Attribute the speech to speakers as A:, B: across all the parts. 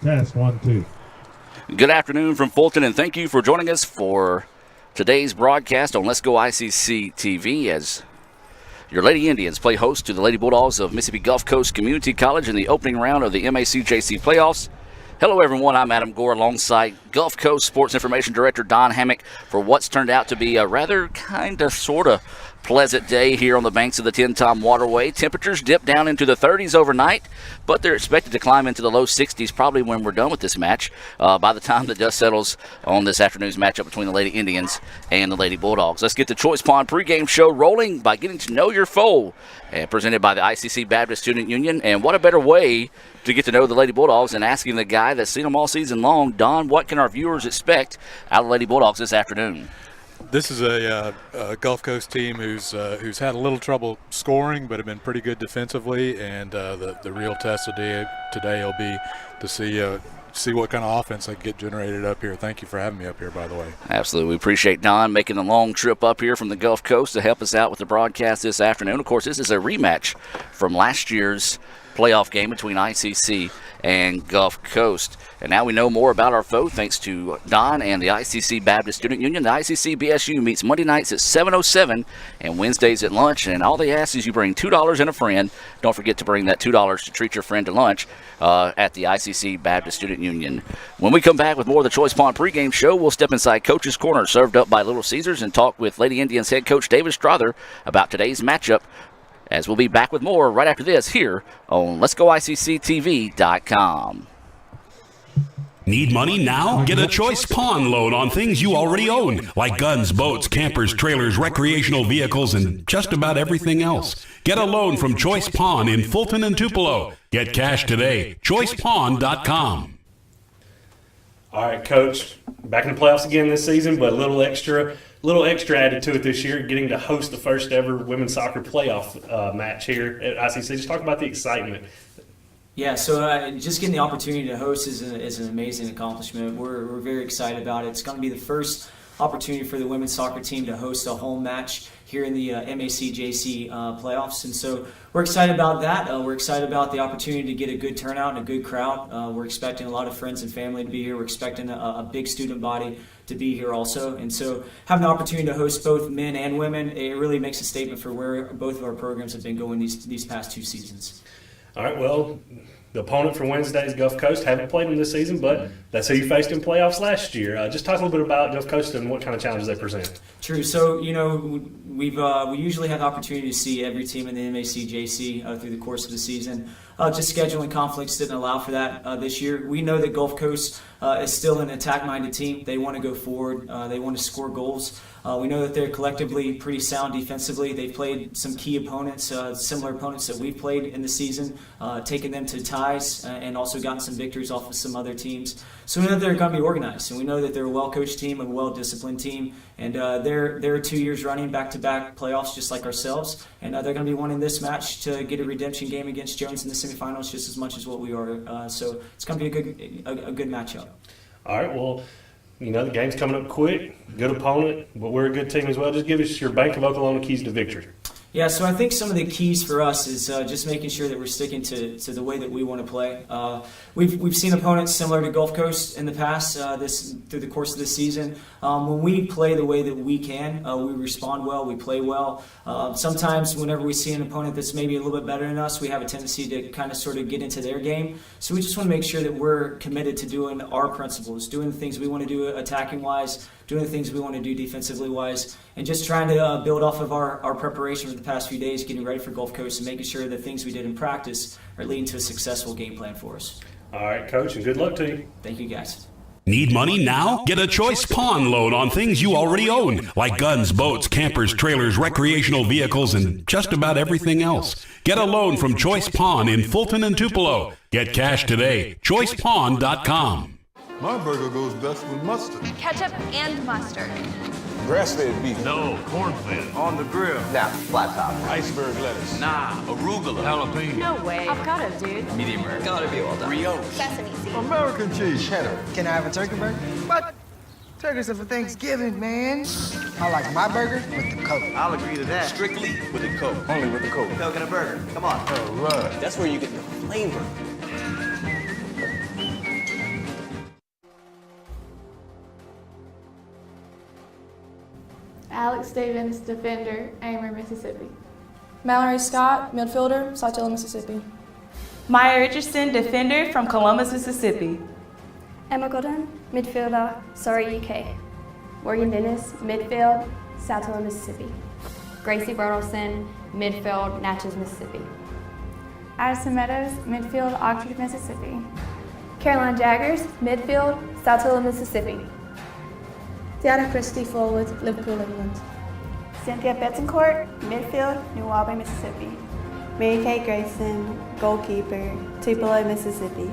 A: Test 1, 2.
B: Good afternoon from Fulton, and thank you for joining us for today's broadcast on Let's Go ICC TV as your Lady Indians play host to the Lady Bulldogs of Mississippi Gulf Coast Community College in the opening round of the MACJC playoffs. Hello, everyone. I'm Adam Gore alongside Gulf Coast Sports Information Director Don Hammock for what's turned out to be a rather sort of pleasant day here on the banks of the Tin-Tom Waterway. Temperatures dip down into the 30s overnight, but they're expected to climb into the low 60s probably when we're done with this match by the time the dust settles on this afternoon's matchup between the Lady Indians and the Lady Bulldogs. Let's get the Choice Pond pregame show rolling by getting to know your foe, presented by the ICC Baptist Student Union. And what a better way to get to know the Lady Bulldogs and asking the guy that's seen them all season long. Don, what can our viewers expect out of the Lady Bulldogs this afternoon?
C: This is a Gulf Coast team who's had a little trouble scoring, but have been pretty good defensively. And the real test today will be to see what kind of offense they can get generated up here. Thank you for having me up here, by the way.
B: Absolutely. We appreciate Don making a long trip up here from the Gulf Coast to help us out with the broadcast this afternoon. Of course, this is a rematch from last year's playoff game between ICC and Gulf Coast. And now we know more about our foe thanks to Don and the ICC Baptist Student Union. The ICC BSU meets Monday nights at 7:07 and Wednesdays at lunch. And all they ask is you bring $2 and a friend. Don't forget to bring that $2 to treat your friend to lunch at the ICC Baptist Student Union. When we come back with more of the Choice Pond pregame show, we'll step inside Coach's Corner, served up by Little Caesars, and talk with Lady Indians head coach David Strother about today's matchup, as we'll be back with more right after this here on Let'sGoICCTV.com.
D: Need money now? Get a Choice Pawn loan on things you already own, like guns, boats, campers, trailers, recreational vehicles, and just about everything else. Get a loan from Choice Pawn in Fulton and Tupelo. Get cash today. ChoicePawn.com.
E: All right, Coach, back in the playoffs again this season, but a little extra added to it this year, getting to host the first ever women's soccer playoff match here at ICC. Just talk about the excitement.
F: Yeah, so just getting the opportunity to host is an amazing accomplishment. We're very excited about it. It's going to be the first opportunity for the women's soccer team to host a home match here in the MACJC playoffs, and so we're excited about that. We're excited about the opportunity to get a good turnout and a good crowd. We're expecting a lot of friends and family to be here. We're expecting a big student body to be here also, and so having the opportunity to host both men and women, it really makes a statement for where both of our programs have been going these past two seasons.
E: All right, well, the opponent for Wednesday's Gulf Coast, haven't played them this season, but that's who you faced in playoffs last year. Just talk a little bit about Gulf Coast and what kind of challenges they present.
F: True. So, we usually have the opportunity to see every team in the MACJC through the course of the season. Just scheduling conflicts didn't allow for that this year. We know that Gulf Coast is still an attack-minded team. They want to go forward. They want to score goals. We know that they're collectively pretty sound defensively. They've played some key opponents, similar opponents that we've played in the season, taken them to ties and also gotten some victories off of some other teams. So we know that they're going to be organized, and we know that they're a well-coached team, a well-disciplined team, and they're 2 years running back-to-back playoffs just like ourselves, and they're going to be wanting this match to get a redemption game against Jones in the semifinals just as much as what we are. So it's going to be a good matchup.
E: All right, well, the game's coming up quick, good opponent, but we're a good team as well. Just give us your Bank of Oklahoma keys to victory.
F: Yeah, so I think some of the keys for us is just making sure that we're sticking to the way that we want to play. We've seen opponents similar to Gulf Coast in the past through the course of this season. When we play the way that we can, we respond well, we play well. Sometimes whenever we see an opponent that's maybe a little bit better than us, we have a tendency to kind of sort of get into their game. So we just want to make sure that we're committed to doing our principles, doing the things we want to do attacking-wise, doing the things we want to do defensively-wise, and just trying to build off of our preparation for the past few days, getting ready for Gulf Coast and making sure that things we did in practice are leading to a successful game plan for us.
E: All right, Coach, and good luck to you.
F: Thank you, guys.
D: Need money now? Get a Choice Pawn loan on things you already own, like guns, boats, campers, trailers, recreational vehicles, and just about everything else. Get a loan from Choice Pawn in Fulton and Tupelo. Get cash today. ChoicePawn.com.
G: My burger goes best with mustard.
H: Ketchup and mustard.
G: Grass-fed beef.
I: No, corn-fed.
G: On the grill.
J: Now, flat top.
G: Iceberg lettuce.
I: Nah, arugula. Jalapeno.
H: No way. Avocado, dude.
I: Medium rare.
J: Gotta be well done.
I: Brioche.
H: Sesame seeds.
G: American cheese.
J: Cheddar.
K: Can I have a turkey burger? What? Turkeys are for Thanksgiving, man. I like my burger with the Coke.
J: I'll agree to that.
I: Strictly with a Coke.
G: Only with the Coke.
J: Coke and a burger. Come on.
G: All right.
J: That's where you get the flavor.
H: Alex Stevens, defender, Amer, Mississippi.
A: Mallory Scott, midfielder, Saltillo, Mississippi.
J: Maya Richardson, defender from Columbus, Mississippi.
L: Emma Golden, midfielder, Surrey, UK. Morgan Dennis, midfield, Saltillo, Mississippi.
H: Gracie Bertelson, midfield, Natchez, Mississippi.
A: Addison Meadows, midfield, Oxford, Mississippi.
L: Caroline Jaggers, midfield, Saltillo, Mississippi.
A: Deanna Christie Fullwood, Liverpool, England.
J: Cynthia Bettencourt, midfield, New Albany, Mississippi.
M: Mary Kay Grayson, goalkeeper, Tupelo, Mississippi.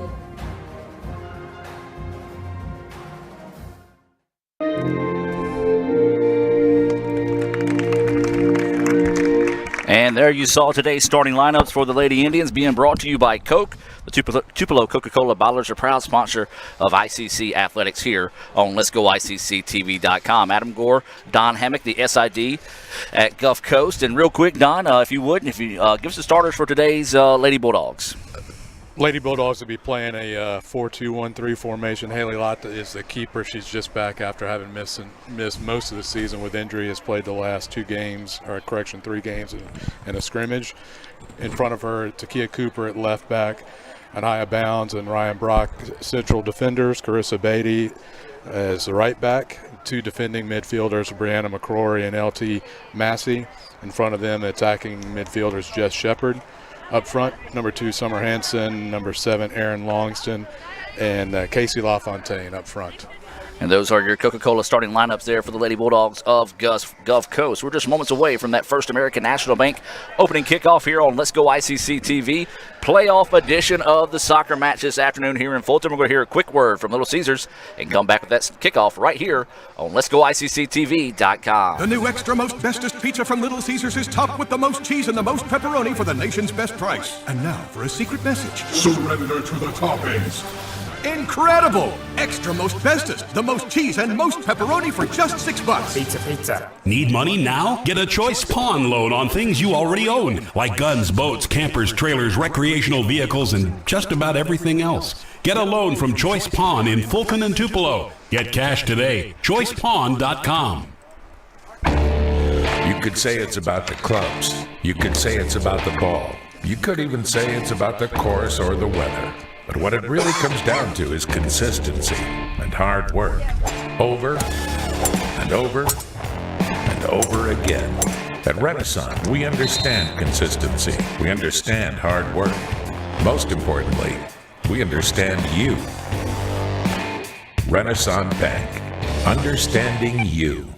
B: And there you saw today's starting lineups for the Lady Indians, being brought to you by Coke. The Tupelo Coca-Cola bottlers are proud sponsor of ICC Athletics here on Let'sGoICCTV.com. Adam Gore, Don Hammock, the SID at Gulf Coast. And real quick, Don, if you would, give us the starters for today's Lady Bulldogs.
C: Lady Bulldogs will be playing a 4-2-1-3 formation. Haley Lott is the keeper. She's just back after having missed most of the season with injury. Has played the last 3 games in a scrimmage. In front of her, Takia Cooper at left back, Anaya Bounds and Ryan Brock, central defenders. Carissa Beatty as the right back. 2 defending midfielders, Brianna McCrory and LT Massey. In front of them, attacking midfielders, Jess Shepard. Up front, number 2, Summer Hansen, number 7, Aaron Longston, and Casey LaFontaine up front.
B: And those are your Coca-Cola starting lineups there for the Lady Bulldogs of Gulf Coast. We're just moments away from that First American National Bank opening kickoff here on Let's Go ICC TV. Playoff edition of the soccer match this afternoon here in Fulton. We're going to hear a quick word from Little Caesars and come back with that kickoff right here on Let'sGoICCTV.com.
N: The new extra most bestest pizza from Little Caesars is topped with the most cheese and the most pepperoni for the nation's best price. And now for a secret message.
G: Surrender to the toppings.
N: Incredible! Extra most bestest, the most cheese and most pepperoni for just $6.
I: Pizza.
D: Need money now? Get a choice pawn loan on things you already own, like guns, boats, campers, trailers, recreational vehicles, and just about everything else. Get a loan from Choice Pawn in Fulton and Tupelo. Get cash today. ChoicePawn.com.
O: You could say it's about the clubs. You could say it's about the ball. You could even say it's about the course or the weather. But what it really comes down to is consistency and hard work. Over and over and over again. At Renaissance, we understand consistency. We understand hard work. Most importantly, we understand you. Renaissance Bank. Understanding you.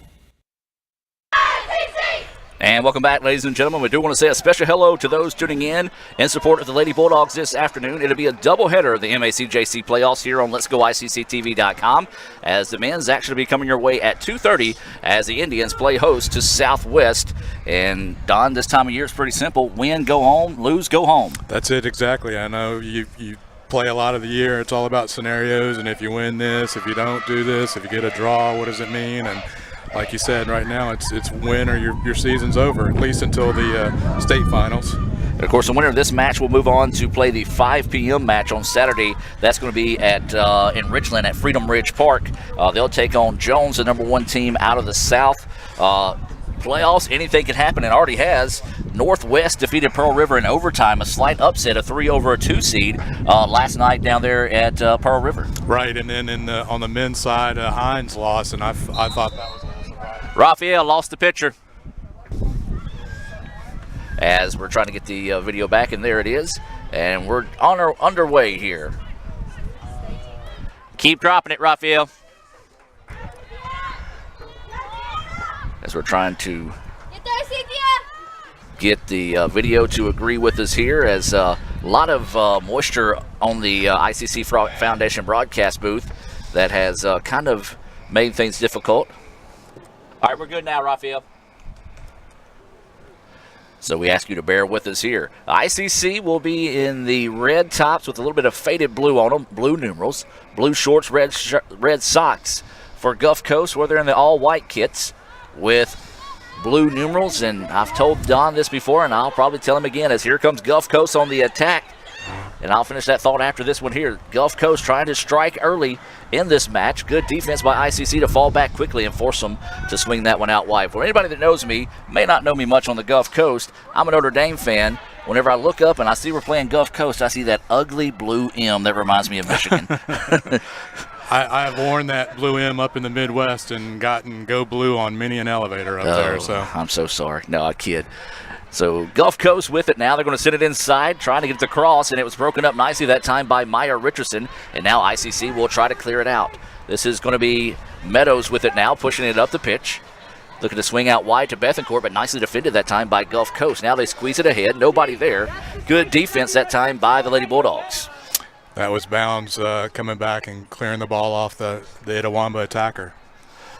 B: And welcome back, ladies and gentlemen. We do want to say a special hello to those tuning in support of the Lady Bulldogs this afternoon. It'll be a doubleheader of the MACJC playoffs here on Let'sGoICCTV.com, as the men's actually be coming your way at 2:30 as the Indians play host to Southwest. And, Don, this time of year is pretty simple. Win, go home. Lose, go home.
C: That's it, exactly. I know you play a lot of the year. It's all about scenarios, and if you win this, if you don't do this, if you get a draw, what does it mean? And like you said, right now it's win or your season's over, at least until the state finals.
B: And of course, the winner of this match will move on to play the 5 p.m. match on Saturday. That's going to be at in Richland at Freedom Ridge Park. They'll take on Jones, the number 1 team out of the South. Playoffs, anything can happen, and already has. Northwest defeated Pearl River in overtime, a slight upset, a 3-over-2 seed last night down there at Pearl River.
C: Right, and then on the men's side, Hines lost, and I thought that was a little surprising.
B: Raphael lost the pitcher. As we're trying to get the video back, and there it is. And we're underway here. Keep dropping it, Raphael. As we're trying to get the video to agree with us here, as a lot of moisture on the ICC Foundation broadcast booth that has kind of made things difficult. All right, we're good now, Raphael. So we ask you to bear with us here. ICC will be in the red tops with a little bit of faded blue on them, blue numerals, blue shorts, red socks. For Gulf Coast, where they're in the all-white kits with blue numerals. And I've told Don this before, and I'll probably tell him again, as here comes Gulf Coast on the attack. And I'll finish that thought after this one here. Gulf Coast trying to strike early in this match. Good defense by ICC to fall back quickly and force them to swing that one out wide. For anybody that knows me, may not know me much on the Gulf Coast, I'm a Notre Dame fan. Whenever I look up and I see we're playing Gulf Coast, I see that ugly blue M that reminds me of Michigan.
C: I've worn that blue M up in the Midwest and gotten Go Blue on many an elevator up there. So
B: I'm so sorry. No, I kid. So Gulf Coast with it now. They're going to send it inside, trying to get it across, and it was broken up nicely that time by Maya Richardson, and now ICC will try to clear it out. This is going to be Meadows with it now, pushing it up the pitch. Looking to swing out wide to Bethencourt, but nicely defended that time by Gulf Coast. Now they squeeze it ahead. Nobody there. Good defense that time by the Lady Bulldogs.
C: that was Bounds coming back and clearing the ball off the Itawamba attacker.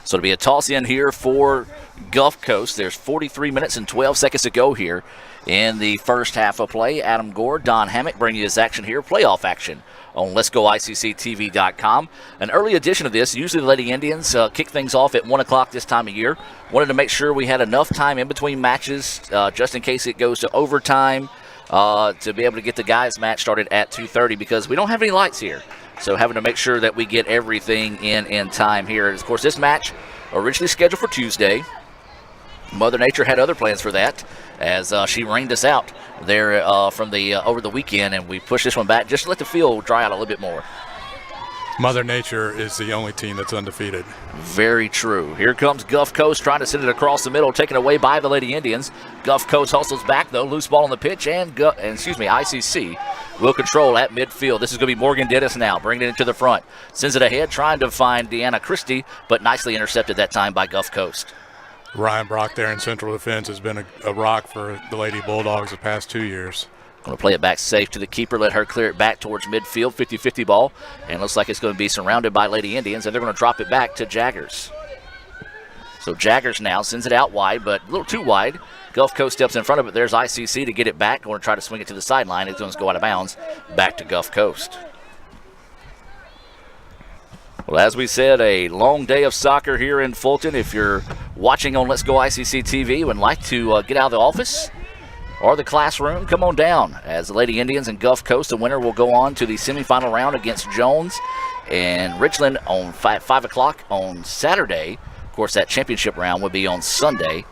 B: So it'll be a toss in here for Gulf Coast. There's 43 minutes and 12 seconds to go here in the first half of play. Adam Gore, Don Hammock bringing you this action here, playoff action on Let'sGoICCTV.com. An early edition of this. Usually the Lady Indians kick things off at 1 o'clock this time of year. Wanted to make sure we had enough time in between matches just in case it goes to overtime to be able to get the guys' match started at 2:30 because we don't have any lights here. So having to make sure that we get everything in time here. And of course, this match originally scheduled for Tuesday. Mother Nature had other plans for that as she rained us out there from the over the weekend, and we pushed this one back just to let the field dry out a little bit more.
C: Mother Nature is the only team that's undefeated.
B: Very true. Here comes Gulf Coast trying to send it across the middle, taken away by the Lady Indians. Gulf Coast hustles back, though. Loose ball on the pitch, and ICC will control at midfield. This is going to be Morgan Dennis now, bringing it into the front. Sends it ahead, trying to find Deanna Christie, but nicely intercepted that time by Gulf Coast.
C: Ryan Brock there in central defense has been a rock for the Lady Bulldogs the past 2 years.
B: Going to play it back safe to the keeper, let her clear it back towards midfield, 50-50 ball. And looks like it's going to be surrounded by Lady Indians, and they're going to drop it back to Jaggers. So Jaggers now sends it out wide, but a little too wide. Gulf Coast steps in front of it. There's ICC to get it back. Going to try to swing it to the sideline. It's going to go out of bounds back to Gulf Coast. Well, as we said, a long day of soccer here in Fulton. If you're watching on Let's Go ICC TV and would like to get out of the office or the classroom, come on down. As the Lady Indians and Gulf Coast, the winner will go on to the semifinal round against Jones and Richland on 5 o'clock on Saturday. Of course, that championship round would be on Sunday.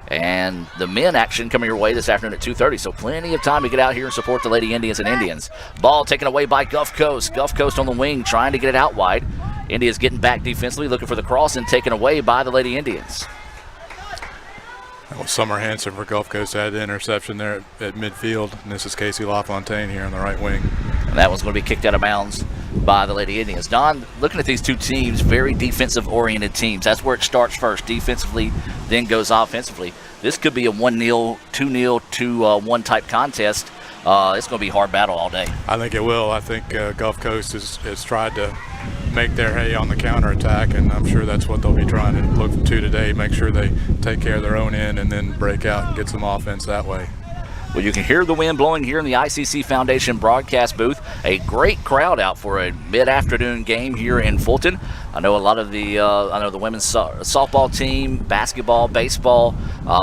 B: And the men action coming your way this afternoon at 2:30, so plenty of time to get out here and support the Lady Indians and Indians. Ball taken away by Gulf Coast. Gulf Coast on the wing trying to get it out wide. Indians getting back defensively, looking for the cross, and taken away by the Lady Indians.
C: Well, Summer Hanson for Gulf Coast had the interception there at midfield, and this is Casey LaFontaine here on the right wing.
B: And that one's going to be kicked out of bounds by the Lady Indians. Don, looking at these two teams, very defensive-oriented teams. That's where it starts first, defensively, then goes offensively. This could be a 1-0, 2-0, 2-1 type contest. It's going to be a hard battle all day.
C: I think it will. I think Gulf Coast has tried to make their hay on the counterattack, and I'm sure that's what they'll be trying to look to today, make sure they take care of their own end and then break out and get some offense that way.
B: Well, you can hear the wind blowing here in the ICC Foundation broadcast booth. A great crowd out for a mid-afternoon game here in Fulton. I know a lot of the women's softball team, basketball, baseball,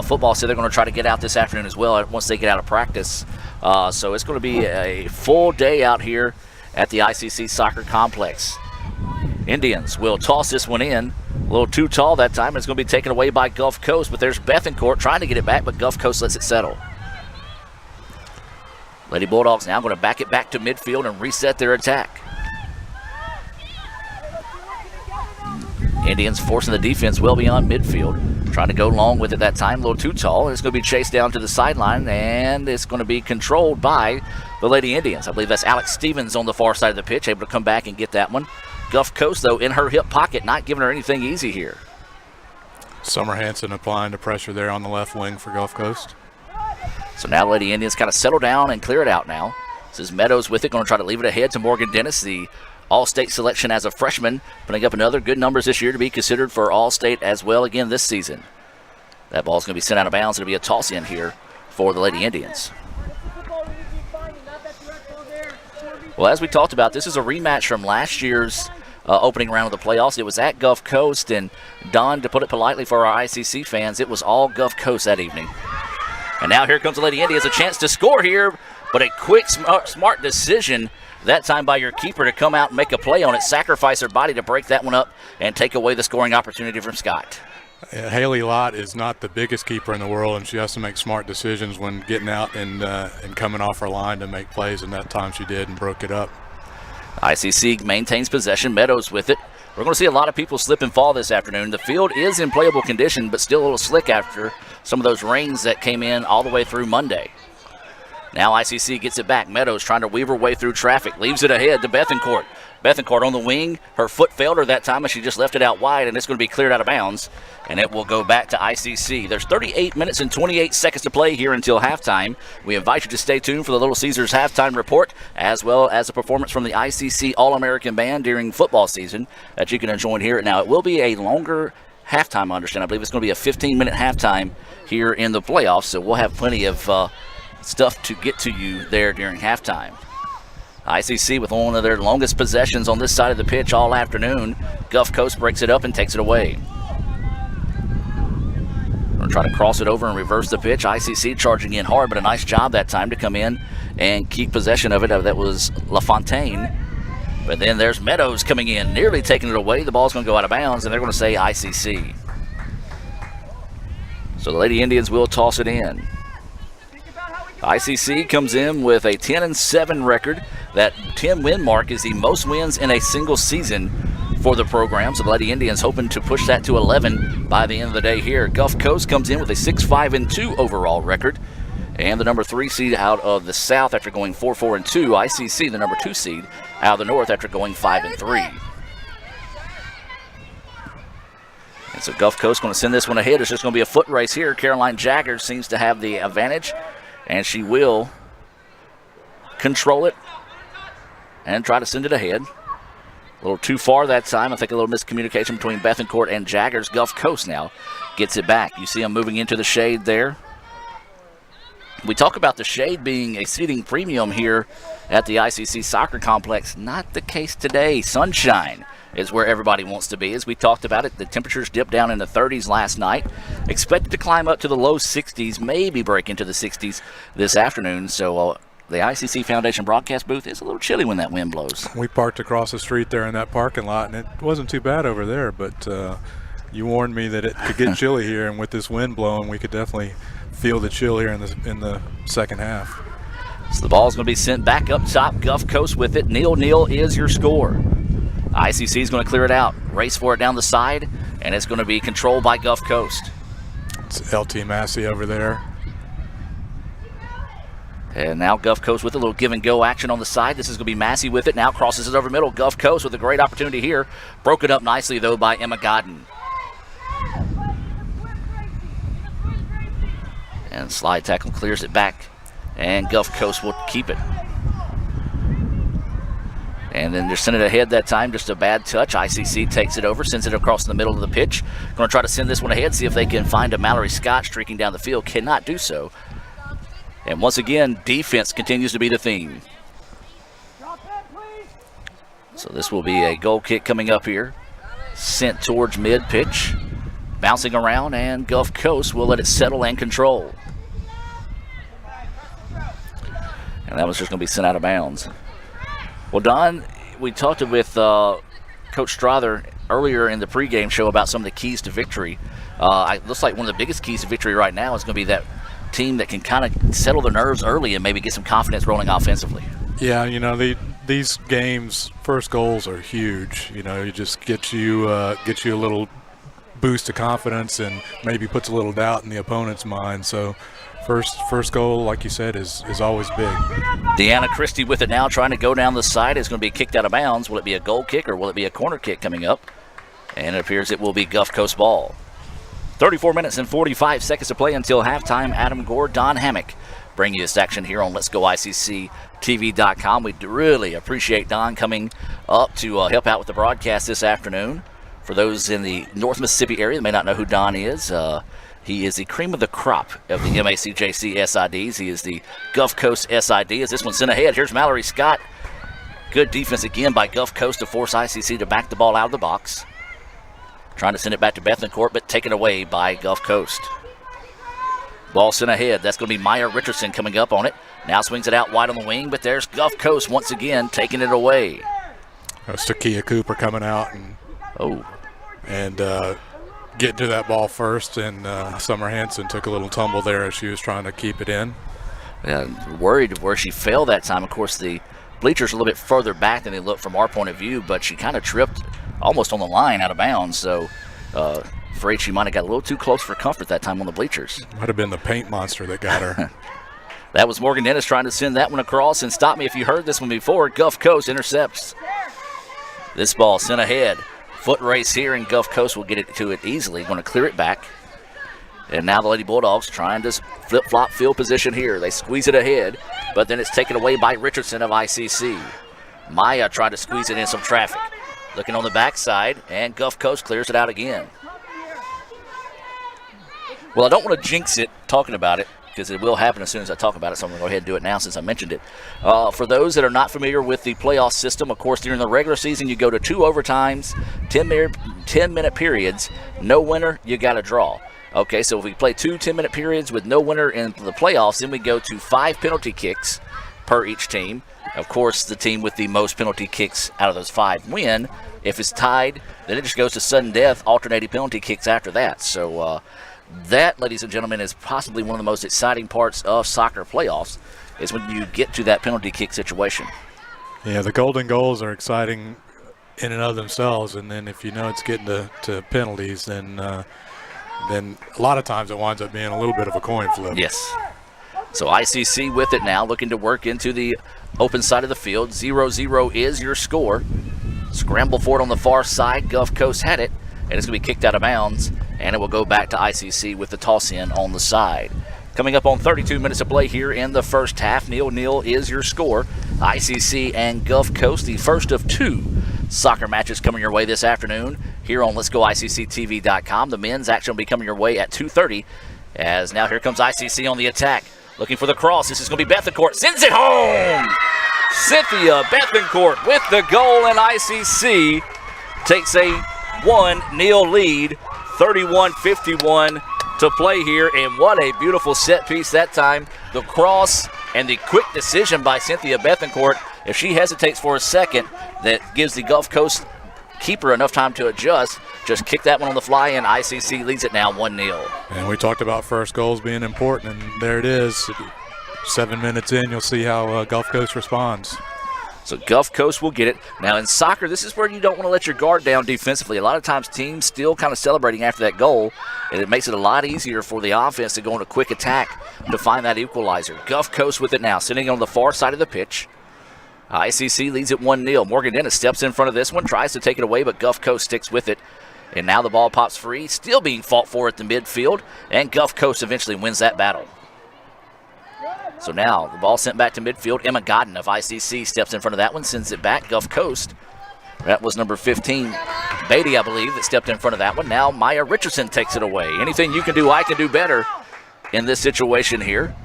B: football said they're going to try to get out this afternoon as well once they get out of practice. So it's going to be a full day out here at the ICC Soccer Complex. Indians will toss this one in. A little too tall that time. It's going to be taken away by Gulf Coast, but there's Bethencourt trying to get it back, but Gulf Coast lets it settle. Lady Bulldogs now going to back it back to midfield and reset their attack. Indians forcing the defense well beyond midfield. Trying to go long with it that time. A little too tall. It's going to be chased down to the sideline, and it's going to be controlled by the Lady Indians. I believe that's Alex Stevens on the far side of the pitch, able to come back and get that one. Gulf Coast, though, in her hip pocket, not giving her anything easy here.
C: Summer Hanson applying the pressure there on the left wing for Gulf Coast.
B: So now Lady Indians kind of settle down and clear it out now. This is Meadows with it, going to try to leave it ahead to Morgan Dennis, the All-State selection as a freshman, putting up another good numbers this year to be considered for All-State as well again this season. That ball's going to be sent out of bounds. It'll be a toss-in here for the Lady Indians. Well, as we talked about, this is a rematch from last year's opening round of the playoffs. It was at Gulf Coast, and Don, to put it politely for our ICC fans, it was all Gulf Coast that evening. And now here comes the Lady Indians, a chance to score here. but a quick, smart decision that time by your keeper to come out and make a play on it, sacrifice her body to break that one up and take away the scoring opportunity from Scott.
C: Haley Lott is not the biggest keeper in the world, and she has to make smart decisions when getting out and coming off her line to make plays, and that time she did and broke it up.
B: ICC maintains possession. Meadows with it. We're going to see a lot of people slip and fall this afternoon. The field is in playable condition, but still a little slick after some of those rains that came in all the way through Monday. Now ICC gets it back. Meadows trying to weave her way through traffic. Leaves it ahead to Bethencourt. Bethencourt on the wing. Her foot failed her that time, and she just left it out wide, and it's going to be cleared out of bounds, and it will go back to ICC. There's 38 minutes and 28 seconds to play here until halftime. We invite you to stay tuned for the Little Caesars halftime report, as well as a performance from the ICC All-American Band during football season that you can enjoy here. Now, it will be a longer halftime, I understand. I believe it's going to be a 15-minute halftime here in the playoffs, so we'll have plenty of stuff to get to you there during halftime. ICC with one of their longest possessions on this side of the pitch all afternoon. Gulf Coast breaks it up and takes it away. We're going to try to cross it over and reverse the pitch. ICC charging in hard, but a nice job that time to come in and keep possession of it. That was LaFontaine. But then there's Meadows coming in, nearly taking it away. The ball's going to go out of bounds, and they're going to say ICC. So the Lady Indians will toss it in. ICC comes in with a 10-7 record. That 10-win mark is the most wins in a single season for the program. So the Lady Indians hoping to push that to 11 by the end of the day here. Gulf Coast comes in with a 6-5-2 overall record. And the number 3 seed out of the South after going 4-4-2. ICC, the number 2 seed out of the North after going 5-3. And so Gulf Coast going to send this one ahead. It's just going to be a foot race here. Caroline Jagger seems to have the advantage, and she will control it and try to send it ahead. A little too far that time. I think a little miscommunication between Bethencourt and Jaggers. Gulf Coast now gets it back. You see them moving into the shade there. We talk about the shade being a seating premium here at the ICC Soccer Complex. Not the case today. Sunshine is where everybody wants to be. As we talked about it, the temperatures dipped down in the 30s last night. Expected to climb up to the low 60s, maybe break into the 60s this afternoon. So the ICC Foundation broadcast booth is a little chilly when that wind blows.
C: We parked across the street there in that parking lot, and it wasn't too bad over there, but you warned me that it could get chilly here, and with this wind blowing, we could definitely feel the chill here in the second half.
B: So the ball's going to be sent back up top. Gulf Coast with it. 0-0 is your score. ICC is going to clear it out. Race for it down the side, and it's going to be controlled by Gulf Coast.
C: It's LT Massey over there.
B: And now Gulf Coast with a little give and go action on the side. This is going to be Massey with it. Now crosses it over middle. Gulf Coast with a great opportunity here. Broken up nicely, though, by Emma Godden. And slide tackle clears it back. And Gulf Coast will keep it. And then they're sending it ahead that time. Just a bad touch. ICC takes it over, sends it across the middle of the pitch. Going to try to send this one ahead, see if they can find a Mallory Scott streaking down the field. Cannot do so. And once again, defense continues to be the theme. So this will be a goal kick coming up here. Sent towards mid-pitch. Bouncing around, and Gulf Coast will let it settle and control. And that was just going to be sent out of bounds. Well, Don, we talked with Coach Strother earlier in the pregame show about some of the keys to victory. It looks like one of the biggest keys to victory right now is going to be that team that can kind of settle their nerves early and maybe get some confidence rolling offensively.
C: Yeah, you know, these games, first goals are huge. You know, it just get you a little boost of confidence and maybe puts a little doubt in the opponent's mind. So first goal, like you said, is always big.
B: Deanna Christie with it now, trying to go down the side. It's going to be kicked out of bounds. Will it be a goal kick or will it be a corner kick coming up? And it appears it will be Gulf Coast ball. 34 minutes and 45 seconds to play until halftime. Adam Gore, Don Hammock bring you this action here on Let's Go ICC TV.com. We really appreciate Don coming up to help out with the broadcast this afternoon. For those in the North Mississippi area that may not know who Don is, he is the cream of the crop of the MACJC SIDs. He is the Gulf Coast SID. As this one's sent ahead, here's Mallory Scott. Good defense again by Gulf Coast to force ICC to back the ball out of the box. Trying to send it back to Bethencourt, but taken away by Gulf Coast. Ball sent ahead. That's going to be Maya Richardson coming up on it. Now swings it out wide on the wing, but there's Gulf Coast once again taking it away.
C: That's Takia Cooper coming out and getting to that ball first, and Summer Hanson took a little tumble there as she was trying to keep it in.
B: Yeah, worried where she fell that time. Of course, the bleachers are a little bit further back than they look from our point of view, but she kind of tripped almost on the line out of bounds, so afraid she might have got a little too close for comfort that time on the bleachers.
C: Might have been the paint monster that got her.
B: That was Morgan Dennis trying to send that one across, and stop me if you heard this one before. Gulf Coast intercepts. This ball sent ahead. Foot race here, and Gulf Coast will get it to it easily. Going to clear it back. And now the Lady Bulldogs trying to flip-flop field position here. They squeeze it ahead, but then it's taken away by Richardson of ICC. Maya tried to squeeze it in some traffic. Looking on the backside, and Gulf Coast clears it out again. Well, I don't want to jinx it talking about it, because it will happen as soon as I talk about it, so I'm going to go ahead and do it now since I mentioned it. For those that are not familiar with the playoff system, of course, during the regular season, you go to 2 overtimes, 10-minute periods. No winner, you got to draw. Okay, so if we play 2 10-minute periods with no winner in the playoffs, then we go to 5 penalty kicks per each team. Of course, the team with the most penalty kicks out of those 5 win. If it's tied, then it just goes to sudden death, alternating penalty kicks after that. So that, ladies and gentlemen, is possibly one of the most exciting parts of soccer playoffs, is when you get to that penalty kick situation.
C: Yeah, the golden goals are exciting in and of themselves, and then if you know it's getting to penalties, then a lot of times it winds up being a little bit of a coin flip.
B: Yes. So ICC with it now, looking to work into the open side of the field. 0-0 is your score. Scramble for it on the far side. Gulf Coast had it, and it's going to be kicked out of bounds, and it will go back to ICC with the toss in on the side. Coming up on 32 minutes of play here in the first half. 0-0 is your score. ICC and Gulf Coast, the first of 2 soccer matches coming your way this afternoon here on Let'sGoICCTV.com. The men's action will be coming your way at 2:30, as now here comes ICC on the attack. Looking for the cross. This is going to be Bethencourt. Sends it home! Cynthia Bethencourt with the goal, and ICC takes a 1-0 lead. 31-51 to play here, and what a beautiful set piece that time. The cross and the quick decision by Cynthia Bethencourt. If she hesitates for a second, that gives the Gulf Coast keeper enough time to adjust. Just kick that one on the fly, and ICC leads it now 1-0.
C: And we talked about first goals being important, and there it is. 7 minutes in, you'll see how Gulf Coast responds.
B: So Gulf Coast will get it. Now in soccer, this is where you don't want to let your guard down defensively. A lot of times teams still kind of celebrating after that goal, and it makes it a lot easier for the offense to go on a quick attack to find that equalizer. Gulf Coast with it now, sitting on the far side of the pitch. ICC leads it 1-0. Morgan Dennis steps in front of this one, tries to take it away, but Gulf Coast sticks with it. And now the ball pops free, still being fought for at the midfield, and Gulf Coast eventually wins that battle. So now the ball sent back to midfield. Emma Godden of ICC steps in front of that one, sends it back. Gulf Coast, that was number 15, Beatty, I believe, that stepped in front of that one. Now Maya Richardson takes it away. Anything you can do, I can do better in this situation here.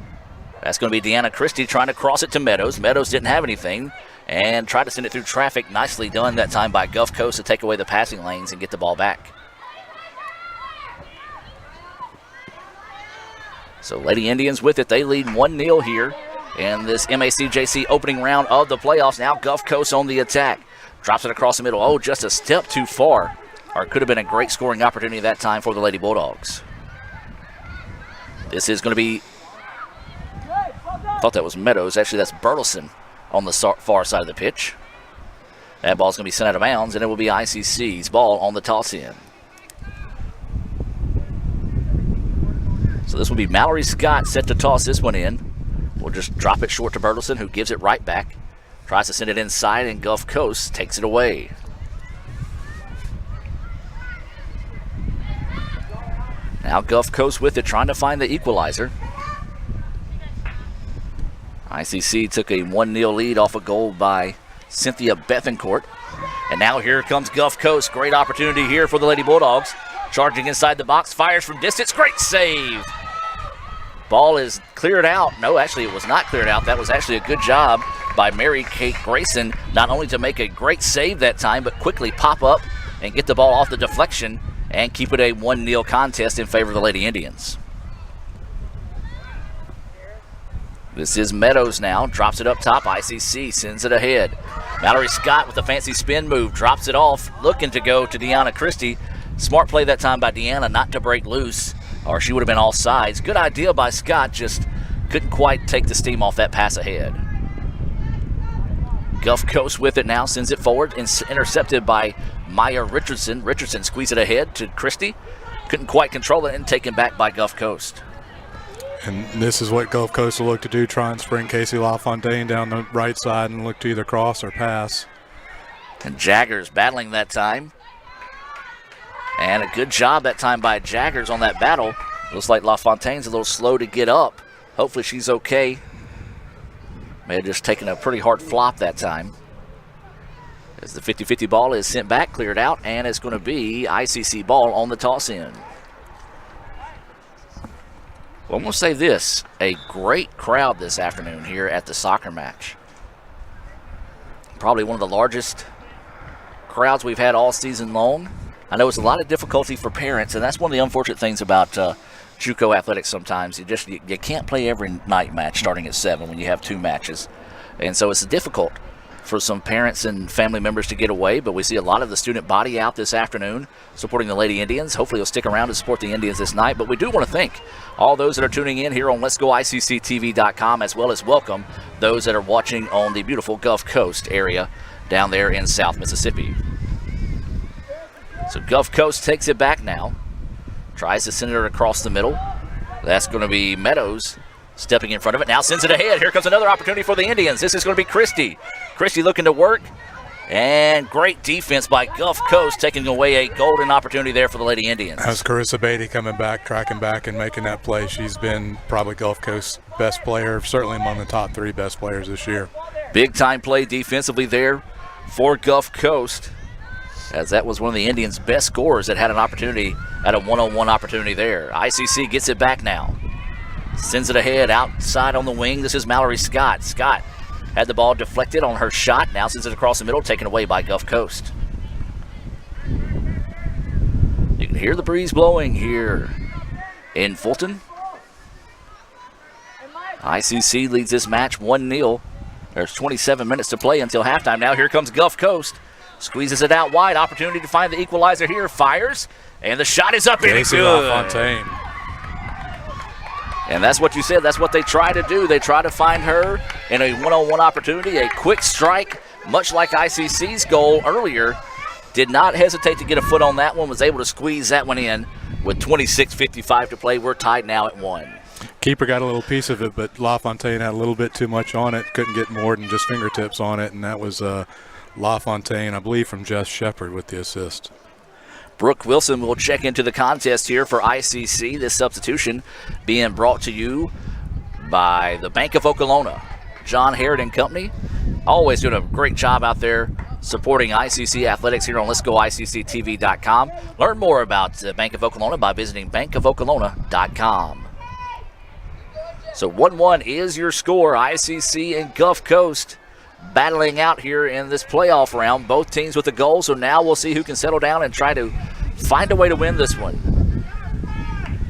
B: That's going to be Deanna Christie trying to cross it to Meadows. Meadows didn't have anything and tried to send it through traffic. Nicely done that time by Gulf Coast to take away the passing lanes and get the ball back. So Lady Indians with it. They lead 1-0 here in this MACJC opening round of the playoffs. Now Gulf Coast on the attack. Drops it across the middle. Oh, just a step too far. Or it could have been a great scoring opportunity that time for the Lady Bulldogs. This is going to be, I thought that was Meadows. Actually, that's Bertelson on the far side of the pitch. That ball's going to be sent out of bounds, and it will be ICC's ball on the toss in. So this will be Mallory Scott set to toss this one in. We'll just drop it short to Bertelson, who gives it right back. Tries to send it inside, and Gulf Coast takes it away. Now Gulf Coast with it, trying to find the equalizer. ICC took a 1-0 lead off a goal by Cynthia Bethencourt. And now here comes Gulf Coast. Great opportunity here for the Lady Bulldogs. Charging inside the box, fires from distance. Great save. Ball is cleared out. No, actually it was not cleared out. That was actually a good job by Mary Kate Grayson, not only to make a great save that time, but quickly pop up and get the ball off the deflection and keep it a 1-0 contest in favor of the Lady Indians. This is Meadows now. Drops it up top. ICC sends it ahead. Mallory Scott with a fancy spin move. Drops it off. Looking to go to Deanna Christie. Smart play that time by Deanna not to break loose, or she would have been all sides. Good idea by Scott. Just couldn't quite take the steam off that pass ahead. Gulf Coast with it now. Sends it forward. Intercepted by Maya Richardson. Richardson squeezes it ahead to Christie. Couldn't quite control it and taken back by Gulf Coast.
C: And this is what Gulf Coast will look to do, try and spring Casey LaFontaine down the right side and look to either cross or pass.
B: And Jaggers battling that time. And a good job that time by Jaggers on that battle. Looks like LaFontaine's a little slow to get up. Hopefully she's okay. May have just taken a pretty hard flop that time. As the 50-50 ball is sent back, cleared out, and it's going to be ICC ball on the toss in. Well, I'm going to say this, a great crowd this afternoon here at the soccer match. Probably one of the largest crowds we've had all season long. I know it's a lot of difficulty for parents, and that's one of the unfortunate things about JUCO athletics sometimes. You can't play every night match starting at 7 when you have 2 matches. And so it's difficult for some parents and family members to get away, but we see a lot of the student body out this afternoon supporting the Lady Indians. Hopefully you'll stick around to support the Indians this night, but we do want to thank all those that are tuning in here on Let'sGoICCTV.com, as well as welcome those that are watching on the beautiful Gulf Coast area down there in South Mississippi. So Gulf Coast takes it back now, tries to send it across the middle. That's going to be Meadows stepping in front of it. Now sends it ahead. Here comes another opportunity for the Indians. This is going to be Christie. Christie looking to work. And great defense by Gulf Coast, taking away a golden opportunity there for the Lady Indians.
C: That's Carissa Beatty coming back, tracking back, and making that play. She's been probably Gulf Coast's best player, certainly among the top 3 best players this year.
B: Big time play defensively there for Gulf Coast, as that was one of the Indians' best scorers that had an opportunity at a one-on-one opportunity there. ICC gets it back now. Sends it ahead outside on the wing. This is Mallory Scott. Scott had the ball deflected on her shot. Now sends it across the middle, taken away by Gulf Coast. You can hear the breeze blowing here in Fulton. ICC leads this match 1-0. There's 27 minutes to play until halftime. Now here comes Gulf Coast. Squeezes it out wide. Opportunity to find the equalizer here. Fires. And the shot is up and it's good.
C: LaFontaine.
B: And that's what you said. That's what they try to do. They try to find her in a one-on-one opportunity, a quick strike, much like ICC's goal earlier. Did not hesitate to get a foot on that one. Was able to squeeze that one in with 26:55 to play. We're tied now at 1.
C: Keeper got a little piece of it, but LaFontaine had a little bit too much on it. Couldn't get more than just fingertips on it, and that was LaFontaine, I believe, from Jess Shepard with the assist.
B: Brooke Wilson will check into the contest here for ICC. This substitution being brought to you by the Bank of Okolona. John Harrod and Company, always doing a great job out there supporting ICC athletics here on Let'sGoICCTV.com. Learn more about the Bank of Okolona by visiting bankofokolona.com. So 1-1 is your score. ICC and Gulf Coast battling out here in this playoff round. Both teams with a goal, so now we'll see who can settle down and try to find a way to win this one.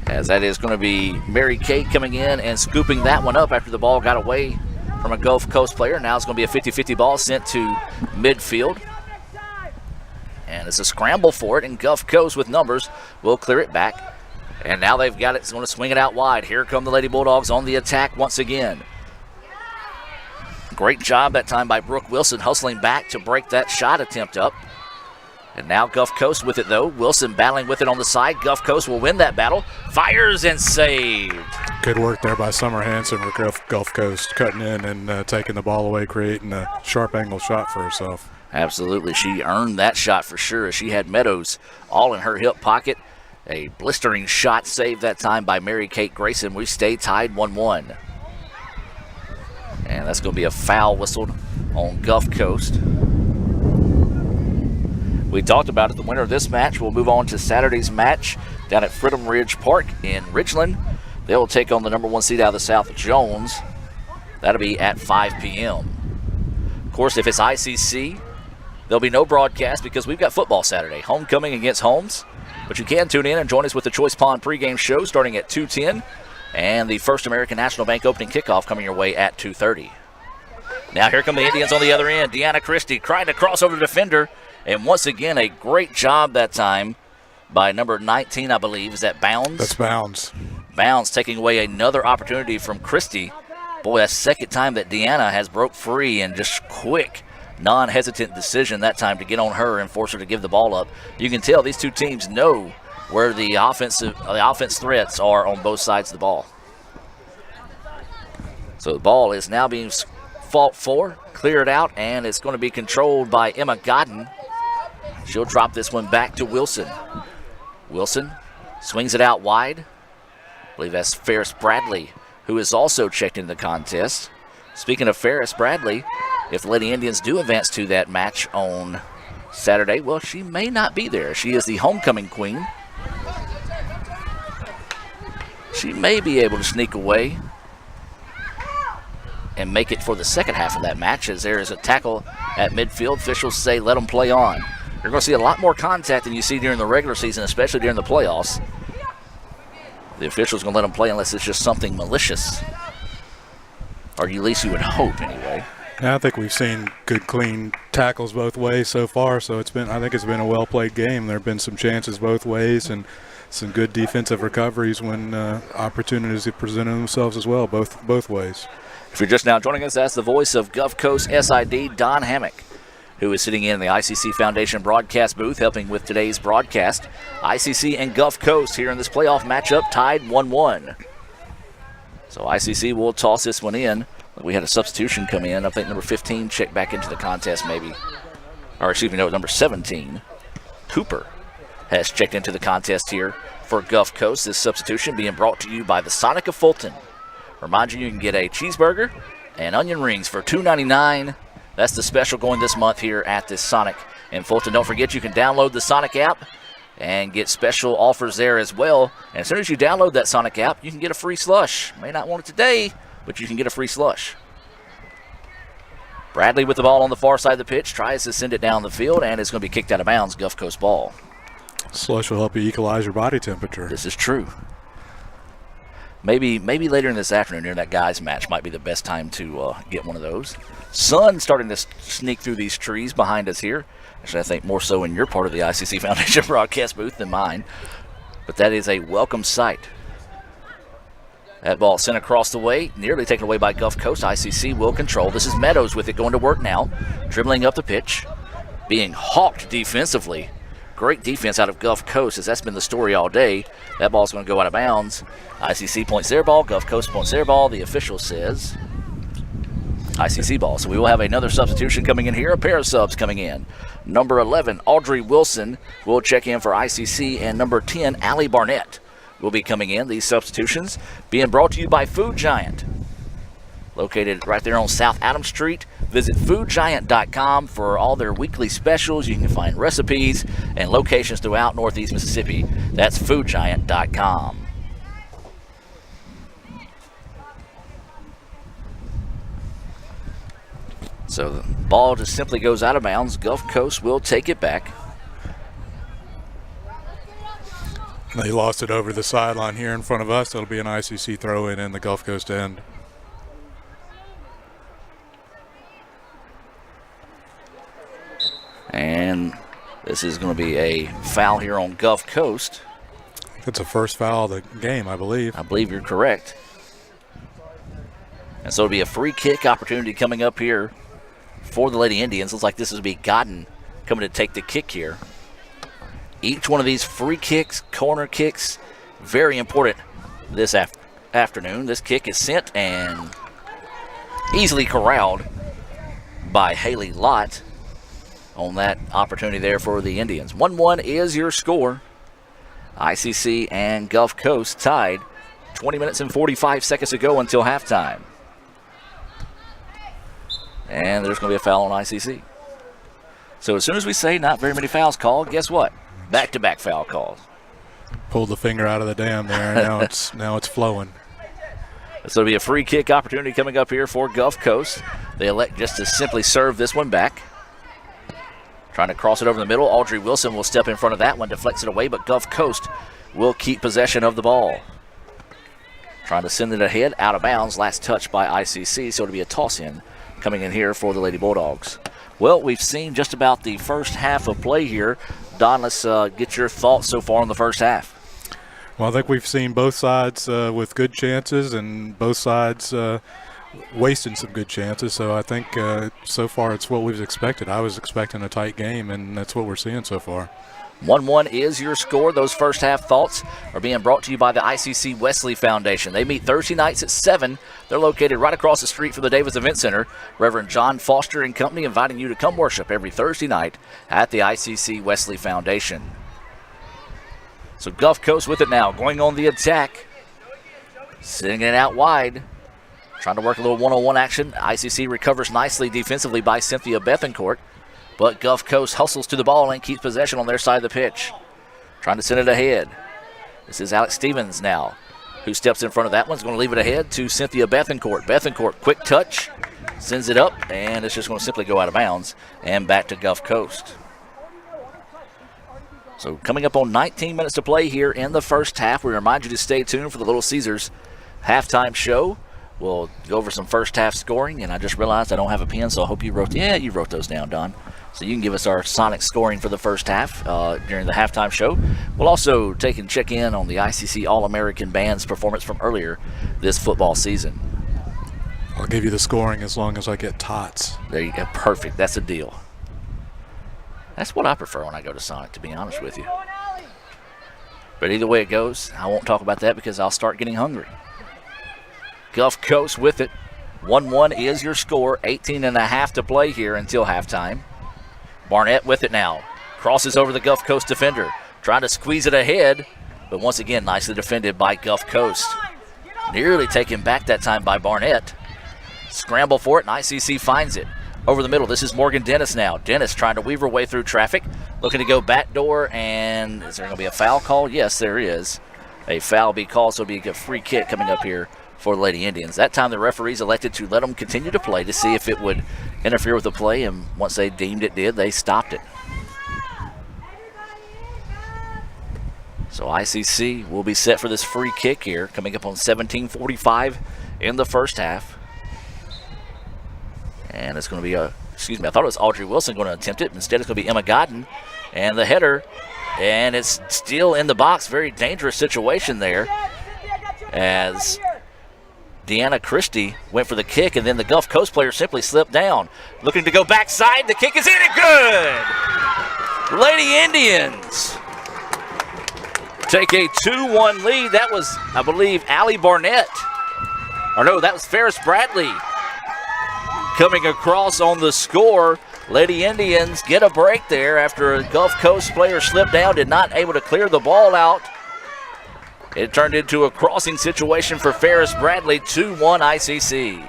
B: As that is going to be Mary Kate coming in and scooping that one up after the ball got away from a Gulf Coast player. Now it's going to be a 50-50 ball sent to midfield. And it's a scramble for it, and Gulf Coast with numbers will clear it back. And now they've got it. It's going to swing it out wide. Here come the Lady Bulldogs on the attack once again. Great job that time by Brooke Wilson, hustling back to break that shot attempt up. And now Gulf Coast with it, though. Wilson battling with it on the side. Gulf Coast will win that battle. Fires and saved.
C: Good work there by Summer Hanson for Gulf Coast, cutting in and taking the ball away, creating a sharp angle shot for herself.
B: Absolutely. She earned that shot for sure. She had Meadows all in her hip pocket. A blistering shot saved that time by Mary Kate Grayson. We stay tied 1-1. And that's going to be a foul whistled on Gulf Coast. We talked about it. The winner of this match will move on to Saturday's match down at Freedom Ridge Park in Ridgeland. They will take on the number 1 seed out of the South, Jones. That'll be at 5 p.m. Of course, if it's ICC, there'll be no broadcast because we've got football Saturday. Homecoming against Holmes. But you can tune in and join us with the Choice Pond pregame show starting at 2:10. And the First American National Bank opening kickoff coming your way at 2:30. Now here come the Indians on the other end. Deanna Christie trying to cross over the defender. And once again, a great job that time by number 19, I believe. Is that Bounds?
C: That's Bounds.
B: Bounds taking away another opportunity from Christie. Boy, that's the second time that Deanna has broke free, and just quick, non-hesitant decision that time to get on her and force her to give the ball up. You can tell these two teams know where the offense threats are on both sides of the ball. So the ball is now being fought for, cleared out, and it's going to be controlled by Emma Godden. She'll drop this one back to Wilson. Wilson swings it out wide. I believe that's Ferris Bradley, who is also checked into the contest. Speaking of Ferris Bradley, if the Lady Indians do advance to that match on Saturday, well, she may not be there. She is the homecoming queen. She may be able to sneak away and make it for the second half of that match, as there is a tackle at midfield. Officials say let them play on. You're going to see a lot more contact than you see during the regular season, especially during the playoffs. The officials going to let them play unless it's just something malicious. Or at least you would hope, anyway.
C: Yeah, I think we've seen good, clean tackles both ways so far, so I think it's been a well-played game. There have been some chances both ways and some good defensive recoveries when opportunities have presented themselves as well, both ways.
B: If you're just now joining us, that's the voice of Gulf Coast SID, Don Hammock, who is sitting in the ICC Foundation broadcast booth helping with today's broadcast. ICC and Gulf Coast here in this playoff matchup tied 1-1. So ICC will toss this one in. We had a substitution come in. I think number 15 checked back into the contest maybe. Or excuse me, no, number 17. Cooper has checked into the contest here for Gulf Coast. This substitution being brought to you by the Sonic of Fulton. Remind you can get a cheeseburger and onion rings for $2.99. That's the special going this month here at this Sonic in Fulton. Don't forget you can download the Sonic app and get special offers there as well. And as soon as you download that Sonic app, you can get a free slush. May not want it today, but you can get a free slush. Bradley with the ball on the far side of the pitch, tries to send it down the field, and it's going to be kicked out of bounds. Gulf Coast ball.
C: Slush will help you equalize your body temperature.
B: This is true. Maybe later in this afternoon during that guys match might be the best time to get one of those. Sun starting to sneak through these trees behind us here. Actually, I think more so in your part of the ICC Foundation broadcast booth than mine. But that is a welcome sight. That ball sent across the way, nearly taken away by Gulf Coast. ICC will control. This is Meadows with it going to work now. Dribbling up the pitch. Being hawked defensively. Great defense out of Gulf Coast, as that's been the story all day. That ball's going to go out of bounds. ICC points their ball. Gulf Coast points their ball. The official says ICC ball. So we will have another substitution coming in here. A pair of subs coming in. Number 11, Audrey Wilson, will check in for ICC. And number 10, Allie Barnett, will be coming in. These substitutions being brought to you by Food Giant. Located right there on South Adams Street. Visit foodgiant.com for all their weekly specials. You can find recipes and locations throughout Northeast Mississippi. That's foodgiant.com. So the ball just simply goes out of bounds. Gulf Coast will take it back.
C: They lost it over the sideline here in front of us. It'll be an ICC throw-in in the Gulf Coast end.
B: And this is going to be a foul here on Gulf Coast.
C: It's the first foul of the game, I believe.
B: I believe you're correct. And so it'll be a free kick opportunity coming up here for the Lady Indians. Looks like this will be Godden coming to take the kick here. Each one of these free kicks, corner kicks, very important this afternoon. This kick is sent and easily corralled by Haley Lott on that opportunity there for the Indians. 1-1 is your score. ICC and Gulf Coast tied 20 minutes and 45 seconds to go until halftime. And there's going to be a foul on ICC. So as soon as we say not very many fouls called, guess what? Back-to-back foul calls.
C: Pulled the finger out of the dam there, and now it's flowing.
B: So it'll be a free kick opportunity coming up here for Gulf Coast. They elect just to simply serve this one back. Trying to cross it over the middle. Audrey Wilson will step in front of that one, deflects it away, but Gulf Coast will keep possession of the ball. Trying to send it ahead, out of bounds. Last touch by ICC, so it'll be a toss-in coming in here for the Lady Bulldogs. Well, we've seen just about the first half of play here. Don, let's get your thoughts so far in the first half.
C: Well, I think we've seen both sides with good chances and both sides wasting some good chances. So I think so far it's what we've expected. I was expecting a tight game, and that's what we're seeing so far.
B: 1-1 is your score. Those first half thoughts are being brought to you by the ICC Wesley Foundation. They meet Thursday nights at 7. They're located right across the street from the Davis Event Center. Reverend John Foster and company inviting you to come worship every Thursday night at the ICC Wesley Foundation. So Gulf Coast with it now, going on the attack. Sending it out wide. Trying to work a little one-on-one action. ICC recovers nicely defensively by Cynthia Bethencourt. But Gulf Coast hustles to the ball and keeps possession on their side of the pitch. Trying to send it ahead. This is Alex Stevens now, who steps in front of that one. Is going to leave it ahead to Cynthia Bethencourt. Bethencourt, quick touch, sends it up, and it's just going to simply go out of bounds and back to Gulf Coast. So coming up on 19 minutes to play here in the first half. We remind you to stay tuned for the Little Caesars halftime show. We'll go over some first half scoring, and I just realized I don't have a pen, so I hope you wrote those down, Don. So you can give us our Sonic scoring for the first half during the halftime show. We'll also take and check in on the ICC All-American Band's performance from earlier this football season.
C: I'll give you the scoring as long as I get tots.
B: There you go. Perfect. That's a deal. That's what I prefer when I go to Sonic, to be honest with you. But either way it goes, I won't talk about that because I'll start getting hungry. Gulf Coast with it. 1-1 is your score. 18.5 to play here until halftime. Barnett with it now. Crosses over the Gulf Coast defender. Trying to squeeze it ahead, but once again, nicely defended by Gulf Coast. Nearly taken back that time by Barnett. Scramble for it, and ICC finds it. Over the middle, this is Morgan Dennis now. Dennis trying to weave her way through traffic. Looking to go backdoor, and is there going to be a foul call? Yes, there is. A foul be called, so it'll be a free kick coming up here for the Lady Indians. That time the referees elected to let them continue to play to see if it would interfere with the play, and once they deemed it did, they stopped it. So ICC will be set for this free kick here, coming up on 17:45 in the first half. And it's going to be I thought it was Audrey Wilson going to attempt it. Instead, it's going to be Emma Godden. And the header, and it's still in the box. Very dangerous situation there as Deanna Christie went for the kick, and then the Gulf Coast player simply slipped down. Looking to go backside. The kick is in and good. Lady Indians take a 2-1 lead. That was, I believe, Allie Barnett. Or no, that was Ferris Bradley coming across on the score. Lady Indians get a break there after a Gulf Coast player slipped down, did not able to clear the ball out. It turned into a crossing situation for Ferris Bradley, 2-1 ICC.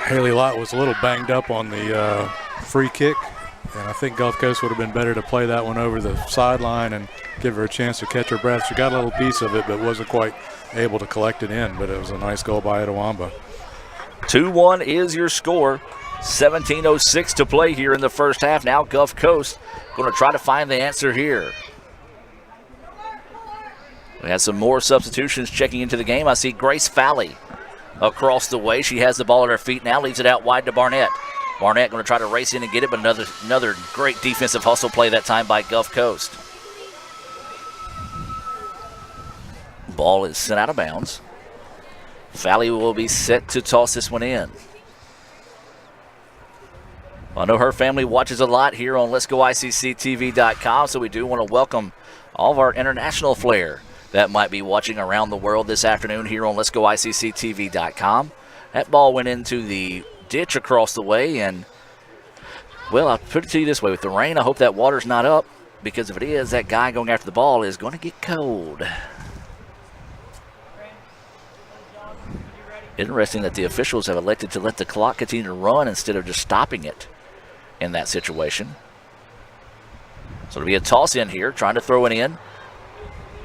C: Haley Lott was a little banged up on the free kick, and I think Gulf Coast would have been better to play that one over the sideline and give her a chance to catch her breath. She got a little piece of it, but wasn't quite able to collect it in, but it was a nice goal by Etowamba.
B: 2-1 is your score. 17:06 to play here in the first half. Now Gulf Coast going to try to find the answer here. We had some more substitutions checking into the game. I see Grace Falley across the way. She has the ball at her feet now, leaves it out wide to Barnett. Barnett going to try to race in and get it, but another great defensive hustle play that time by Gulf Coast. Ball is sent out of bounds. Falley will be set to toss this one in. Well, I know her family watches a lot here on Let'sGoICCTV.com, so we do want to welcome all of our international flair that might be watching around the world this afternoon here on Let'sGoICCTV.com. That ball went into the ditch across the way, and, well, I'll put it to you this way. With the rain, I hope that water's not up, because if it is, that guy going after the ball is going to get cold. Interesting that the officials have elected to let the clock continue to run instead of just stopping it in that situation. So it'll be a toss in here, trying to throw it in.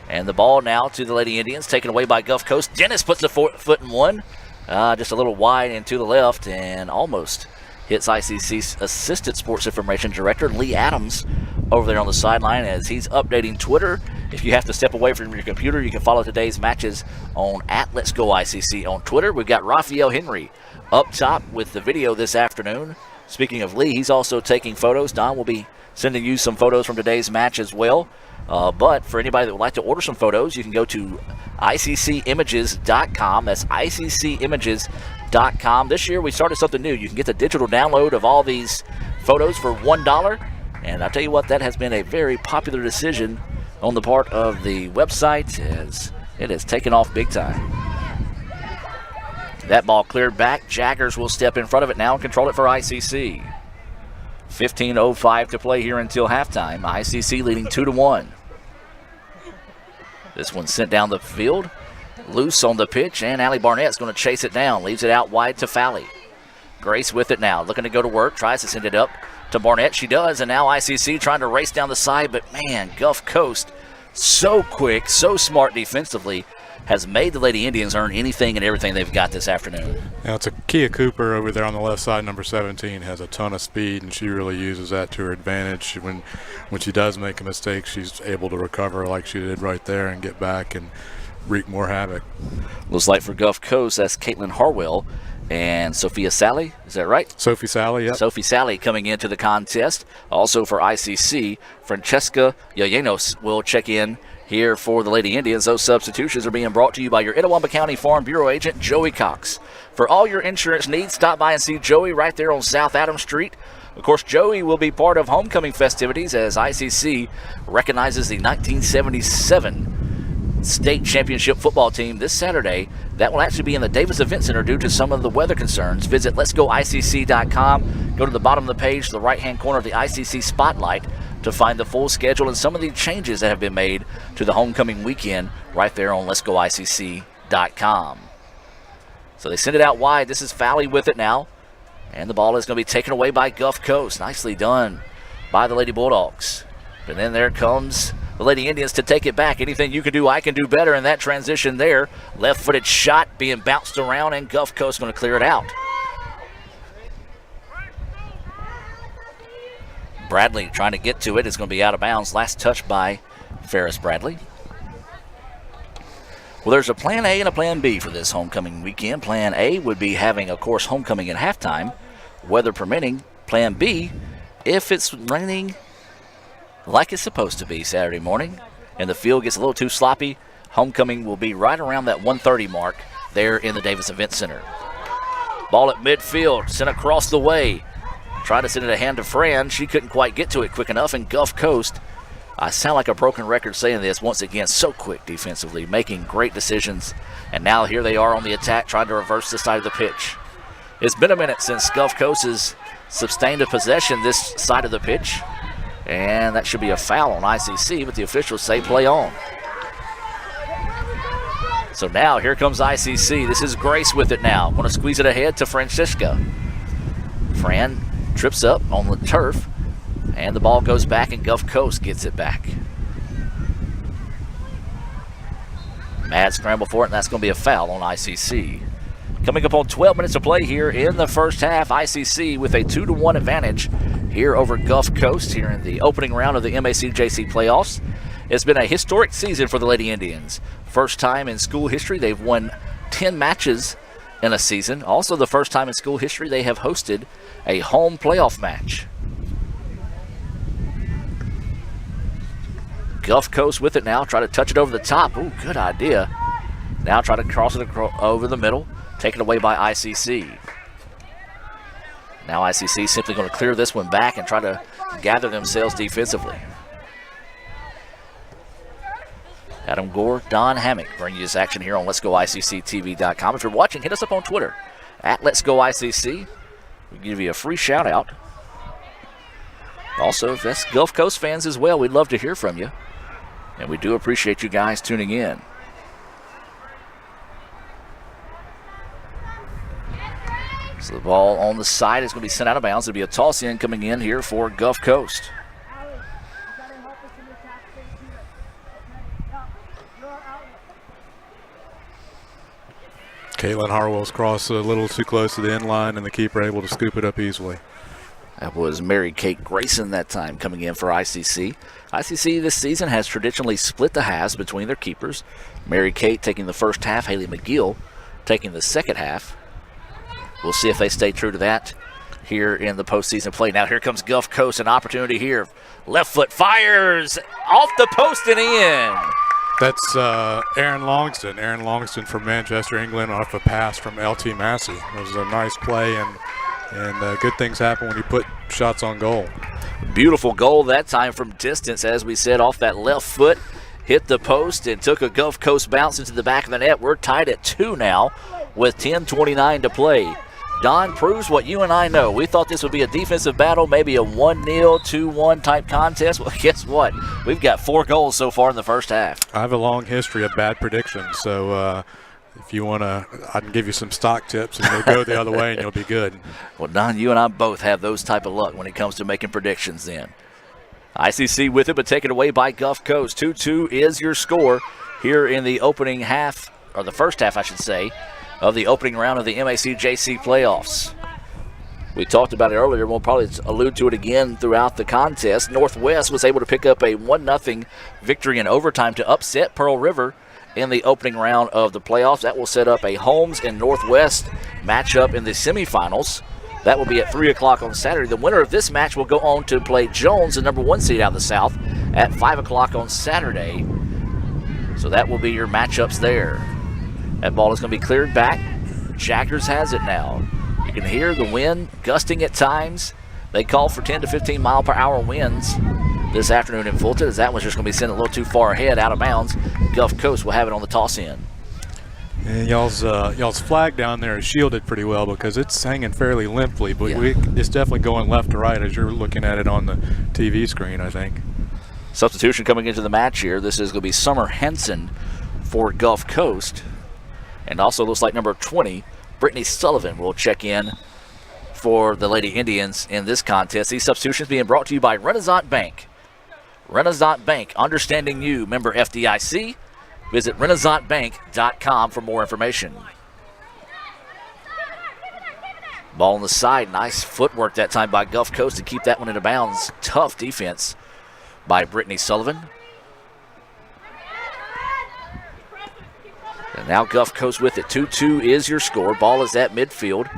B: And the ball now to the Lady Indians, taken away by Gulf Coast. Dennis puts the foot in one. Just a little wide and to the left, and almost hits ICC's Assistant Sports Information Director, Lee Adams, over there on the sideline as he's updating Twitter If you have to step away from your computer, you can follow today's matches on @Let'sGoICC on Twitter. We've got Raphael Henry up top with the video this afternoon. Speaking of Lee, he's also taking photos. Don will be sending you some photos from today's match as well. But for anybody that would like to order some photos, you can go to ICCimages.com. That's ICCimages.com. This year we started something new. You can get the digital download of all these photos for $1. And I'll tell you what, that has been a very popular decision on the part of the website, as it has taken off big time. That ball cleared back. Jaggers will step in front of it now and control it for ICC. 15:05 to play here until halftime. ICC leading 2-1. This one sent down the field. Loose on the pitch, and Allie Barnett's going to chase it down. Leaves it out wide to Fowley. Grace with it now, looking to go to work. Tries to send it up to Barnett. She does, and now ICC trying to race down the side. But, man, Gulf Coast, so quick, so smart defensively, has made the Lady Indians earn anything and everything they've got this afternoon.
C: Now, it's a Kia Cooper over there on the left side, number 17, has a ton of speed, and she really uses that to her advantage. When she does make a mistake, she's able to recover like she did right there and get back and wreak more havoc.
B: Looks like for Gulf Coast, that's Caitlin Harwell and Sophia Sally. Is that right?
C: Sophie Sally, yep.
B: Sophie Sally coming into the contest. Also for ICC, Francesca Yayenos will check in here for the Lady Indians. Those substitutions are being brought to you by your Itawamba County Farm Bureau agent, Joey Cox. For all your insurance needs, stop by and see Joey right there on South Adams Street. Of course, Joey will be part of homecoming festivities as ICC recognizes the 1977 state championship football team this Saturday. That will actually be in the Davis Event Center due to some of the weather concerns. Visit letsgoicc.com. Go to the bottom of the page, the right-hand corner of the ICC Spotlight, to find the full schedule and some of the changes that have been made to the homecoming weekend right there on letsgoicc.com. So they send it out wide. This is Fowley with it now. And the ball is going to be taken away by Gulf Coast. Nicely done by the Lady Bulldogs. And then there comes the Lady Indians to take it back. Anything you can do, I can do better in that transition there. Left-footed shot being bounced around, and Gulf Coast going to clear it out. Bradley trying to get to it. It's going to be out of bounds. Last touch by Ferris Bradley. Well, there's a plan A and a plan B for this homecoming weekend. Plan A would be having, of course, homecoming at halftime, weather permitting. Plan B, if it's raining like it's supposed to be Saturday morning and the field gets a little too sloppy, homecoming will be right around that 1:30 mark there in the Davis Event Center. Ball at midfield, sent across the way. Tried to send it a hand to Fran. She couldn't quite get to it quick enough, and Gulf Coast, I sound like a broken record saying this, once again, so quick defensively, making great decisions. And now here they are on the attack, trying to reverse the side of the pitch. It's been a minute since Gulf Coast has sustained a possession this side of the pitch. And that should be a foul on ICC, but the officials say play on. So now here comes ICC. This is Grace with it now. Want to squeeze it ahead to Francisca. Fran trips up on the turf, and the ball goes back, and Gulf Coast gets it back. Mad scramble for it, and that's going to be a foul on ICC. Coming up on 12 minutes of play here in the first half, ICC with a 2-1 advantage here over Gulf Coast here in the opening round of the MACJC playoffs. It's been a historic season for the Lady Indians. First time in school history they've won 10 matches in a season. Also the first time in school history they have hosted a home playoff match. Gulf Coast with it now, try to touch it over the top. Ooh, good idea. Now try to cross it over the middle, taken away by ICC. Now ICC simply going to clear this one back and try to gather themselves defensively. Adam Gore, Don Hammock bring you this action here on letsgoicctv.com. If you're watching, hit us up on Twitter @letsgoicc. We'll give you a free shout out. Also, if that's Gulf Coast fans as well, we'd love to hear from you. And we do appreciate you guys tuning in. So the ball on the side is going to be sent out of bounds. It'll be a toss in coming in here for Gulf Coast.
C: Caitlin Harwell's cross a little too close to the end line, and the keeper able to scoop it up easily.
B: That was Mary Kate Grayson that time coming in for ICC. ICC this season has traditionally split the halves between their keepers. Mary Kate taking the first half, Haley McGill taking the second half. We'll see if they stay true to that here in the postseason play. Now here comes Gulf Coast, an opportunity here. Left foot fires off the post and in.
C: That's Aaron Longston. Aaron Longston from Manchester, England, off a pass from LT Massey. It was a nice play, and good things happen when you put shots on goal.
B: Beautiful goal that time from distance, as we said, off that left foot. Hit the post and took a Gulf Coast bounce into the back of the net. We're tied at 2 now with 10:29 to play. Don proves what you and I know. We thought this would be a defensive battle, maybe a 1-0, 2-1 type contest. Well, guess what? We've got 4 goals so far in the first half.
C: I have a long history of bad predictions, so if you want to, I can give you some stock tips, and you'll go the other way, and you'll be good.
B: Well, Don, you and I both have those type of luck when it comes to making predictions then. ICC with it, but taken away by Gulf Coast. 2-2 is your score here in the opening half, or the first half, I should say, of the opening round of the MAC-JC playoffs. We talked about it earlier. We'll probably allude to it again throughout the contest. Northwest was able to pick up a 1-0 victory in overtime to upset Pearl River in the opening round of the playoffs. That will set up a Holmes and Northwest matchup in the semifinals. That will be at 3 o'clock on Saturday. The winner of this match will go on to play Jones, the number 1 seed out of the South, at 5 o'clock on Saturday. So that will be your matchups there. That ball is going to be cleared back. Jackers has it now. You can hear the wind gusting at times. They call for 10 to 15 mile per hour winds this afternoon in Fulton, as that one's just going to be sent a little too far ahead, out of bounds. Gulf Coast will have it on the toss in.
C: And y'all's flag down there is shielded pretty well because it's hanging fairly limply, but it's definitely going left to right as you're looking at it on the TV screen, I think.
B: Substitution coming into the match here. This is going to be Summer Henson for Gulf Coast. And also looks like number 20, Brittany Sullivan, will check in for the Lady Indians in this contest. These substitutions being brought to you by Renaissance Bank. Renaissance Bank, understanding you, member FDIC. Visit renaissancebank.com for more information. Ball on the side. Nice footwork that time by Gulf Coast to keep that one into bounds. Tough defense by Brittany Sullivan. And now Gulf Coast with it. 2-2 is your score. Ball is at midfield.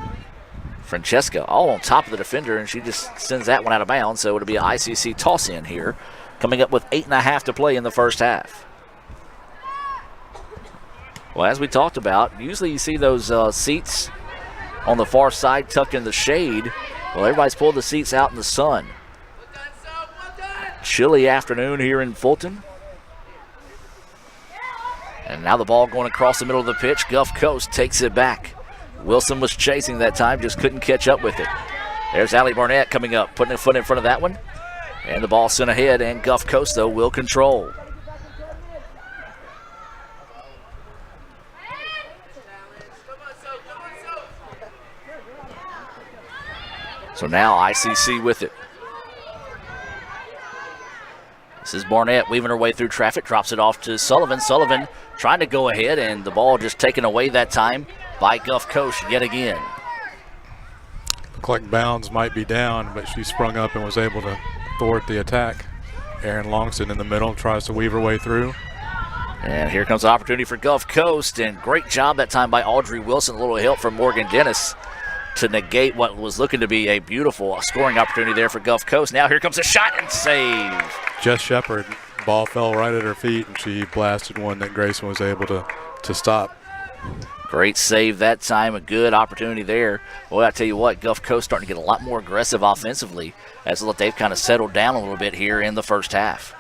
B: Francesca all on top of the defender, and she just sends that one out of bounds. So it'll be an ICC toss-in here, coming up with 8.5 to play in the first half. Well, as we talked about, usually you see those seats on the far side tucked in the shade. Well, everybody's pulled the seats out in the sun. Chilly afternoon here in Fulton. And now the ball going across the middle of the pitch. Gulf Coast takes it back. Wilson was chasing that time, just couldn't catch up with it. There's Allie Barnett coming up, putting a foot in front of that one. And the ball sent ahead, and Gulf Coast, though, will control. So now ICC with it. This is Barnett weaving her way through traffic, drops it off to Sullivan. Sullivan trying to go ahead, and the ball just taken away that time by Gulf Coast yet again.
C: Looked like bounds might be down, but she sprung up and was able to thwart the attack. Aaron Longston in the middle tries to weave her way through.
B: And here comes the opportunity for Gulf Coast, and great job that time by Audrey Wilson. A little help from Morgan Dennis to negate what was looking to be a beautiful scoring opportunity there for Gulf Coast. Now here comes a shot and save.
C: Jess Shepard, ball fell right at her feet, and she blasted one that Grayson was able to stop.
B: Great save that time, a good opportunity there. Well, I tell you what, Gulf Coast starting to get a lot more aggressive offensively as they've kind of settled down a little bit here in the first half.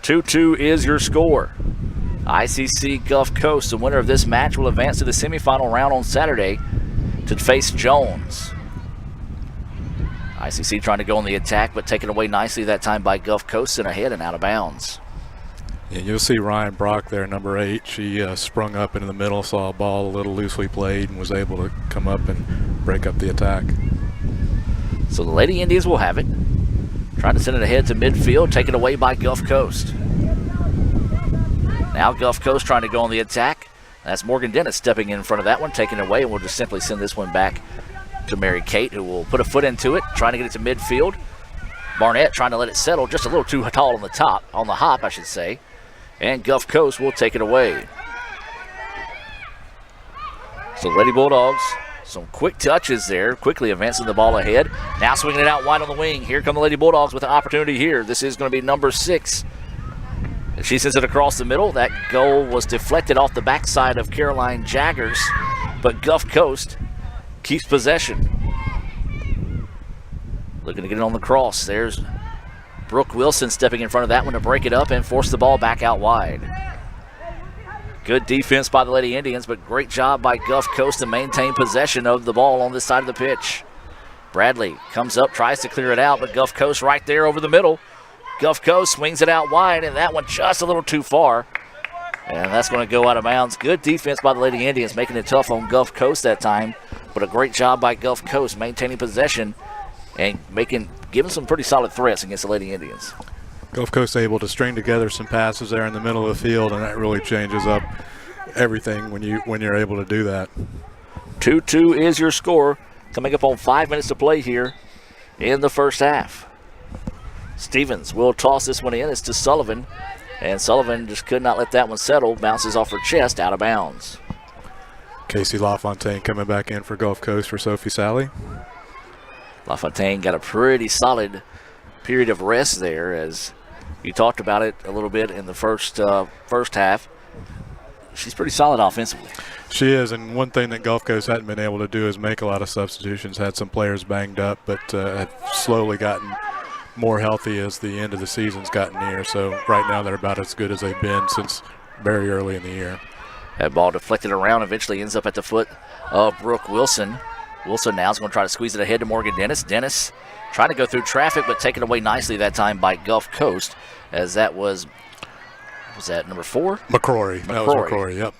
B: 2-2 is your score. ICC Gulf Coast, the winner of this match, will advance to the semifinal round on Saturday to face Jones. ICC trying to go on the attack, but taken away nicely that time by Gulf Coast and ahead and out of bounds.
C: Yeah, you'll see Ryan Brock there, number 8. She sprung up into the middle, saw a ball a little loosely played, and was able to come up and break up the attack.
B: So the Lady Indians will have it. Trying to send it ahead to midfield, taken away by Gulf Coast. Now Gulf Coast trying to go on the attack. That's Morgan Dennis stepping in front of that one, taking it away, and we'll just simply send this one back to Mary Kate, who will put a foot into it, trying to get it to midfield. Barnett trying to let it settle just a little too tall on the hop, I should say. And Gulf Coast will take it away. So Lady Bulldogs, some quick touches there, quickly advancing the ball ahead. Now swinging it out wide on the wing. Here come the Lady Bulldogs with an opportunity here. This is going to be number 6. She sends it across the middle. That goal was deflected off the backside of Caroline Jaggers, but Gulf Coast keeps possession. Looking to get it on the cross. There's Brooke Wilson stepping in front of that one to break it up and force the ball back out wide. Good defense by the Lady Indians, but great job by Gulf Coast to maintain possession of the ball on this side of the pitch. Bradley comes up, tries to clear it out, but Gulf Coast right there over the middle. Gulf Coast swings it out wide, and that one just a little too far. And that's going to go out of bounds. Good defense by the Lady Indians, making it tough on Gulf Coast that time, but a great job by Gulf Coast maintaining possession and giving some pretty solid threats against the Lady Indians.
C: Gulf Coast able to string together some passes there in the middle of the field, and that really changes up everything when you're able to do that.
B: 2-2 is your score, coming up on 5 minutes to play here in the first half. Stevens will toss this one in. It's to Sullivan, and Sullivan just could not let that one settle. Bounces off her chest, out of bounds.
C: Casey LaFontaine coming back in for Gulf Coast for Sophie Sally.
B: LaFontaine got a pretty solid period of rest there, as you talked about it a little bit in the first half. She's pretty solid offensively.
C: She is, and one thing that Gulf Coast hadn't been able to do is make a lot of substitutions. Had some players banged up, but have slowly gotten more healthy as the end of the season's gotten near. So right now they're about as good as they've been since very early in the year.
B: That ball deflected around, eventually ends up at the foot of Brooke Wilson. Wilson now is going to try to squeeze it ahead to Morgan Dennis. Dennis trying to go through traffic, but taken away nicely that time by Gulf Coast, as that was that number 4?
C: McCrory. That was McCrory, yep.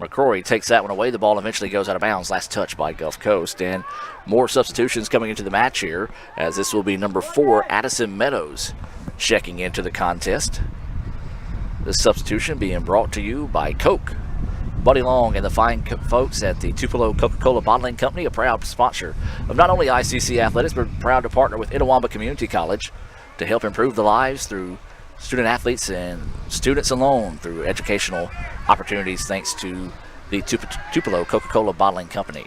B: McCrory takes that one away. The ball eventually goes out of bounds. Last touch by Gulf Coast. And more substitutions coming into the match here, as this will be number 4, Addison Meadows, checking into the contest. This substitution being brought to you by Coke. Buddy Long and the fine folks at the Tupelo Coca-Cola Bottling Company, a proud sponsor of not only ICC Athletics, but proud to partner with Itawamba Community College to help improve the lives through student athletes and students alone through educational opportunities, thanks to the Tupelo Coca-Cola Bottling Company.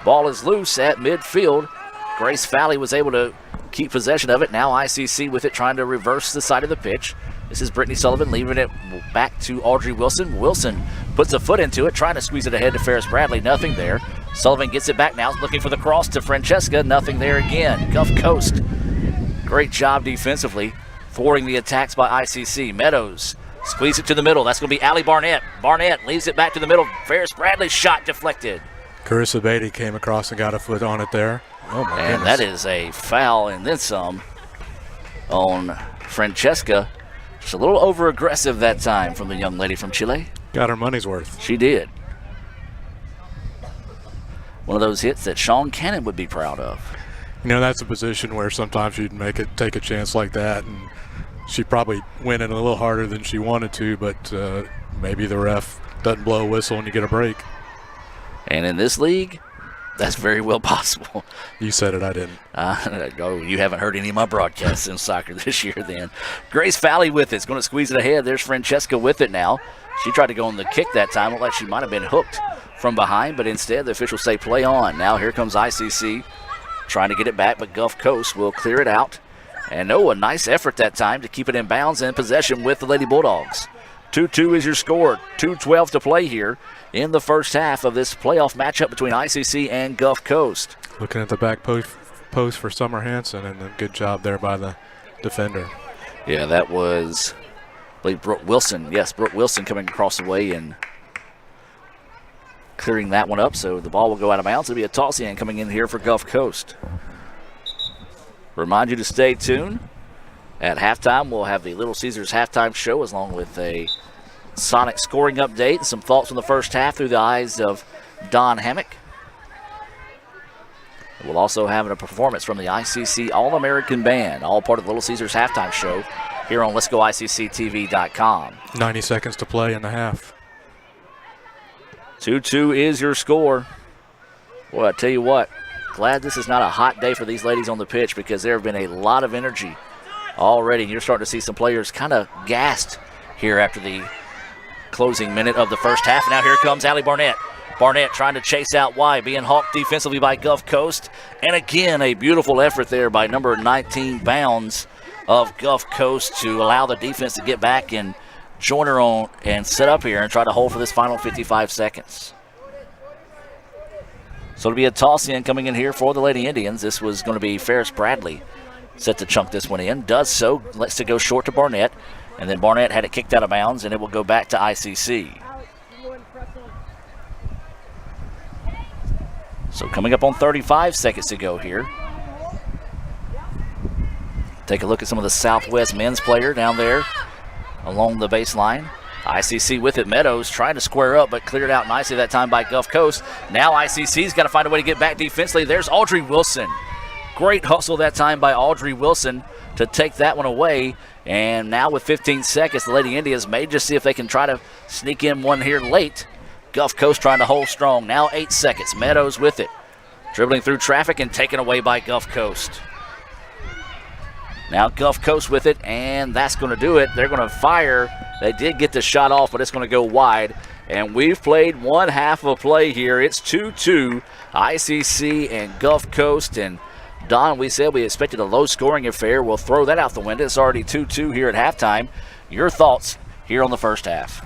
B: Ball is loose at midfield. Grace Valley was able to keep possession of it. Now ICC with it, trying to reverse the side of the pitch. This is Brittany Sullivan leaving it back to Audrey Wilson. Wilson puts a foot into it, trying to squeeze it ahead to Ferris Bradley. Nothing there. Sullivan gets it back now, looking for the cross to Francesca. Nothing there again. Gulf Coast, great job defensively, thwarting the attacks by ICC. Meadows squeeze it to the middle. That's going to be Allie Barnett. Barnett leaves it back to the middle. Ferris Bradley's shot deflected.
C: Carissa Beatty came across and got a foot on it there. Oh my
B: goodness. And that is a foul and then some on Francesca. Just a little over-aggressive that time from the young lady from Chile.
C: Got her money's worth.
B: She did. One of those hits that Sean Cannon would be proud of.
C: You know, that's a position where sometimes you'd take a chance like that, and she probably went in a little harder than she wanted to, but maybe the ref doesn't blow a whistle and you get a break.
B: And in this league, that's very well possible.
C: You said it, I didn't.
B: Oh, you haven't heard any of my broadcasts in soccer this year then. Grace Valley with it. It's going to squeeze it ahead. There's Francesca with it now. She tried to go on the kick that time. Looked like she might have been hooked from behind, but instead the officials say play on. Now here comes ICC trying to get it back, but Gulf Coast will clear it out. And a nice effort that time to keep it in bounds and possession with the Lady Bulldogs. 2-2 is your score. 2:12 to play here in the first half of this playoff matchup between ICC and Gulf Coast.
C: Looking at the back post for Summer Hansen, and a good job there by the defender.
B: Yeah, that was, I believe, Brooke Wilson. Yes, Brooke Wilson coming across the way and clearing that one up, so the ball will go out of bounds. It'll be a toss-in coming in here for Gulf Coast. Remind you to stay tuned. At halftime, we'll have the Little Caesars halftime show, along with a Sonic scoring update and some thoughts on the first half through the eyes of Don Hammock. We'll also have a performance from the ICC All-American Band, all part of the Little Caesars halftime show here on Let'sGoICCTV.com.
C: 90 seconds to play in the half.
B: 2-2 is your score. Well, I tell you what, glad this is not a hot day for these ladies on the pitch because there have been a lot of energy already. You're starting to see some players kind of gassed here after the closing minute of the first half. Now here comes Allie Barnett. Barnett trying to chase out wide, being hawked defensively by Gulf Coast. And again, a beautiful effort there by number 19 Bounds of Gulf Coast to allow the defense to get back and join her on and set up here and try to hold for this final 55 seconds. So it'll be a toss in coming in here for the Lady Indians. This was going to be Ferris Bradley set to chunk this one in. Does so, lets it go short to Barnett. And then Barnett had it kicked out of bounds, and it will go back to ICC. So coming up on 35 seconds to go here. Take a look at some of the Southwest men's player down there along the baseline. ICC with it. Meadows trying to square up, but cleared out nicely that time by Gulf Coast. Now ICC's got to find a way to get back defensively. There's Audrey Wilson. Great hustle that time by Audrey Wilson to take that one away. And now with 15 seconds, the Lady Indians may just see if they can try to sneak in one here late. Gulf Coast trying to hold strong. Now 8 seconds. Meadows with it. Dribbling through traffic and taken away by Gulf Coast. Now Gulf Coast with it, and that's going to do it. They're going to fire. They did get the shot off, but it's going to go wide. And we've played one half of a play here. It's 2-2, ICC and Gulf Coast. And Don, we said we expected a low-scoring affair. We'll throw that out the window. It's already 2-2 here at halftime. Your thoughts here on the first half?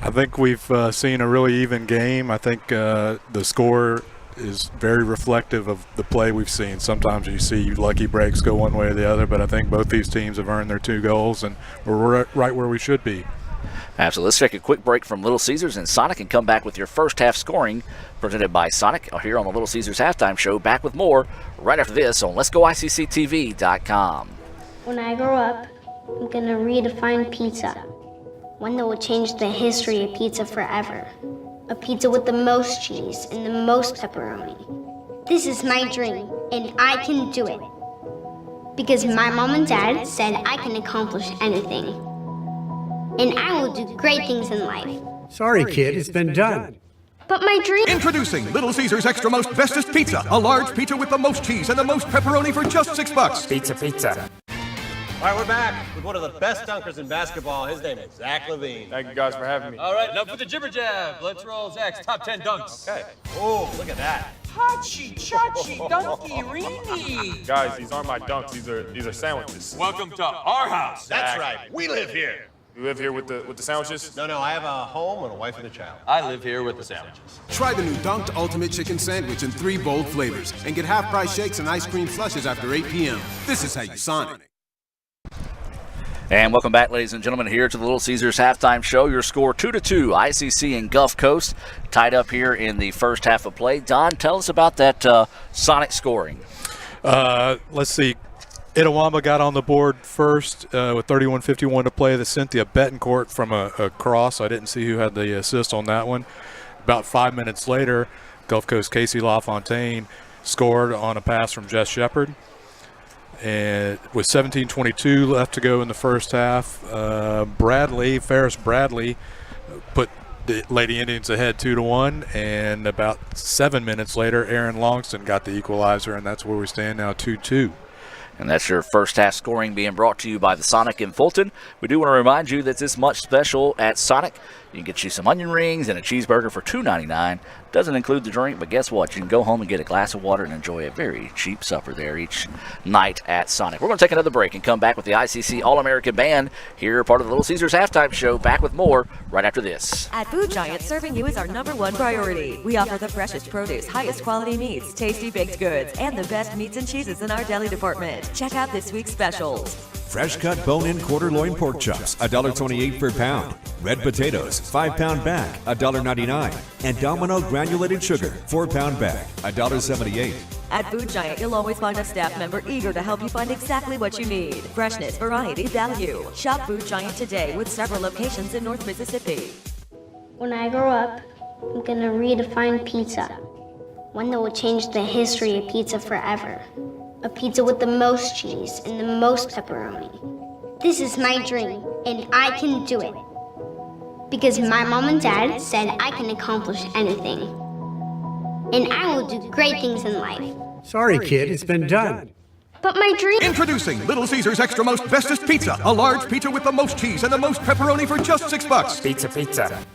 C: I think we've seen a really even game. I think the score is very reflective of the play we've seen. Sometimes you see lucky breaks go one way or the other, but I think both these teams have earned their 2 goals, and we're right where we should be.
B: Absolutely. Let's take a quick break from Little Caesars and Sonic and come back with your first half scoring presented by Sonic here on the Little Caesars Halftime Show. Back with more right after this on Let'sGoICCTV.com.
P: When I grow up, I'm going to redefine pizza. One that will change the history of pizza forever. A pizza with the most cheese and the most pepperoni. This is my dream, and I can do it. Because my mom and dad said I can accomplish anything. And I will do great things in life.
Q: Sorry, kid, it's been done.
P: But my dream...
N: Introducing Little Caesars Extra Most Bestest Pizza. A large pizza with the most cheese and the most pepperoni for just $6.
Q: Pizza.
R: All right, we're back with one of the best dunkers in basketball. His name is Zach Levine.
S: Thank you guys for having me.
R: All right, enough with the jibber jab. Let's roll Zach's top 10 dunks. Okay. Oh, look at that.
T: Hachi, chachi, dunky, reeny.
S: Guys, these aren't my dunks. These are sandwiches.
R: Welcome to our house. That's right. We live here.
S: You live here with the sandwiches?
R: No, I have a home and a wife and a child.
T: I live here with the sandwiches.
N: Try the new Dunked Ultimate Chicken Sandwich in 3 bold flavors and get half-price shakes and ice cream slushes after 8 p.m. This is how you Sonic.
B: And welcome back, ladies and gentlemen, here to the Little Caesars Halftime Show. Your score 2-2, ICC and Gulf Coast tied up here in the first half of play. Don, tell us about that Sonic scoring.
C: Let's see. Itawamba got on the board first with 31:51 to play. The Cynthia Betancourt from a cross. I didn't see who had the assist on that one. About 5 minutes later, Gulf Coast Casey LaFontaine scored on a pass from Jess Shepard. And with 17:22 left to go in the first half, Ferris Bradley put the Lady Indians ahead 2-1, and about 7 minutes later, Aaron Longston got the equalizer, and that's where we stand now, 2-2.
B: And that's your first half scoring being brought to you by the Sonic in Fulton. We do want to remind you that this much special at Sonic. You can get you some onion rings and a cheeseburger for $2.99. Doesn't include the drink, but guess what? You can go home and get a glass of water and enjoy a very cheap supper there each night at Sonic. We're going to take another break and come back with the ICC All-American Band here, part of the Little Caesars Halftime Show. Back with more right after this.
U: At Food Giant, serving you is our #1 priority. We offer the freshest produce, highest quality meats, tasty baked goods, and the best meats and cheeses in our deli department. Check out this week's specials.
V: Fresh cut bone-in quarter loin pork chops, $1.28 per pound. Red potatoes, 5-pound bag, $1.99. And Domino granulated sugar, 4-pound bag, $1.78.
U: At Food Giant, you'll always find a staff member eager to help you find exactly what you need. Freshness, variety, value. Shop Food Giant today with several locations in North Mississippi.
P: When I grow up, I'm going to redefine pizza. One that will change the history of pizza forever. A pizza with the most cheese and the most pepperoni. This is my dream, and I can do it. Because my mom and dad said I can accomplish anything. and I will do great things in life.
Q: Sorry, kid, it's been done.
P: But my dream...
E: Introducing Little Caesars Extra Most Bestest Pizza. A large pizza with the most cheese and the most pepperoni for just $6.
Q: Pizza, pizza.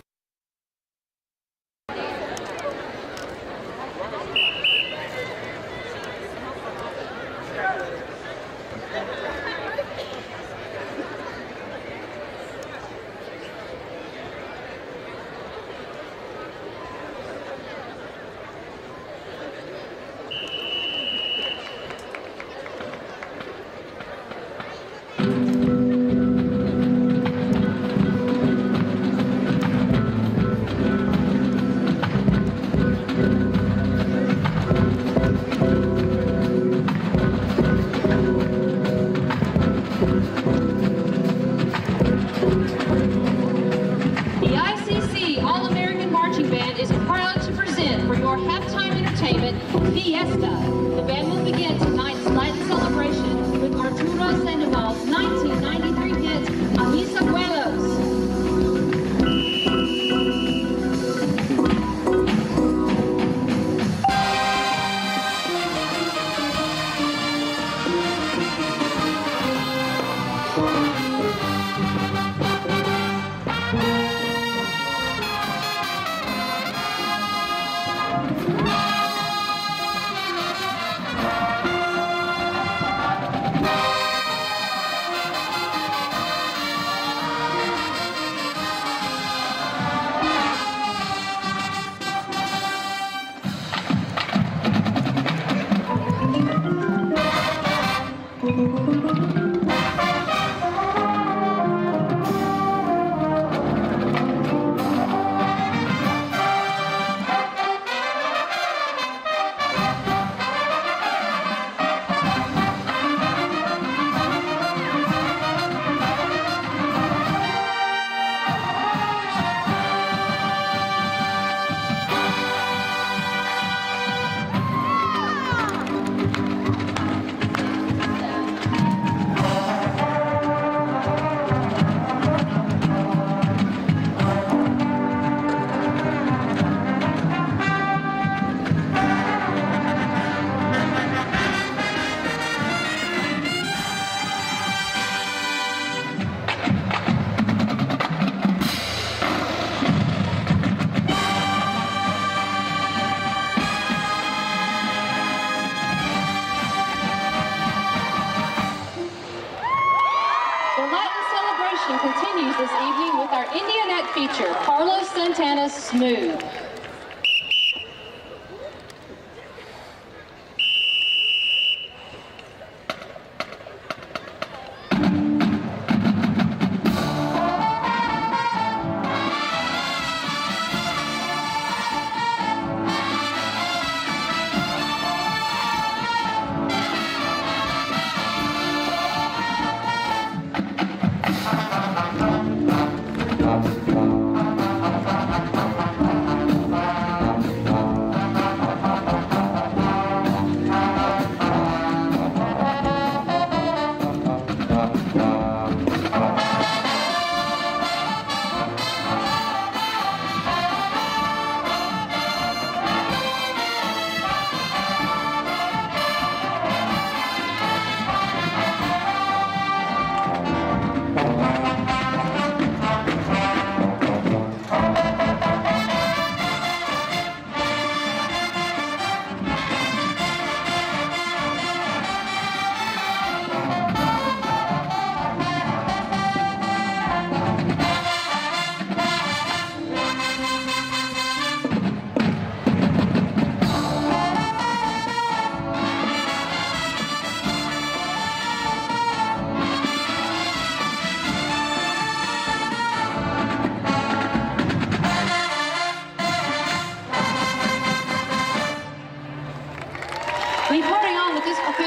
F: Continues this evening with our Indianette feature, Carlos Santana's Smooth.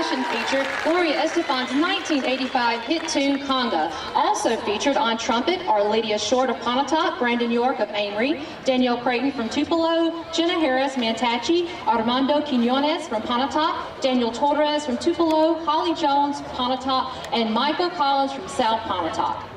F: Featured Gloria Estefan's 1985 hit tune Conga. Also featured on trumpet are Lydia Short of Pontotoc, Brandon York of Amory, Danielle Creighton from Tupelo, Jenna Harris Mantachi, Armando Quinones from Pontotoc, Daniel Torres from Tupelo, Holly Jones from Pontotoc, and Michael Collins from South Pontotoc.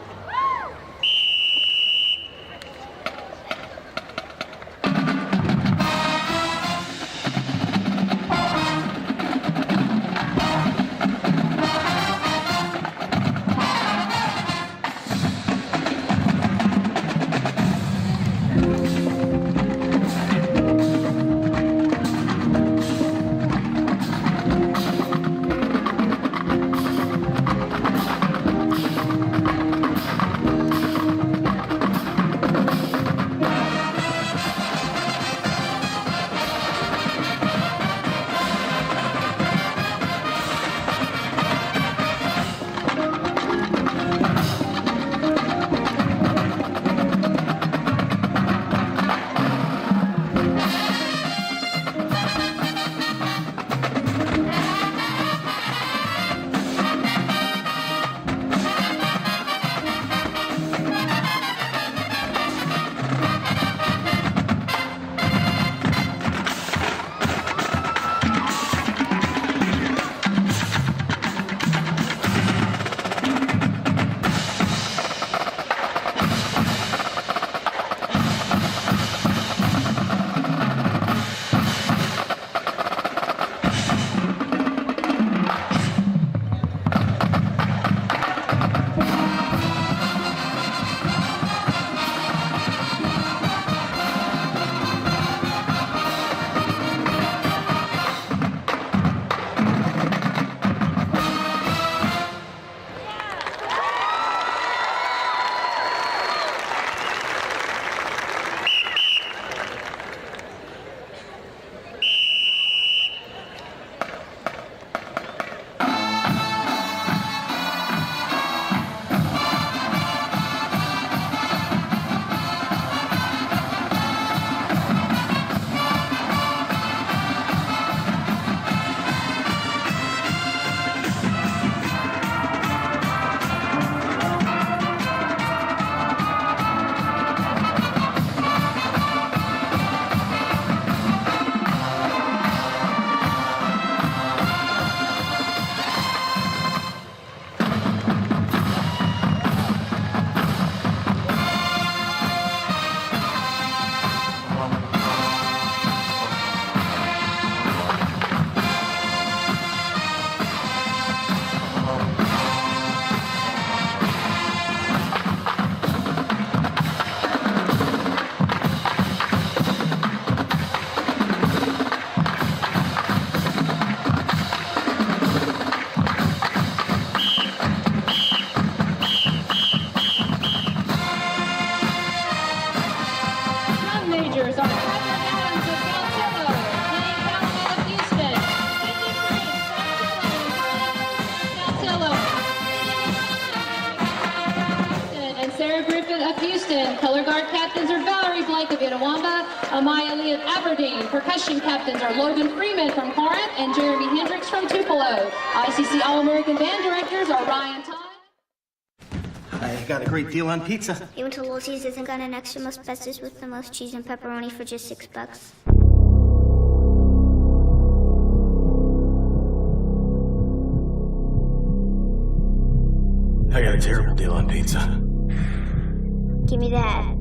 F: of Houston. Color guard captains are Valerie Blake of Itawamba, Amaya Lee of Aberdeen. Percussion captains are Logan Freeman from Corinth and Jeremy Hendricks from Tupelo. ICC All-American band directors are Ryan Todd.
T: I got a great deal on pizza.
P: You went to Little Caesars and got an extra most bestest with the most cheese and pepperoni for just $6.
T: I got a terrible deal on pizza.
P: Give me that.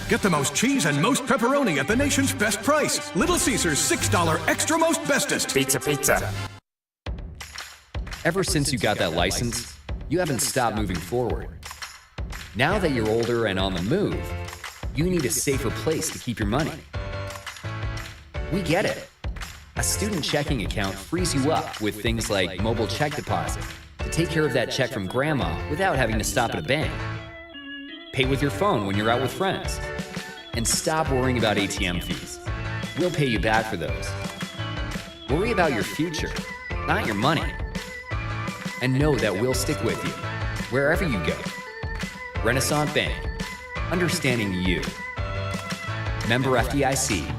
E: Get the most cheese and most pepperoni at the nation's best price. Little Caesars $6 extra most bestest.
T: Pizza.
H: Ever since you got that license, you haven't stopped moving forward. Now that you're older and on the move, you need a safer place to keep your money. We get it. A student checking account frees you up with things like mobile check deposit to take care of that check from grandma without having to stop at a bank. Pay with your phone when you're out with friends. And stop worrying about ATM fees. We'll pay you back for those. Worry about your future, not your money. And know that we'll stick with you, wherever you go. Renaissance Bank, understanding you. Member FDIC.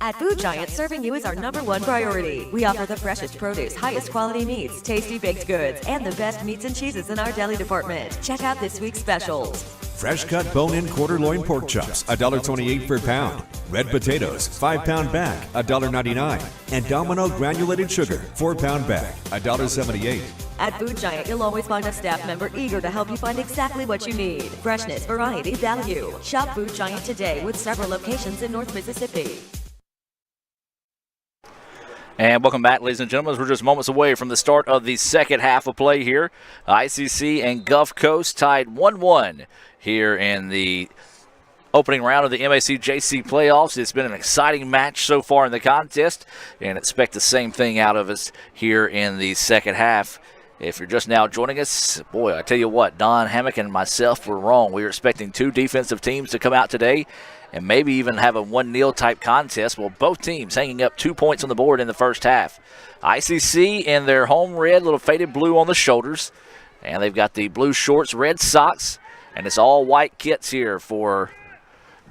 U: At Food Giant, serving you is our #1 priority. We offer the freshest produce, highest quality meats, tasty baked goods, and the best meats and cheeses in our deli department. Check out this week's specials.
V: Fresh cut bone-in quarter loin pork chops, $1.28 per pound. Red potatoes, 5-pound bag, $1.99. And Domino granulated sugar, 4-pound bag, $1.78.
U: At Food Giant, you'll always find a staff member eager to help you find exactly what you need. Freshness, variety, value. Shop Food Giant today with several locations in North Mississippi.
B: And welcome back, ladies and gentlemen. We're just moments away from the start of the second half of play here. ICC and Gulf Coast tied 1-1 here in the opening round of the MAC JC playoffs. It's been an exciting match so far in the contest, and expect the same thing out of us here in the second half. If you're just now joining us, boy, I tell you what, Don Hammock and myself were wrong. We were expecting two defensive teams to come out today and maybe even have a 1-0 type contest. Well, both teams hanging up 2 points on the board in the first half. ICC in their home red, little faded blue on the shoulders, and they've got the blue shorts, red socks, and it's all white kits here for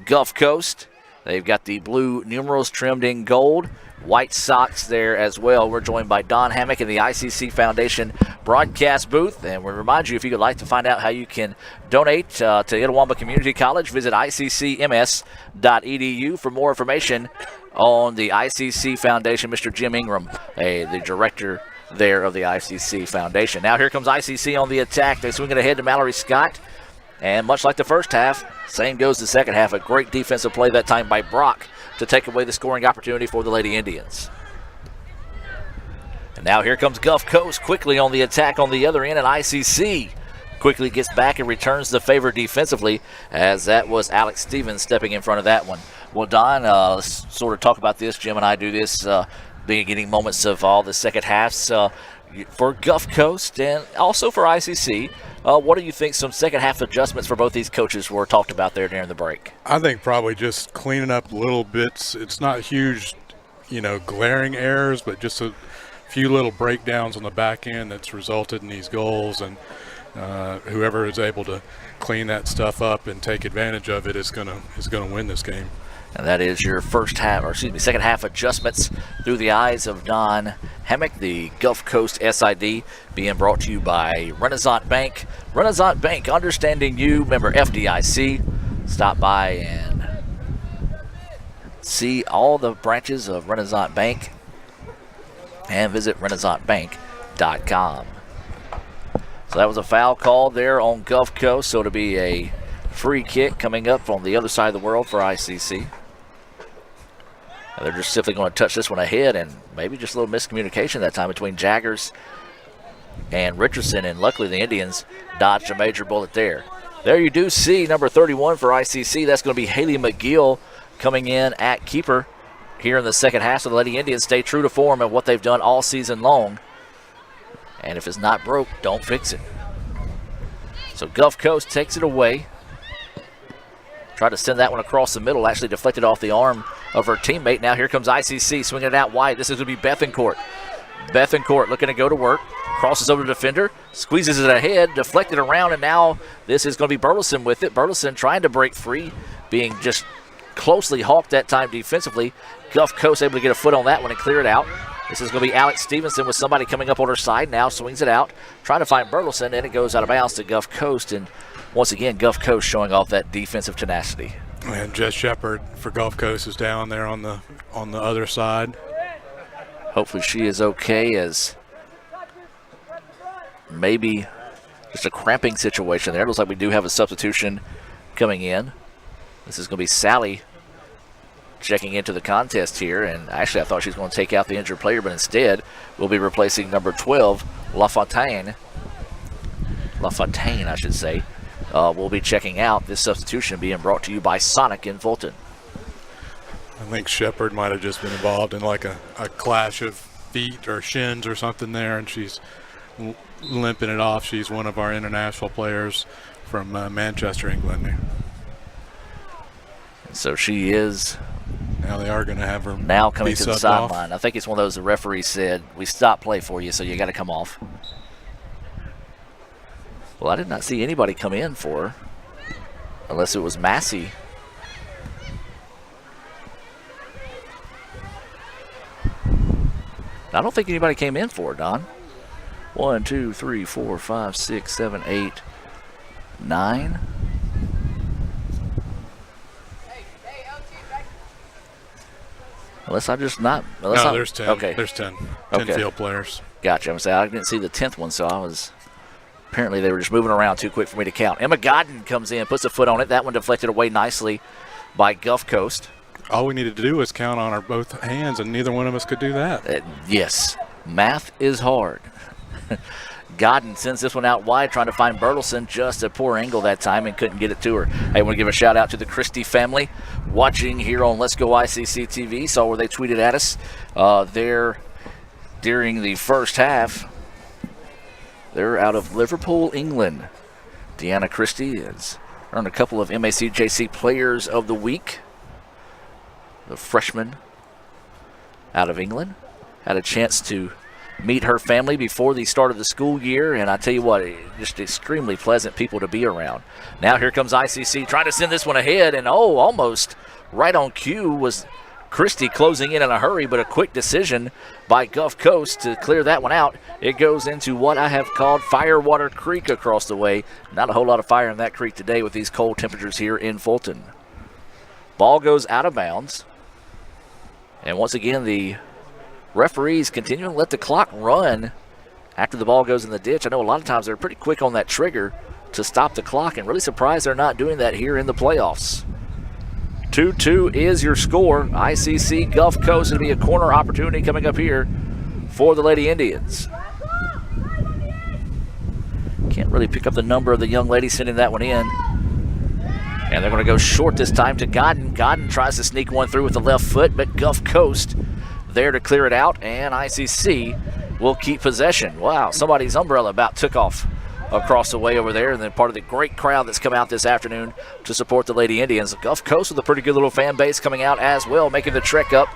B: Gulf Coast. They've got the blue numerals trimmed in gold, white socks there as well. We're joined by Don Hammock in the ICC Foundation broadcast booth, and we remind you, if you would like to find out how you can donate to Itawamba Community College, visit iccms.edu for more information on the ICC Foundation. Mr. Jim Ingram, the director there of the ICC Foundation. Now here comes ICC on the attack. They swing it ahead to Mallory Scott, and much like the first half, same goes the second half. A great defensive play that time by Brock to take away the scoring opportunity for the Lady Indians. And now here comes Gulf Coast quickly on the attack on the other end, and ICC quickly gets back and returns the favor defensively, as that was Alex Stevens stepping in front of that one. Well, Don, let's sort of talk about this. Jim and I do this, getting moments of all the second halves for Gulf Coast and also for ICC. What do you think some second half adjustments for both these coaches were talked about there during the break?
C: I think probably just cleaning up little bits. It's not huge, glaring errors, but just a few little breakdowns on the back end that's resulted in these goals. And whoever is able to clean that stuff up and take advantage of it is gonna win this game.
B: And that is your second half adjustments through the eyes of Don Hammock, the Gulf Coast SID, being brought to you by Renaissance Bank. Renaissance Bank, understanding you, member FDIC. Stop by and see all the branches of Renaissance Bank and visit renaissancebank.com. So that was a foul call there on Gulf Coast, so it'll be a free kick coming up on the other side of the world for ICC. They're just simply going to touch this one ahead, and maybe just a little miscommunication that time between Jaggers and Richardson, and luckily the Indians dodged a major bullet there. There you do see number 31 for ICC. That's going to be Haley McGill coming in at keeper here in the second half. So the Lady Indians stay true to form and what they've done all season long. And if it's not broke, don't fix it. So Gulf Coast takes it away. Tried to send that one across the middle, actually deflected off the arm of her teammate. Now here comes ICC swinging it out wide. This is going to be Bethencourt. Bethencourt looking to go to work. Crosses over the defender, squeezes it ahead, deflected around, and now this is going to be Burleson with it. Burleson trying to break free, being just closely hawked that time defensively. Gulf Coast able to get a foot on that one and clear it out. This is going to be Alex Stevenson with somebody coming up on her side now, swings it out, trying to find Burleson, and it goes out of bounds to Gulf Coast. And once again, Gulf Coast showing off that defensive tenacity.
C: And Jess Shepard for Gulf Coast is down there on the other side.
B: Hopefully she is okay, as maybe just a cramping situation there. It looks like we do have a substitution coming in. This is going to be Sally checking into the contest here, and actually I thought she was going to take out the injured player, but instead we'll be replacing number 12, LaFontaine, I should say. We'll be checking out. This substitution being brought to you by Sonic in Fulton.
C: I think Shepard might have just been involved in like a clash of feet or shins or something there, and she's limping it off. She's one of our international players from Manchester, England.
B: So she is.
C: Now they are going to have her
B: now coming to the sideline.
C: off.
B: I think it's one of those the referee said, we stopped play for you, so you got to come off. Well, I did not see anybody come in for her, unless it was Massey. I don't think anybody came in for it, Don. 1, 2, 3, 4, 5, 6, 7, 8, 9. Unless I just not.
C: No, there's 10.
B: Okay.
C: There's 10. 10
B: Okay.
C: field players.
B: Gotcha. I'm saying I didn't see the 10th one, so I was. Apparently they were just moving around too quick for me to count. Emma Godden comes in, puts a foot on it. That one deflected away nicely by Gulf Coast.
C: All we needed to do was count on our both hands, and neither one of us could do that.
B: Yes, math is hard. Godden sends this one out wide, trying to find Burleson. Just a poor angle that time and couldn't get it to her. I want to give a shout out to the Christie family watching here on Let's Go ICC TV. Saw where they tweeted at us there during the first half. They're out of Liverpool, England. Deanna Christie has earned a couple of MACJC Players of the Week. The freshman out of England had a chance to meet her family before the start of the school year, and I tell you what, just extremely pleasant people to be around. Now here comes ICC trying to send this one ahead, and almost right on cue was Christie closing in a hurry, but a quick decision by Gulf Coast to clear that one out. It goes into what I have called Firewater Creek across the way. Not a whole lot of fire in that creek today with these cold temperatures here in Fulton. Ball goes out of bounds. And once again, the referees continuing to let the clock run after the ball goes in the ditch. I know a lot of times they're pretty quick on that trigger to stop the clock, and really surprised they're not doing that here in the playoffs. 2-2 is your score. ICC Gulf Coast. It'll be a corner opportunity coming up here for the Lady Indians. Can't really pick up the number of the young lady sending that one in. And they're going to go short this time to Godden. Godden tries to sneak one through with the left foot, but Gulf Coast there to clear it out, and ICC will keep possession. Wow, somebody's umbrella about took off across the way over there, and then part of the great crowd that's come out this afternoon to support the Lady Indians. Gulf Coast with a pretty good little fan base coming out as well, making the trek up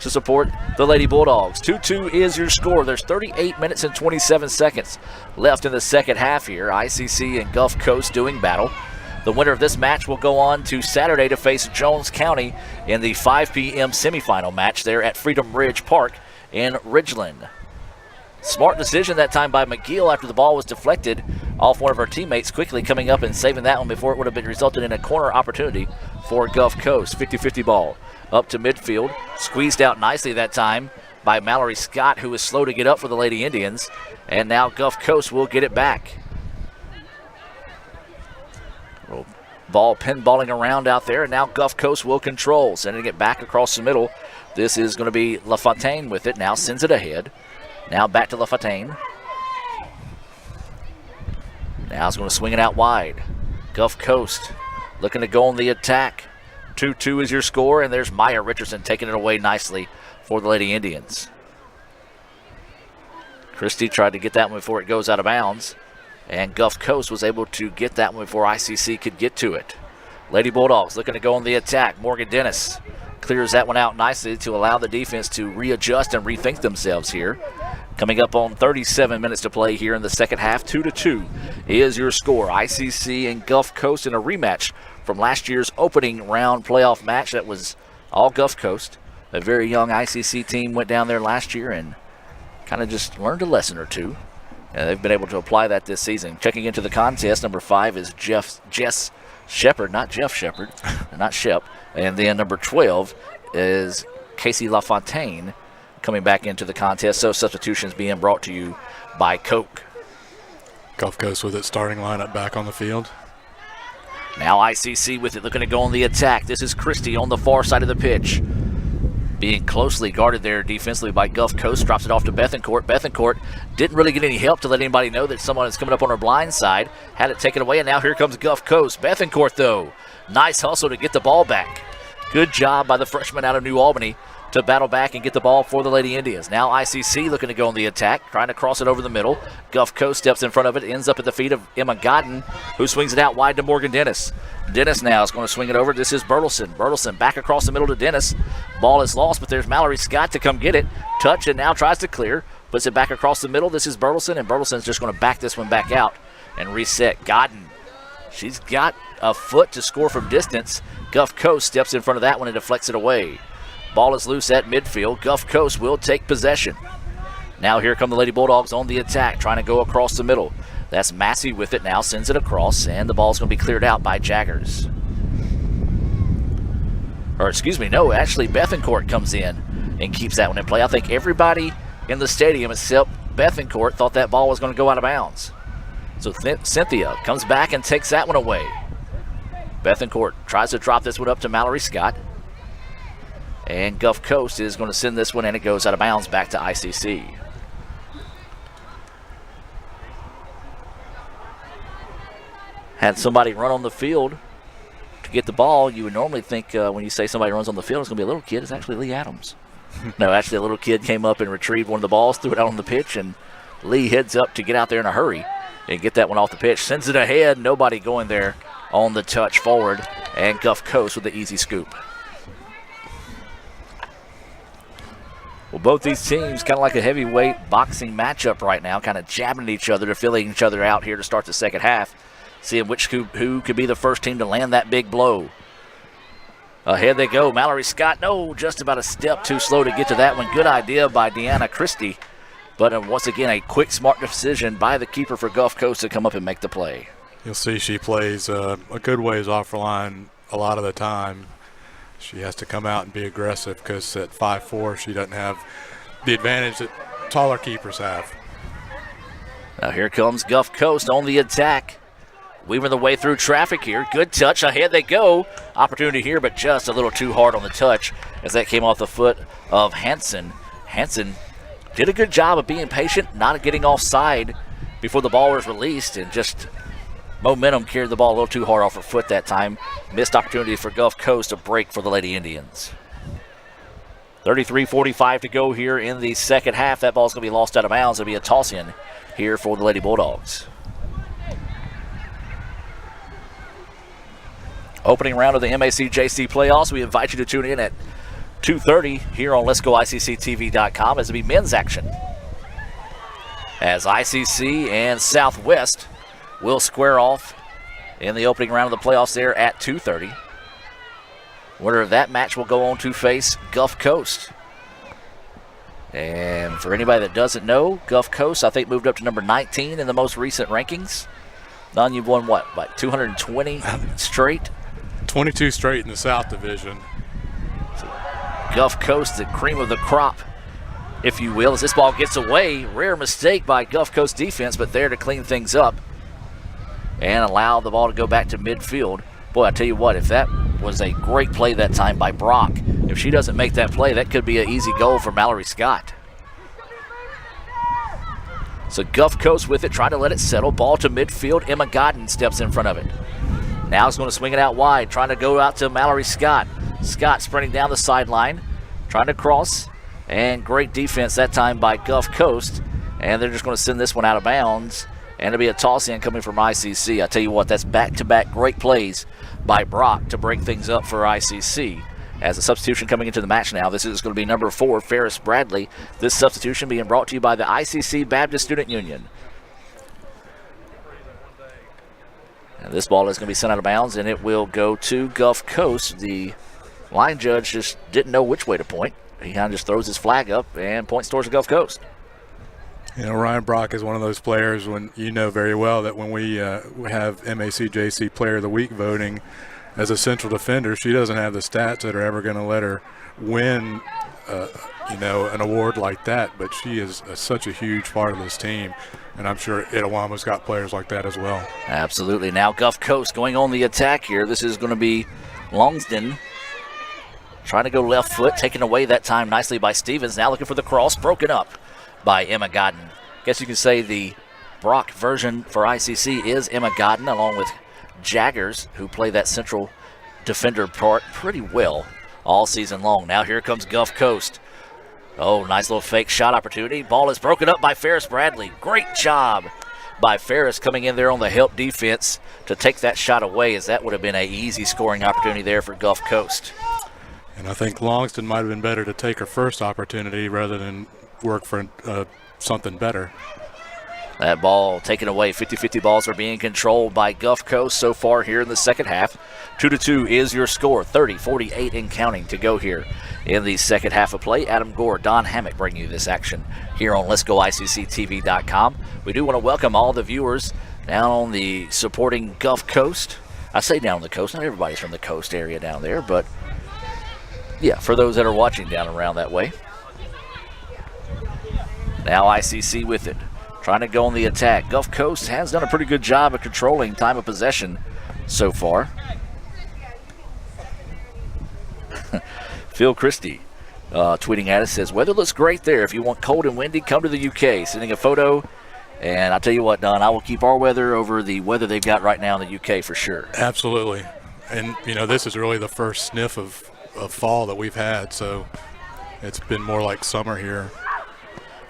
B: to support the Lady Bulldogs. 2-2 is your score. There's 38 minutes and 27 seconds left in the second half here. ICC and Gulf Coast doing battle. The winner of this match will go on to Saturday to face Jones County in the 5 p.m. semifinal match there at Freedom Ridge Park in Ridgeland. Smart decision that time by McGill after the ball was deflected off one of her teammates, quickly coming up and saving that one before it would have been resulted in a corner opportunity for Gulf Coast. 50-50 ball up to midfield. Squeezed out nicely that time by Mallory Scott, who was slow to get up for the Lady Indians. And now Gulf Coast will get it back. Ball pinballing around out there, and now Gulf Coast will control, sending it back across the middle. This is going to be LaFontaine with it. Now sends it ahead. Now back to LaFontaine. Now he's going to swing it out wide. Gulf Coast looking to go on the attack. 2-2 is your score, and there's Maya Richardson taking it away nicely for the Lady Indians. Christie tried to get that one before it goes out of bounds, and Gulf Coast was able to get that one before ICC could get to it. Lady Bulldogs looking to go on the attack. Morgan Dennis clears that one out nicely to allow the defense to readjust and rethink themselves here. Coming up on 37 minutes to play here in the second half, 2-2 is your score. ICC and Gulf Coast in a rematch from last year's opening round playoff match that was all Gulf Coast. A very young ICC team went down there last year and kind of just learned a lesson or two. And they've been able to apply that this season. Checking into the contest, number 5 is Jess Shepard, not Jeff Shepard, not Shep. And then number 12 is Casey LaFontaine coming back into the contest. So substitutions being brought to you by Coke.
C: Gulf Coast with its starting lineup back on the field.
B: Now ICC with it, looking to go on the attack. This is Christie on the far side of the pitch. Being closely guarded there defensively by Gulf Coast. Drops it off to Bethencourt. Bethencourt didn't really get any help to let anybody know that someone is coming up on her blind side. Had it taken away, and now here comes Gulf Coast. Bethencourt, though. Nice hustle to get the ball back. Good job by the freshman out of New Albany to battle back and get the ball for the Lady Indians. Now ICC looking to go on the attack, trying to cross it over the middle. Gulf Coast steps in front of it, ends up at the feet of Emma Godden, who swings it out wide to Morgan Dennis. Dennis now is going to swing it over. This is Bertelsen. Bertelsen back across the middle to Dennis. Ball is lost, but there's Mallory Scott to come get it. Touch and now tries to clear. Puts it back across the middle. This is Bertelsen, and Bertelsen's just going to back this one back out and reset. Godden, she's got a foot to score from distance. Gulf Coast steps in front of that one and deflects it away. Ball is loose at midfield. Gulf Coast will take possession. Now here come the Lady Bulldogs on the attack, trying to go across the middle. That's Massey with it now, sends it across, and the ball's going to be cleared out by Jaggers. Or excuse me, no, actually Bethencourt comes in and keeps that one in play. I think everybody in the stadium except Bethencourt thought that ball was going to go out of bounds. So Cynthia comes back and takes that one away. Bethencourt tries to drop this one up to Mallory Scott. And Gulf Coast is going to send this one, and it goes out of bounds back to ICC. Had somebody run on the field to get the ball. You would normally think when you say somebody runs on the field, it's going to be a little kid. It's actually Lee Adams. No, actually a little kid came up and retrieved one of the balls, threw it out on the pitch, and Lee heads up to get out there in a hurry and get that one off the pitch. Sends it ahead. Nobody going there on the touch forward, and Gulf Coast with the easy scoop. Well, both these teams kind of like a heavyweight boxing matchup right now, kind of jabbing at each other to filling each other out here to start the second half, seeing who could be the first team to land that big blow. Ahead they go. Mallory Scott, no, just about a step too slow to get to that one. Good idea by Deanna Christie, but once again, a quick, smart decision by the keeper for Gulf Coast to come up and make the play.
C: You'll see she plays a good ways off her line a lot of the time. She has to come out and be aggressive because at 5'4", she doesn't have the advantage that taller keepers have.
B: Now here comes Gulf Coast on the attack. Weaving the way through traffic here. Good touch. Ahead they go. Opportunity here, but just a little too hard on the touch as that came off the foot of Hansen. Hansen did a good job of being patient, not getting offside before the ball was released, and just momentum carried the ball a little too hard off her foot that time. Missed opportunity for Gulf Coast to break for the Lady Indians. 33:45 to go here in the second half. That ball's going to be lost out of bounds. It'll be a toss-in here for the Lady Bulldogs. Opening round of the MAC-JC playoffs. We invite you to tune in at 2:30 here on Let'sGoICCTV.com as it'll be men's action, as ICC and Southwest will square off in the opening round of the playoffs there at 2:30. Winner of that match will go on to face Gulf Coast. And for anybody that doesn't know, Gulf Coast, I think, moved up to number 19 in the most recent rankings. Don, you've won what, like 220 straight?
C: 22 straight in the South Division.
B: So Gulf Coast, the cream of the crop, if you will, as this ball gets away. Rare mistake by Gulf Coast defense, but there to clean things up and allow the ball to go back to midfield. Boy, I tell you what, if that was a great play that time by Brock, if she doesn't make that play, that could be an easy goal for Mallory Scott. So Gulf Coast with it, trying to let it settle. Ball to midfield. Emma Godden steps in front of it. Now he's going to swing it out wide, trying to go out to Mallory Scott. Scott sprinting down the sideline, trying to cross, and great defense that time by Gulf Coast. And they're just going to send this one out of bounds, and it'll be a toss-in coming from ICC. I tell you what, that's back-to-back great plays by Brock to break things up for ICC. as a substitution coming into the match now. This is going to be number 4, Ferris Bradley. This substitution being brought to you by the ICC Baptist Student Union. And this ball is going to be sent out of bounds, and it will go to Gulf Coast. The line judge just didn't know which way to point. He kind of just throws his flag up and points towards the Gulf Coast.
C: You know, Ryan Brock is one of those players when you know very well that when we have MACJC Player of the Week voting as a central defender, she doesn't have the stats that are ever going to let her win, an award like that. But she is such a huge part of this team, and I'm sure Itawama's got players like that as well.
B: Absolutely. Now Gulf Coast going on the attack here. This is going to be Longston trying to go left foot, taken away that time nicely by Stevens. Now looking for the cross, broken up by Emma Godden. Guess you can say the Brock version for ICC is Emma Godden, along with Jaggers, who play that central defender part pretty well all season long. Now here comes Gulf Coast. Oh, nice little fake shot opportunity. Ball is broken up by Ferris Bradley. Great job by Ferris coming in there on the help defense to take that shot away, as that would have been an easy scoring opportunity there for Gulf Coast.
C: And I think Longston might have been better to take her first opportunity rather than work for something better.
B: That ball taken away. 50-50 balls are being controlled by Gulf Coast so far here in the second half. 2-2 is your score. 30-48 and counting to go here in the second half of play. Adam Gore, Don Hammock bringing you this action here on Let'sGoICCTV.com. We do want to welcome all the viewers down on the supporting Gulf Coast. I say down on the coast. Not everybody's from the coast area down there, but yeah, for those that are watching down around that way. Now ICC with it, trying to go on the attack. Gulf Coast has done a pretty good job of controlling time of possession so far. Phil Christie tweeting at us, says, weather looks great there. If you want cold and windy, come to the UK. Sending a photo. And I'll tell you what, Don, I will keep our weather over the weather they've got right now in the UK for sure.
C: Absolutely. And, this is really the first sniff of fall that we've had, so it's been more like summer here.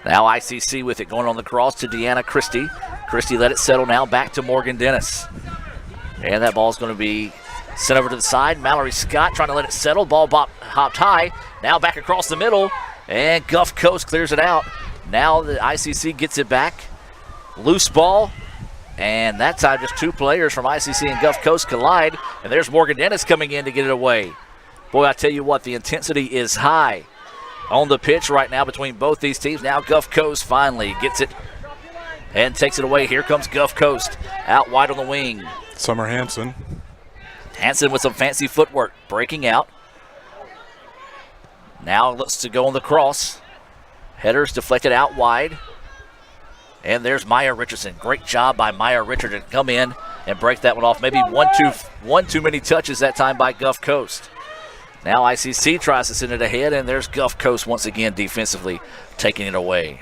B: Now ICC with it, going on the cross to Deanna Christie. Christie let it settle now, back to Morgan Dennis. And that ball's going to be sent over to the side. Mallory Scott trying to let it settle. Ball hopped high. Now back across the middle, and Gulf Coast clears it out. Now the ICC gets it back. Loose ball, and that time just two players from ICC and Gulf Coast collide, and there's Morgan Dennis coming in to get it away. Boy, I tell you what, the intensity is high on the pitch right now between both these teams. Now Gulf Coast finally gets it and takes it away. Here comes Gulf Coast out wide on the wing.
C: Summer Hanson.
B: Hanson with some fancy footwork, breaking out. Now looks to go on the cross. Headers deflected out wide. And there's Maya Richardson. Great job by Maya Richardson to come in and break that one off. Maybe one too many touches that time by Gulf Coast. Now ICC tries to send it ahead, and there's Gulf Coast once again defensively taking it away.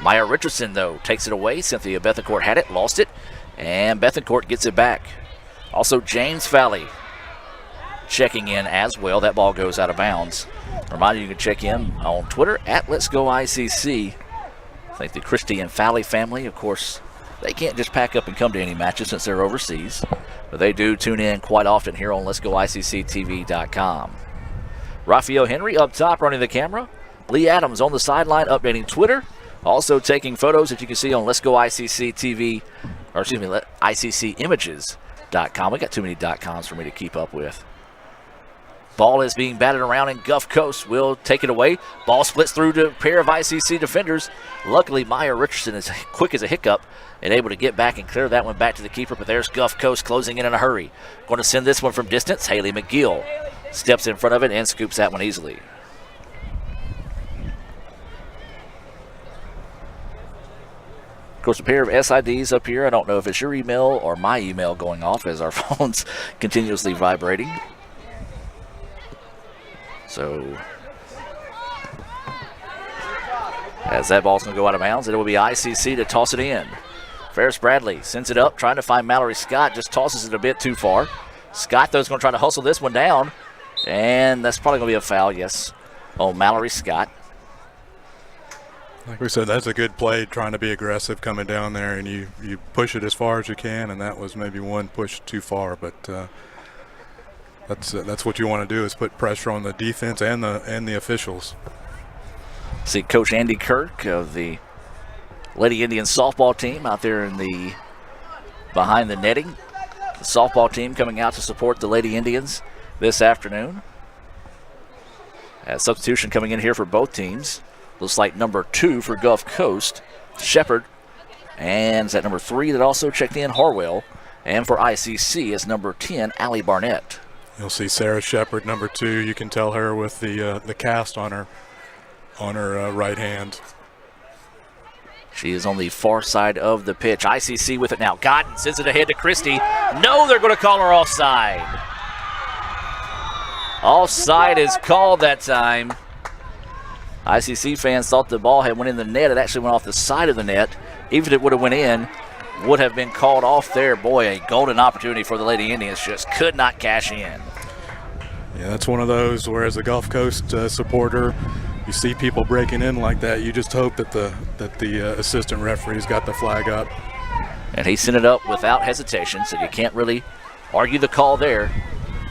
B: Maya Richardson, though, takes it away. Cynthia Bethencourt had it, lost it, and Bethencourt gets it back. Also, James Falley checking in as well. That ball goes out of bounds. Reminder, you can check in on Twitter at Let's Go ICC. I think the Christie and Falley family, of course, they can't just pack up and come to any matches since they're overseas, but they do tune in quite often here on Let'sGoICCTV.com. Raphael Henry up top running the camera. Lee Adams on the sideline updating Twitter. Also taking photos that you can see on ICCimages.com. We got too many .coms for me to keep up with. Ball is being batted around, and Gulf Coast will take it away. Ball splits through to a pair of ICC defenders. Luckily, Maya Richardson is quick as a hiccup and able to get back and clear that one back to the keeper, but there's Gulf Coast closing in a hurry. Going to send this one from distance. Haley McGill steps in front of it and scoops that one easily. Of course, a pair of SIDs up here. I don't know if it's your email or my email going off as our phone's continuously vibrating. So, as that ball's going to go out of bounds, it will be ICC to toss it in. Ferris Bradley sends it up, trying to find Mallory Scott, just tosses it a bit too far. Scott, though, is going to try to hustle this one down, and that's probably going to be a foul, yes, on Mallory Scott.
C: Like we said, that's a good play, trying to be aggressive coming down there, and you push it as far as you can, and that was maybe one push too far, but That's what you want to do, is put pressure on the defense and the officials.
B: See Coach Andy Kirk of the Lady Indians softball team out there behind the netting. The softball team coming out to support the Lady Indians this afternoon. Substitution coming in here for both teams. Looks like number 2 for Gulf Coast, Shepard. And is that number 3 that also checked in, Harwell. And for ICC is number 10, Allie Barnett.
C: You'll see Sarah Shepard, number 2. You can tell her with the cast on her right hand.
B: She is on the far side of the pitch. ICC with it now. Godden sends it ahead to Christie. No, they're going to call her offside. Offside is called that time. ICC fans thought the ball had went in the net. It actually went off the side of the net. Even if it would have went in, would have been called off there. Boy, a golden opportunity for the Lady Indians. Just could not cash in.
C: Yeah, that's one of those where, as a Gulf Coast supporter, you see people breaking in like that, you just hope that the assistant referee's got the flag up.
B: And he sent it up without hesitation, so you can't really argue the call there.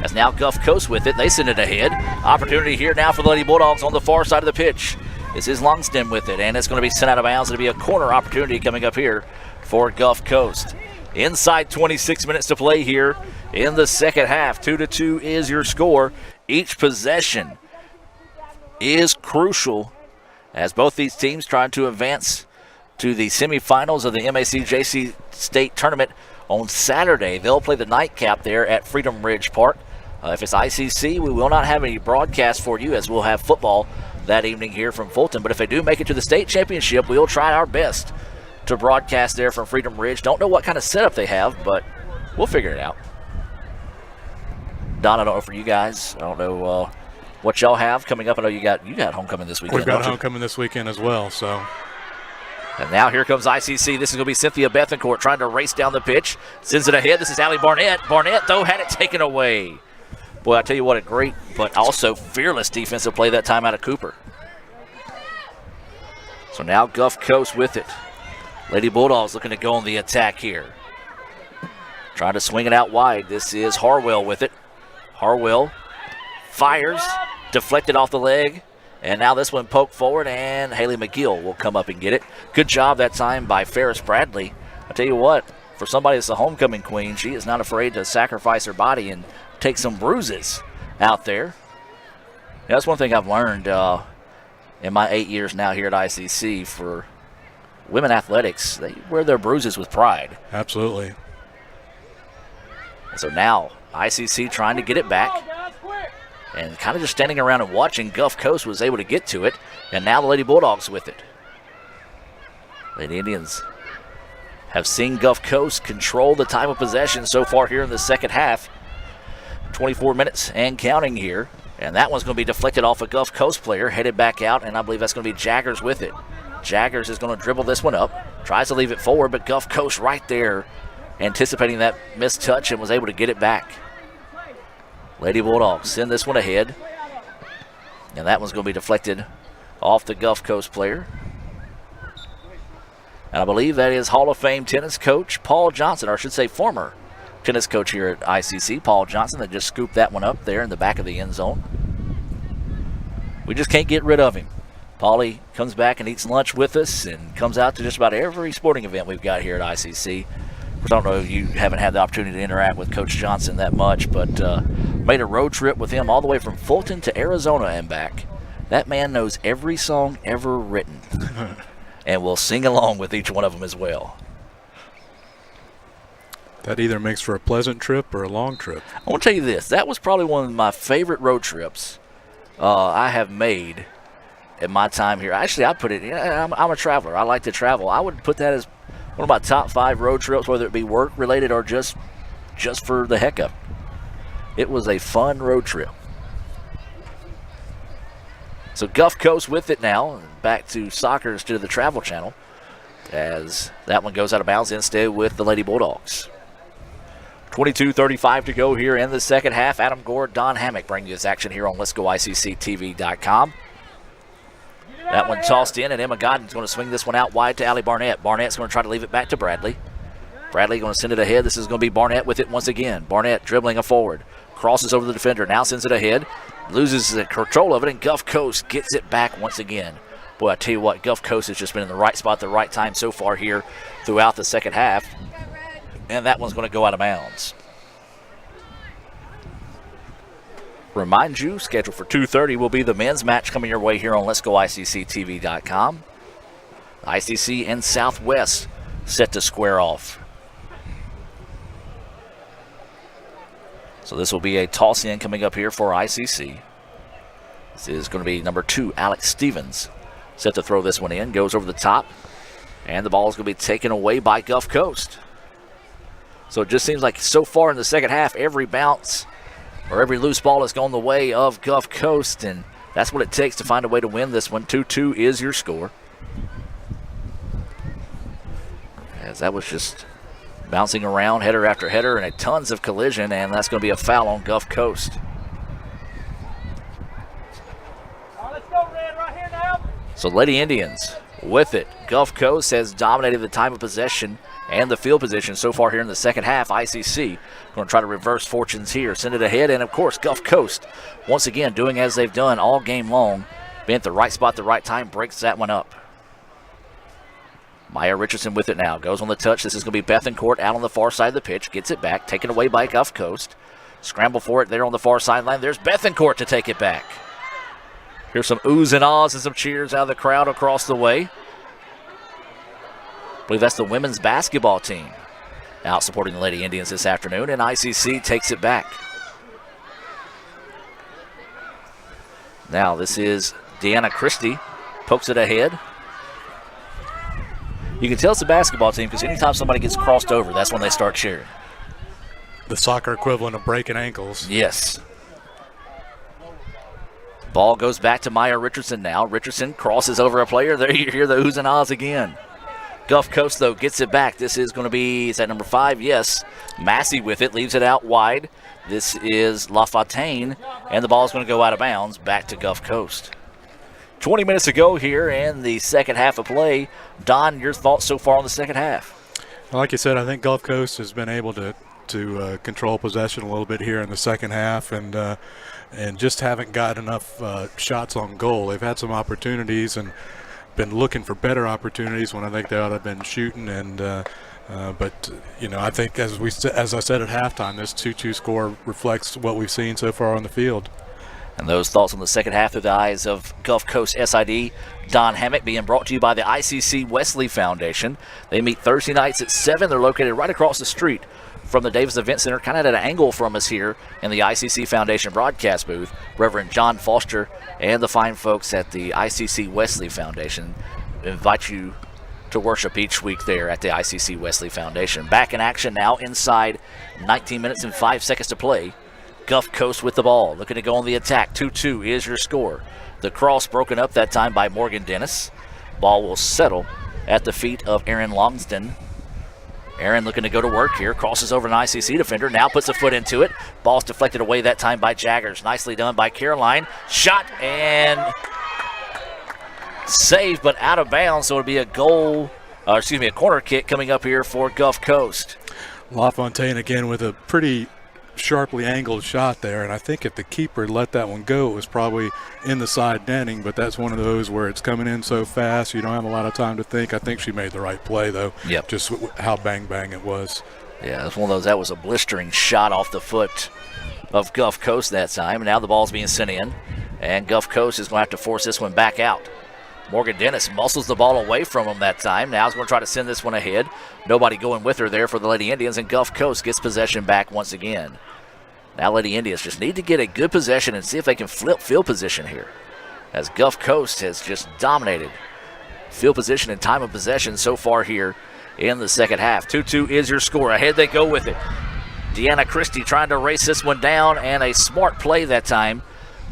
B: As now Gulf Coast with it, they send it ahead. Opportunity here now for the Lady Bulldogs on the far side of the pitch. This is Longston with it, and it's going to be sent out of bounds. It'll be a corner opportunity coming up here for Gulf Coast. Inside 26 minutes to play here in the second half. 2-2 is your score. Each possession is crucial as both these teams trying to advance to the semifinals of the MAC JC State Tournament on Saturday. They'll play the nightcap there at Freedom Ridge Park. If it's ICC, we will not have any broadcast for you, as we'll have football that evening here from Fulton. But if they do make it to the state championship, we'll try our best to broadcast there from Freedom Ridge. Don't know what kind of setup they have, but we'll figure it out. Don, I don't know for you guys. I don't know what y'all have coming up. I know you got homecoming this weekend.
C: We've got homecoming this weekend as well, so.
B: And now here comes ICC. This is going to be Cynthia Bethencourt trying to race down the pitch. Sends it ahead. This is Allie Barnett. Barnett, though, had it taken away. Boy, I tell you what, a great but also fearless defensive play that time out of Cooper. So now Gulf Coast with it. Lady Bulldogs looking to go on the attack here. Trying to swing it out wide. This is Harwell with it. Harwell fires, deflected off the leg. And now this one poked forward, and Haley McGill will come up and get it. Good job that time by Ferris Bradley. I tell you what, for somebody that's a homecoming queen, she is not afraid to sacrifice her body and take some bruises out there. That's one thing I've learned in my 8 years now here at ICC. For women athletics, they wear their bruises with pride.
C: Absolutely.
B: So now ICC trying to get it back. And kind of just standing around and watching. Gulf Coast was able to get to it. And now the Lady Bulldogs with it. Lady Indians have seen Gulf Coast control the time of possession so far here in the second half. 24 minutes and counting here. And that one's going to be deflected off a Gulf Coast player. Headed back out, and I believe that's going to be Jaggers with it. Jaggers is going to dribble this one up. Tries to leave it forward, but Gulf Coast right there anticipating that missed touch and was able to get it back. Lady Bulldogs send this one ahead. And that one's going to be deflected off the Gulf Coast player. And I believe that is Hall of Fame tennis coach Paul Johnson, or I should say former tennis coach here at ICC, Paul Johnson, that just scooped that one up there in the back of the end zone. We just can't get rid of him. Paulie comes back and eats lunch with us and comes out to just about every sporting event we've got here at ICC. Of course, I don't know if you haven't had the opportunity to interact with Coach Johnson that much, but made a road trip with him all the way from Fulton to Arizona and back. That man knows every song ever written and will sing along with each one of them as well.
C: That either makes for a pleasant trip or a long trip.
B: I want to tell you this. That was probably one of my favorite road trips I have made in my time here. Actually, I put it, I'm a traveler. I like to travel. I would put that as one of my top 5 road trips, whether it be work related or just for the heck of it. It was a fun road trip. So Gulf Coast with it now. Back to soccer instead of the Travel Channel, as that one goes out of bounds instead with the Lady Bulldogs. 22:35 to go here in the second half. Adam Gore, Don Hammock bring you this action here on Let'sGoICCTV.com. That one tossed in, and Emma Godden's going to swing this one out wide to Allie Barnett. Barnett's going to try to leave it back to Bradley. Bradley going to send it ahead. This is going to be Barnett with it once again. Barnett dribbling a forward. crosses over the defender, now sends it ahead, loses the control of it, and Gulf Coast gets it back once again. Boy, I tell you what, Gulf Coast has just been in the right spot at the right time so far here throughout the second half. And that one's going to go out of bounds. Remind you, scheduled for 2:30 will be the men's match coming your way here on Let'sGoICCTV.com. ICC and Southwest set to square off. So this will be a toss in coming up here for ICC. This is going to be number 2, Alex Stevens. Set to throw this one in, goes over the top, and the ball is going to be taken away by Gulf Coast. So it just seems like so far in the second half, every bounce or every loose ball has gone the way of Gulf Coast, and that's what it takes to find a way to win this one. 2-2 is your score. As that was just bouncing around, header after header, and tons of collision, and that's going to be a foul on Gulf Coast. So Lady Indians with it. Gulf Coast has dominated the time of possession and the field position so far here in the second half. ICC going to try to reverse fortunes here, send it ahead, and of course Gulf Coast once again doing as they've done all game long, being at the right spot at the right time, breaks that one up. Maya Richardson with it now, goes on the touch. This is going to be Bethencourt out on the far side of the pitch, gets it back, taken away by Gulf Coast. Scramble for it there on the far sideline. There's Bethencourt to take it back. Here's some oohs and ahs and some cheers out of the crowd across the way. I believe that's the women's basketball team out supporting the Lady Indians this afternoon, and ICC takes it back. Now this is Deanna Christie, pokes it ahead. You can tell it's a basketball team because anytime somebody gets crossed over, that's when they start cheering.
C: The soccer equivalent of breaking ankles.
B: Yes. Ball goes back to Maya Richardson now. Richardson crosses over a player. There you hear the oohs and ahs again. Gulf Coast, though, gets it back. This is going to be, is that number 5? Yes. Massey with it, leaves it out wide. This is LaFontaine, and the ball is going to go out of bounds back to Gulf Coast. 20 minutes ago here in the second half of play. Don, your thoughts so far on the second half?
C: Like you said, I think Gulf Coast has been able to control possession a little bit here in the second half, and just haven't got enough shots on goal. They've had some opportunities and been looking for better opportunities when I think they ought to have been shooting. But I think as I said at halftime, this 2-2 score reflects what we've seen so far on the field.
B: And those thoughts on the second half through the eyes of Gulf Coast SID Don Hammock, being brought to you by the ICC Wesley Foundation. They meet Thursday nights at 7. They're located right across the street from the Davis Event Center, kind of at an angle from us here in the ICC Foundation broadcast booth. Reverend John Foster and the fine folks at the ICC Wesley Foundation invite you to worship each week there at the ICC Wesley Foundation. Back in action now inside 19 minutes and 5 seconds to play. Gulf Coast with the ball, looking to go on the attack. 2-2 is your score. The cross broken up that time by Morgan Dennis. Ball will settle at the feet of Aaron Longston. Aaron looking to go to work here, crosses over an ICC defender, now puts a foot into it. Ball's deflected away that time by Jaggers. Nicely done by Caroline. Shot and saved, but out of bounds, so it'll be a corner kick coming up here for Gulf Coast.
C: LaFontaine again with a pretty sharply angled shot there, and I think if the keeper let that one go, it was probably in the side netting, but that's one of those where it's coming in so fast you don't have a lot of time to think. I think she made the right play, though.
B: Yep. Just
C: how bang it was.
B: Yeah, it's one of those. That was a blistering shot off the foot of Gulf Coast that time, and now the ball's being sent in, and Gulf Coast is going to have to force this one back out. Morgan Dennis muscles the ball away from him that time. Now he's going to try to send this one ahead. Nobody going with her there for the Lady Indians, and Gulf Coast gets possession back once again. Now Lady Indians just need to get a good possession and see if they can flip field position here, as Gulf Coast has just dominated field position and time of possession so far here in the second half. 2-2 is your score. Ahead they go with it. Deanna Christie trying to race this one down, and a smart play that time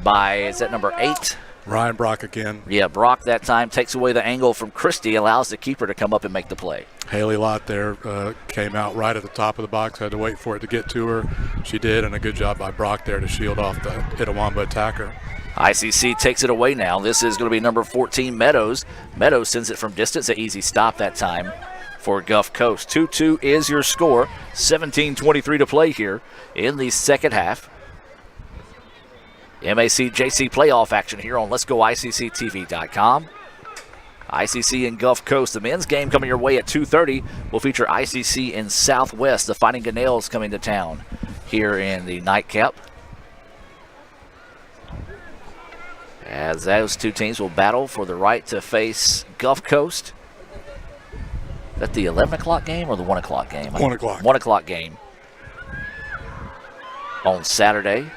B: by, is that number 8?
C: Ryan Brock again.
B: Yeah, Brock that time takes away the angle from Christie, allows the keeper to come up and make the play.
C: Haley Lott there came out right at the top of the box, had to wait for it to get to her. She did, and a good job by Brock there to shield off the Itawamba attacker.
B: ICC takes it away now. This is going to be number 14, Meadows. Meadows sends it from distance, an easy stop that time for Gulf Coast. 2-2 is your score. 17:23 to play here in the second half. MAC JC playoff action here on Let'sGoICCTV.com. ICC in Gulf Coast. The men's game coming your way at 2:30 will feature ICC in Southwest. The Fighting Ganelles coming to town here in the nightcap. As those two teams will battle for the right to face Gulf Coast. Is that the 11 o'clock game or the 1 o'clock game?
C: 1 o'clock.
B: 1 o'clock game on Saturday.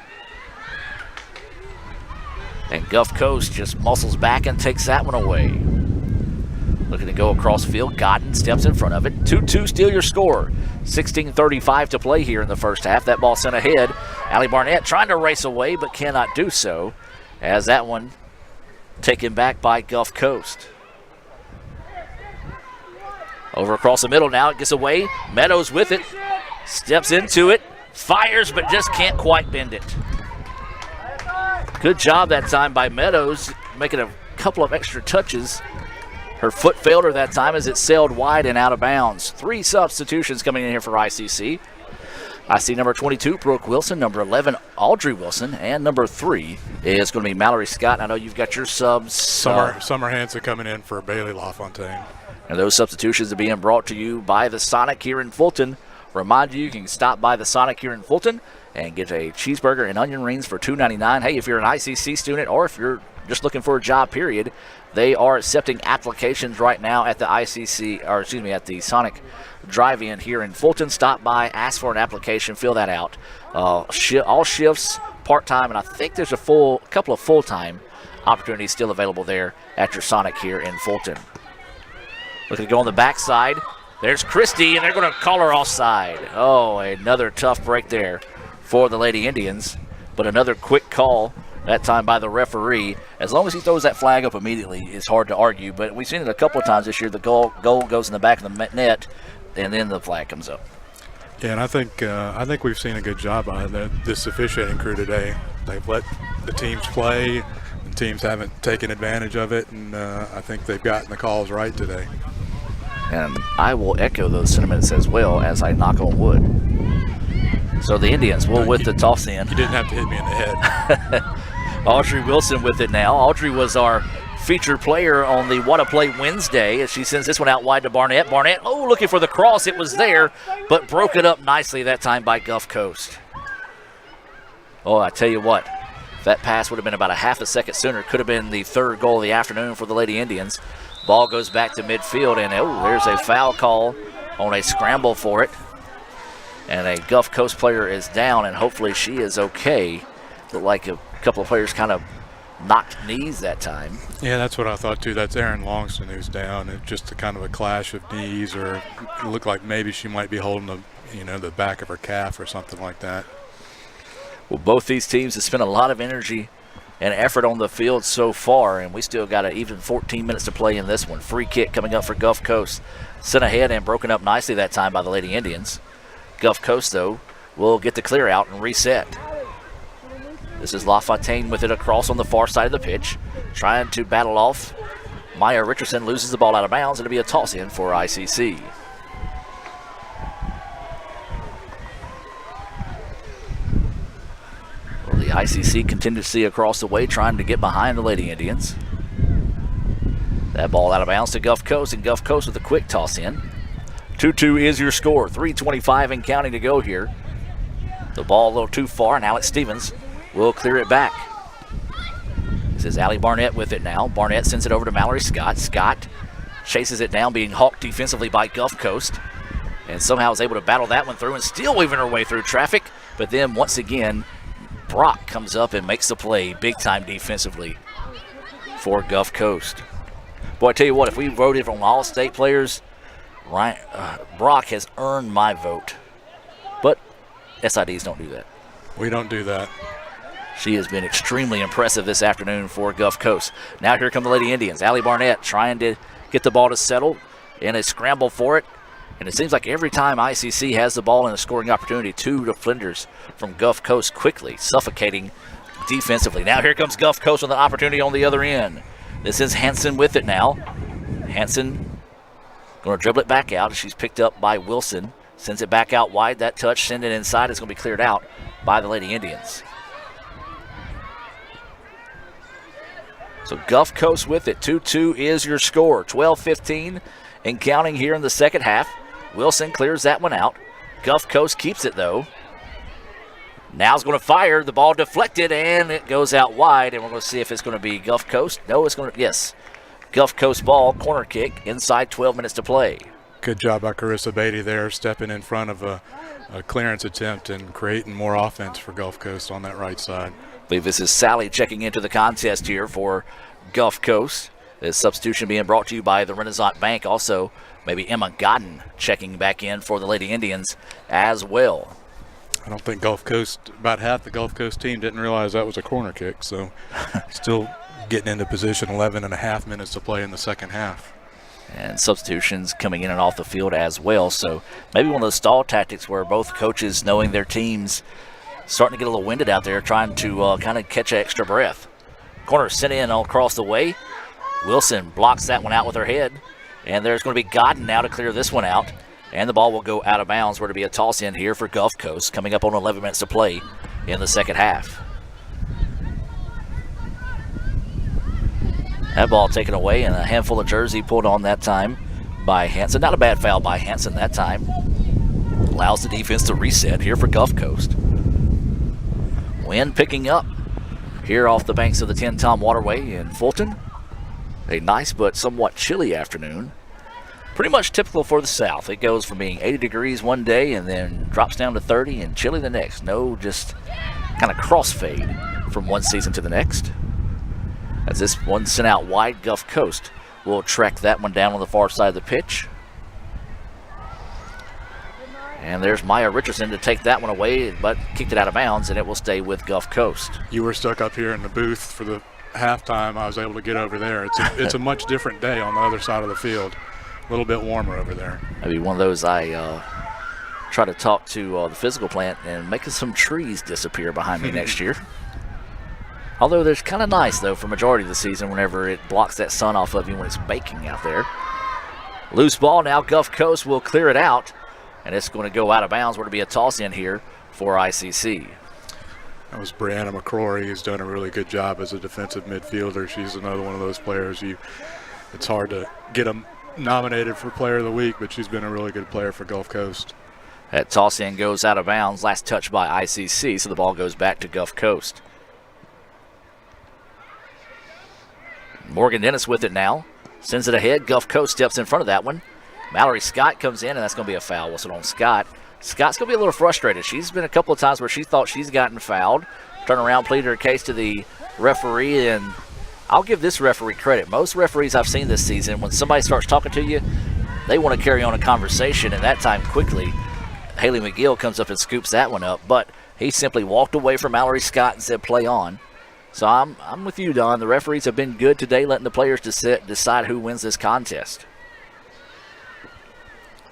B: And Gulf Coast just muscles back and takes that one away. Looking to go across the field. Godden steps in front of it. 2-2 still your score. 16:35 to play here in the first half. That ball sent ahead. Allie Barnett trying to race away but cannot do so. As that one taken back by Gulf Coast. Over across the middle now. It gets away. Meadows with it. Steps into it. Fires but just can't quite bend it. Good job that time by Meadows, making a couple of extra touches. Her foot failed her that time as it sailed wide and out of bounds. 3 substitutions coming in here for ICC. I see number 22, Brooke Wilson, number 11, Audrey Wilson, and number 3 is going to be Mallory Scott. I know you've got your subs.
C: Summer Hansen coming in for Bailey LaFontaine.
B: And those substitutions are being brought to you by the Sonic here in Fulton. Remind you can stop by the Sonic here in Fulton and get a cheeseburger and onion rings for $2.99. Hey, if you're an ICC student or if you're just looking for a job, period, they are accepting applications right now at the at the Sonic Drive-In here in Fulton. Stop by, ask for an application, fill that out. All shifts, part-time, and I think there's a couple of full-time opportunities still available there at your Sonic here in Fulton. Looking to go on the backside. There's Christie, and they're going to call her offside. Oh, another tough break there for the Lady Indians, but another quick call that time by the referee. As long as he throws that flag up immediately, it's hard to argue, but we've seen it a couple of times this year. The goal goes in the back of the net, and then the flag comes up.
C: Yeah, and I think we've seen a good job by this officiating crew today. They've let the teams play. The teams haven't taken advantage of it, and I think they've gotten the calls right today.
B: And I will echo those sentiments as well as I knock on wood. So the Indians will with the toss in.
C: You didn't have to hit me in the head.
B: Audrey Wilson with it now. Audrey was our featured player on the What a Play Wednesday as she sends this one out wide to Barnett. Barnett, looking for the cross. It was there, but broke it up nicely that time by Gulf Coast. Oh, I tell you what, if that pass would have been about a half a second sooner, could have been the 3rd goal of the afternoon for the Lady Indians. Ball goes back to midfield, and there's a foul call on a scramble for it. And a Gulf Coast player is down, and hopefully she is okay. Looked like a couple of players kind of knocked knees that time.
C: Yeah, that's what I thought too. That's Erin Longston who's down. It's just a kind of a clash of knees, or it looked like maybe she might be holding the back of her calf or something like that.
B: Well, both these teams have spent a lot of energy and effort on the field so far, and we still got even 14 minutes to play in this one. Free kick coming up for Gulf Coast. Sent ahead and broken up nicely that time by the Lady Indians. Gulf Coast, though, will get the clear out and reset. This is LaFontaine with it across on the far side of the pitch, trying to battle off. Maya Richardson loses the ball out of bounds. It'll be a toss-in for ICC. Well, the ICC continue to see across the way, trying to get behind the Lady Indians. That ball out of bounds to Gulf Coast, and Gulf Coast with a quick toss-in. 2-2 is your score. 3:25 and counting to go here. The ball a little too far, and Alex Stevens will clear it back. This is Allie Barnett with it now. Barnett sends it over to Mallory Scott. Scott chases it down, being hawked defensively by Gulf Coast, and somehow is able to battle that one through and still weaving her way through traffic. But then once again, Brock comes up and makes the play big time defensively for Gulf Coast. Boy, I tell you what, if we voted on all state players, Brock has earned my vote. But SIDs don't do that.
C: We don't do that.
B: She has been extremely impressive this afternoon for Gulf Coast. Now here come the Lady Indians. Allie Barnett trying to get the ball to settle in a scramble for it. And it seems like every time ICC has the ball in a scoring opportunity, 2 defenders from Gulf Coast quickly suffocating defensively. Now here comes Gulf Coast with an opportunity on the other end. This is Hansen with it now. Hansen going to dribble it back out. She's picked up by Wilson. Sends it back out wide. That touch, send it inside. It's going to be cleared out by the Lady Indians. So Gulf Coast with it. 2-2 is your score. 12-15 and counting here in the second half. Wilson clears that one out. Gulf Coast keeps it, though. Now's going to fire. The ball deflected, and it goes out wide. And we're going to see if it's going to be Gulf Coast. No, it's going to, yes. Gulf Coast ball, corner kick, inside 12 minutes to play.
C: Good job by Carissa Beatty there, stepping in front of a clearance attempt and creating more offense for Gulf Coast on that right side.
B: I believe this is Sally checking into the contest here for Gulf Coast. This substitution being brought to you by the Renaissance Bank. Also, maybe Emma Godden checking back in for the Lady Indians as well.
C: I don't think Gulf Coast, about half the Gulf Coast team didn't realize that was a corner kick, so still getting into position. 11 and a half minutes to play in the second half.
B: And substitutions coming in and off the field as well. So maybe one of those stall tactics where both coaches, knowing their teams, starting to get a little winded out there, trying to kind of catch an extra breath. Corner sent in all across the way. Wilson blocks that one out with her head. And there's going to be Godden now to clear this one out. And the ball will go out of bounds. We're to be a toss in here for Gulf Coast, coming up on 11 minutes to play in the second half. That ball taken away, and a handful of jersey pulled on that time by Hanson. Not a bad foul by Hanson that time. Allows the defense to reset here for Gulf Coast. Wind picking up here off the banks of the Tin Tom Waterway in Fulton. A nice but somewhat chilly afternoon. Pretty much typical for the South. It goes from being 80 degrees one day and then drops down to 30 and chilly the next. No, just kind of crossfade from one season to the next. As this one sent out wide, Gulf Coast will track that one down on the far side of the pitch. And there's Maya Richardson to take that one away, but kicked it out of bounds, and it will stay with Gulf Coast.
C: You were stuck up here in the booth for the halftime. I was able to get over there. It's a much different day on the other side of the field. A little bit warmer over there.
B: Maybe one of those I try to talk to the physical plant and making some trees disappear behind me next year. Although there's kind of nice, though, for majority of the season whenever it blocks that sun off of you when it's baking out there. Loose ball now. Gulf Coast will clear it out, and it's going to go out of bounds. We're to be a toss in here for ICC.
C: That was Brianna McCrory, who's done a really good job as a defensive midfielder. She's another one of those players it's hard to get them nominated for Player of the Week, but she's been a really good player for Gulf Coast.
B: That toss in goes out of bounds. Last touch by ICC, so the ball goes back to Gulf Coast. Morgan Dennis with it now. Sends it ahead. Gulf Coast steps in front of that one. Mallory Scott comes in, and that's going to be a foul whistle on Scott. Scott's going to be a little frustrated. She's been a couple of times where she thought she's gotten fouled. Turn around, pleaded her case to the referee, and I'll give this referee credit. Most referees I've seen this season, when somebody starts talking to you, they want to carry on a conversation, and that time quickly, Haley McGill comes up and scoops that one up, but he simply walked away from Mallory Scott and said, play on. So I'm with you, Don. The referees have been good today, letting the players decide who wins this contest.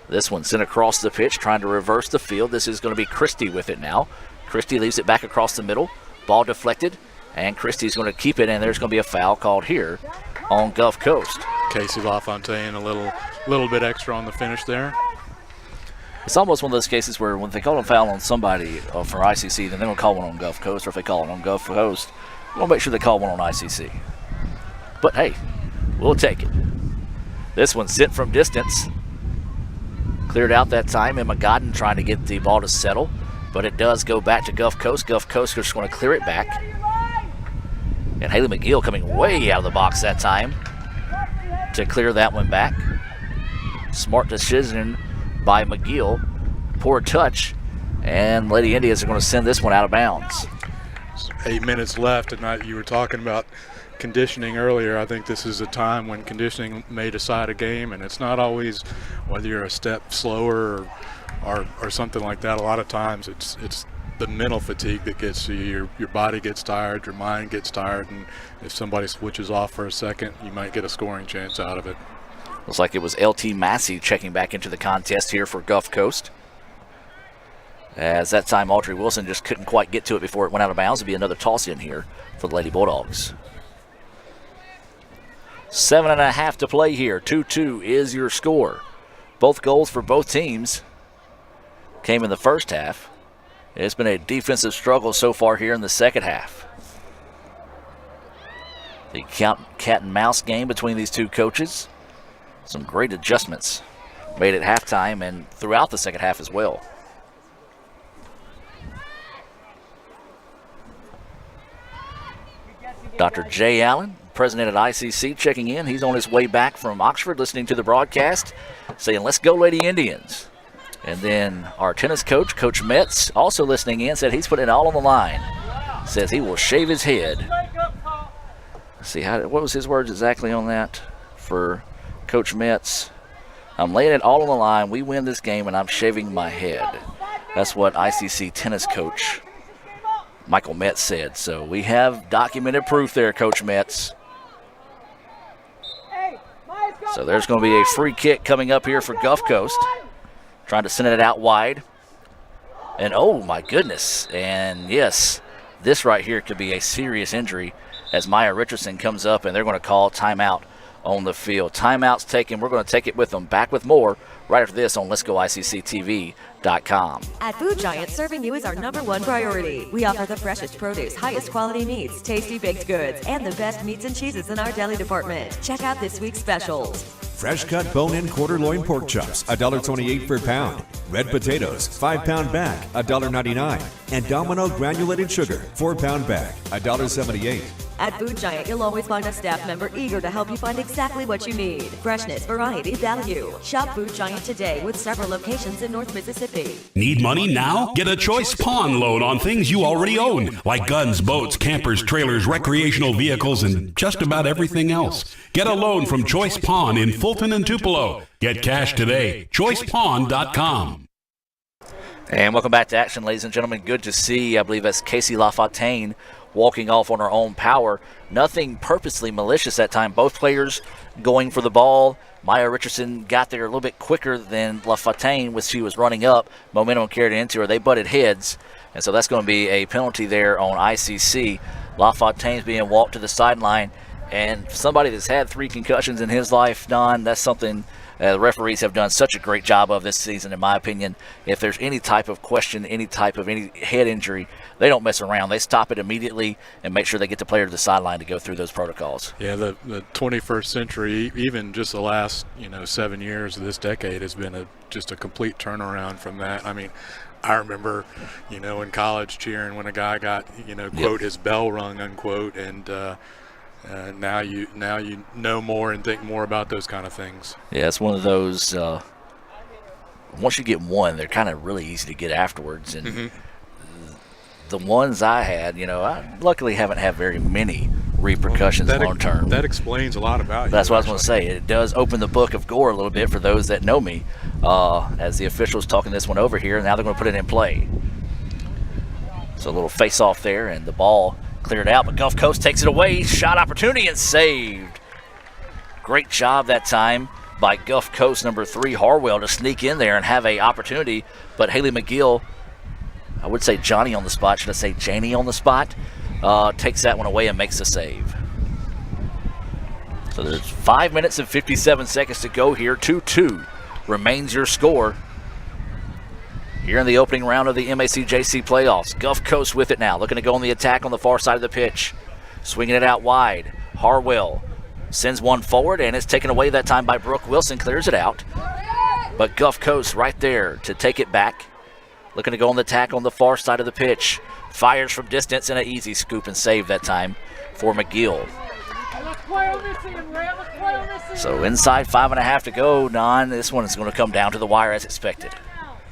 B: This one sent across the pitch, trying to reverse the field. This is going to be Christie with it now. Christie leaves it back across the middle. Ball deflected, and Christie's going to keep it, and there's going to be a foul called here on Gulf Coast.
C: Casey LaFontaine a little bit extra on the finish there.
B: It's almost one of those cases where when they call a foul on somebody for ICC, then they're going to call one on Gulf Coast, or if they call it on Gulf Coast, we'll make sure they call one on ICC. But hey, we'll take it. This one sent from distance. Cleared out that time. Emma Godden trying to get the ball to settle, but it does go back to Gulf Coast. Gulf Coast is going to clear it back. And Haley McGill coming way out of the box that time to clear that one back. Smart decision by McGill. Poor touch. And Lady Indians are going to send this one out of bounds.
C: 8 minutes left, and you were talking about conditioning earlier. I think this is a time when conditioning may decide a game, and it's not always whether you're a step slower or something like that. A lot of times it's the mental fatigue that gets you. Your body gets tired, your mind gets tired, and if somebody switches off for a second, you might get a scoring chance out of it.
B: Looks like it was LT Massey checking back into the contest here for Gulf Coast. As that time Audrey Wilson just couldn't quite get to it before it went out of bounds. It'll be another toss in here for the Lady Bulldogs. 7.5 to play here. 2-2 is your score. Both goals for both teams came in the first half. It's been a defensive struggle so far here in the second half. The cat and mouse game between these two coaches. Some great adjustments made at halftime and throughout the second half as well. Dr. Jay Allen, president at ICC, checking in. He's on his way back from Oxford, listening to the broadcast, saying, "Let's go, Lady Indians." And then our tennis coach, Coach Metz, also listening in, said he's putting it all on the line. Says he will shave his head. Let's see, what was his words exactly on that for Coach Metz? "I'm laying it all on the line. We win this game, and I'm shaving my head." That's what ICC tennis coach Michael Metz said. So we have documented proof there, Coach Metz. So there's going to be a free kick coming up here for Gulf Coast. Trying to send it out wide. And oh my goodness. And yes, this right here could be a serious injury as Maya Richardson comes up and they're going to call timeout on the field. Timeout's taken. We're going to take it with them. Back with more right after this on Let'sGoICCTV.com.
U: At Food Giant, serving you is our #1 priority. We offer the freshest produce, highest quality meats, tasty baked goods, and the best meats and cheeses in our deli department. Check out this week's specials.
V: Fresh cut bone-in quarter loin pork chops, $1.28 per pound. Red potatoes, 5-pound bag, $1.99. And Domino granulated sugar, 4-pound bag, $1.78.
U: At Food Giant, you'll always find a staff member eager to help you find exactly what you need. Freshness, variety, value. Shop Food Giant today with several locations in North Mississippi.
D: Need money now? Get a Choice Pawn loan on things you already own, like guns, boats, campers, trailers, recreational vehicles, and just about everything else. Get a loan from Choice Pawn in Fulton and Tupelo. Get cash today. ChoicePawn.com.
B: And welcome back to action, ladies and gentlemen. Good to see, I believe that's Casey LaFontaine walking off on her own power. Nothing purposely malicious that time. Both players going for the ball. Maya Richardson got there a little bit quicker than LaFontaine when she was running up. Momentum carried into her. They butted heads, and so that's going to be a penalty there on ICC. LaFontaine's being walked to the sideline, and somebody that's had 3 concussions in his life, Don, that's something the referees have done such a great job of this season, in my opinion. If there's any type of question, any head injury, they don't mess around. They stop it immediately and make sure they get the player to the sideline to go through those protocols.
C: Yeah, the 21st century, even just the last 7 years of this decade, has been just a complete turnaround from that. I mean, I remember, in college cheering when a guy got, quote, his bell rung, unquote, and now you know more and think more about those kind of things.
B: Yeah, it's one of those. Once you get one, they're kind of really easy to get afterwards. And the ones I had, I luckily haven't had very many repercussions long term.
C: That explains a lot about you.
B: That's what I was going to say. It does open the book of gore a little bit for those that know me. As the officials talking this one over here, now they're going to put it in play. So a little face-off there, and the ball cleared out, but Gulf Coast takes it away. Shot opportunity and saved. Great job that time by Gulf Coast number 3 Harwell to sneak in there and have a opportunity, but Haley McGill, I would say Johnny on the spot, should I say Janie on the spot, takes that one away and makes the save. So there's 5 minutes and 57 seconds to go here. 2-2 remains your score here in the opening round of the MACJC playoffs. Gulf Coast with it now, looking to go on the attack on the far side of the pitch. Swinging it out wide. Harwell sends one forward, and it's taken away that time by Brooke Wilson, clears it out. But Gulf Coast right there to take it back. Looking to go on the attack on the far side of the pitch. Fires from distance and an easy scoop and save that time for McGill. So inside 5.5 to go, Don. This one is going to come down to the wire as expected.